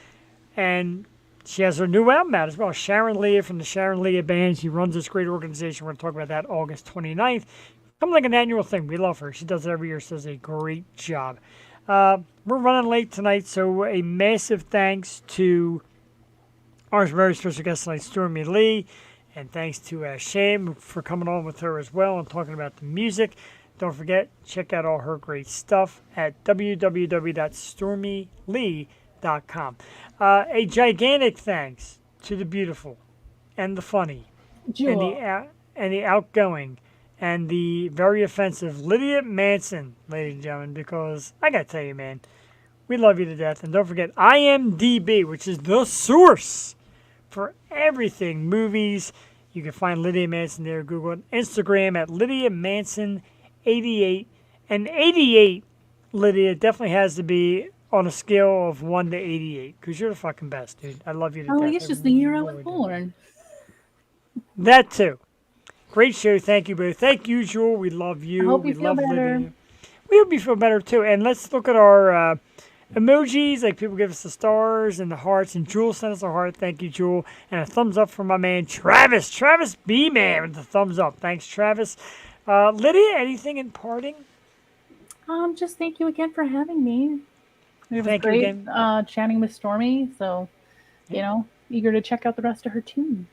And she has her new album out as well. Sharon Leigh from the Sharon Leigh Band. She runs this great organization. We're going to talk about that August 29th. Come like an annual thing. We love her. She does it every year. She does a great job. We're running late tonight, so a massive thanks to our very special guest tonight, Stormie Leigh. And thanks to Sham for coming on with her as well and talking about the music. Don't forget, check out all her great stuff at www.stormielee.com. A gigantic thanks to the beautiful and the funny Jewel. and the outgoing and the very offensive Lydia Manson, ladies and gentlemen, because I got to tell you, man, we love you to death. And don't forget, IMDb, which is the source for everything, movies. You can find Lydia Manson there. Google it. Instagram at Lydia Manson 88. And 88, Lydia, definitely has to be on a scale of 1 to 88 because you're the fucking best, dude. I love you to death. Oh, it's just the year I was really do. born. That too. Great show. Thank you both. Thank you, Jewel. We love you. I hope you we feel love better. Lydia. We hope you feel better too. And let's look at our emojis. Like people give us the stars and the hearts. And Jewel sent us a heart. Thank you, Jewel. And a thumbs up from my man Travis. Travis B man with the thumbs up. Thanks, Travis. Lydia, anything in parting? Just thank you again for having me. It was Thank you great again. chatting with Stormy. So, eager to check out the rest of her tunes.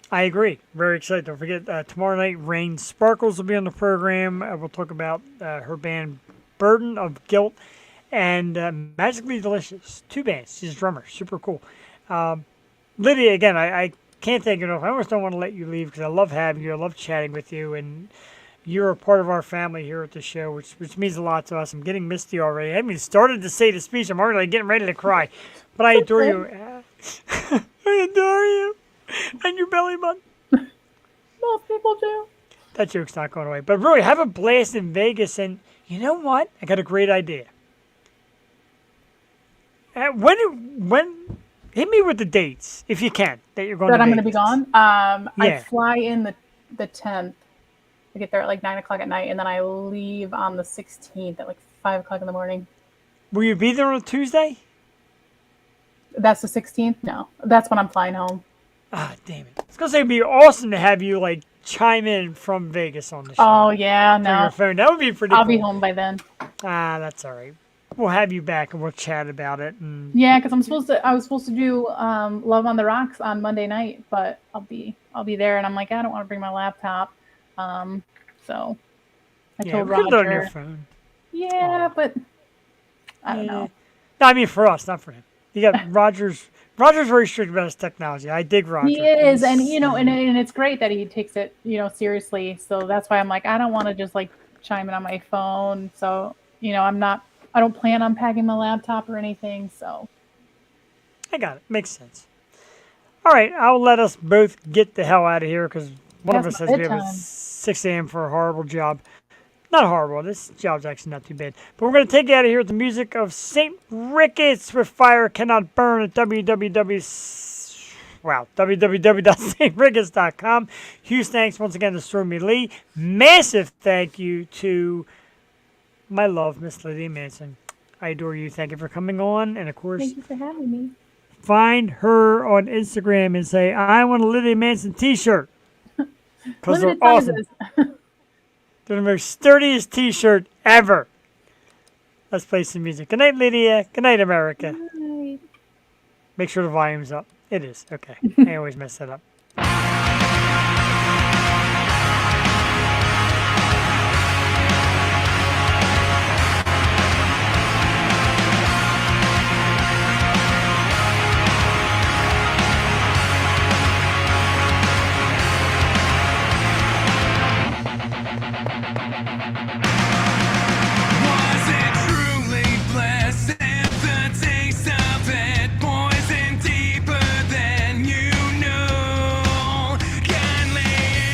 I agree. Very excited. Don't forget, tomorrow night, Rain Sparkles will be on the program. We'll talk about her band Burden of Guilt and Magically Delicious. 2 bands. She's a drummer. Super cool. Lydia, again, I can't thank you enough. I almost don't want to let you leave because I love having you. I love chatting with you. And you're a part of our family here at the show, which means a lot to us. I'm getting misty already. I haven't even started to say the speech. I'm already getting ready to cry. But I adore you. I adore you. And your belly button. Most people do. That joke's not going away. But really, have a blast in Vegas. And you know what? I got a great idea. When hit me with the dates, if you can, that you're going That to I'm going to be Vegas. gone. I Yeah. fly in the 10th. I get there at 9 o'clock at night, and then I leave on the 16th at 5 o'clock in the morning. Will you be there on a Tuesday? That's the 16th? No. That's when I'm flying home. Ah, damn it. I was going to say it'd be awesome to have you, chime in from Vegas on the show. Oh, yeah, From no. your phone. That would be pretty I'll cool. be home by then. Ah, that's all right. We'll have you back and we'll chat about it. And Yeah, because I was supposed to do Love on the Rocks on Monday night, but I'll be there, and I'm like, I don't want to bring my laptop. So I yeah, told we could do it on Roger. your phone. Yeah, but I don't know. No, I mean for us, not for him. You got Roger's very strict about his technology. I dig Roger. He is, and and it's great that he takes it, seriously. So that's why I'm like, I don't want to just chime in on my phone. So I'm not I don't plan on packing my laptop or anything, so I got it. Makes sense. All right, I'll let us both get the hell out of here because one of us Past has my to be up at bedtime. 6 a.m. for a horrible job. Not horrible. This job's actually not too bad. But we're going to take you out of here with the music of St. Ricketts with Fire Cannot Burn at www.saintricketts.com. Huge thanks once again to Stormy Lee. Massive thank you to my love, Miss Lydia Manson. I adore you. Thank you for coming on. And of course, Thank you for having me. find her on Instagram and say, I want a Lydia Manson t-shirt. Because they're Limited awesome. sizes. They're the most sturdiest t-shirt ever. Let's play some music. Good night, Lydia. Good night, America. Right. Make sure the volume's up. It is. Okay. I always mess that up. Was it truly blessed if the taste of it poisoned deeper than you know? Kindly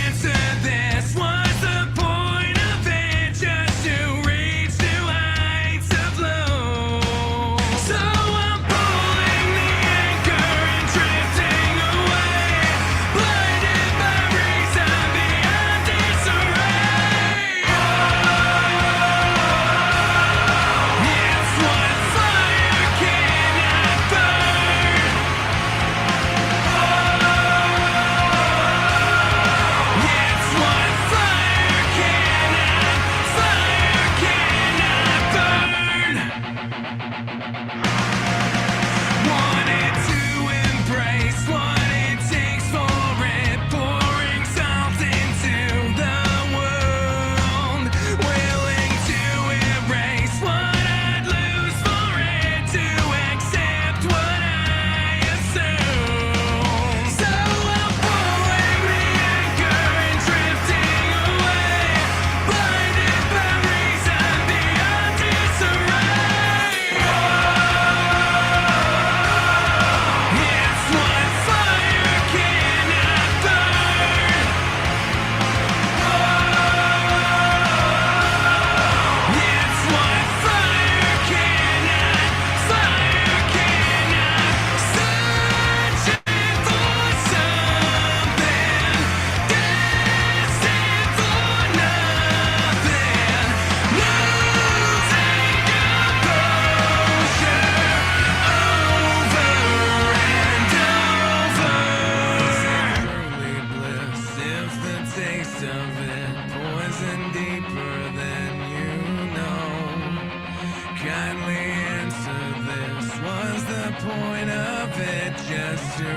answer this. Was the point of it just to reach new heights of low? So I'm pulling the anchor and drifting away, blinded by reason beyond disarray. It's what fire cannot burn. It's what fire cannot burn. Wanted to embrace what it takes for it, pouring salt into the wound, willing to erase what I'd lose for it, to accept what I assume. So I'm pulling the anchor and drifting away, blinded by reason beyond disarray. It's what fire cannot burn. It's what fire cannot searching for something, destined for nothing, losing composure over and over. Early bliss, if the taste of it poison deeper than you know. Kindly answer this. Was the point of it just to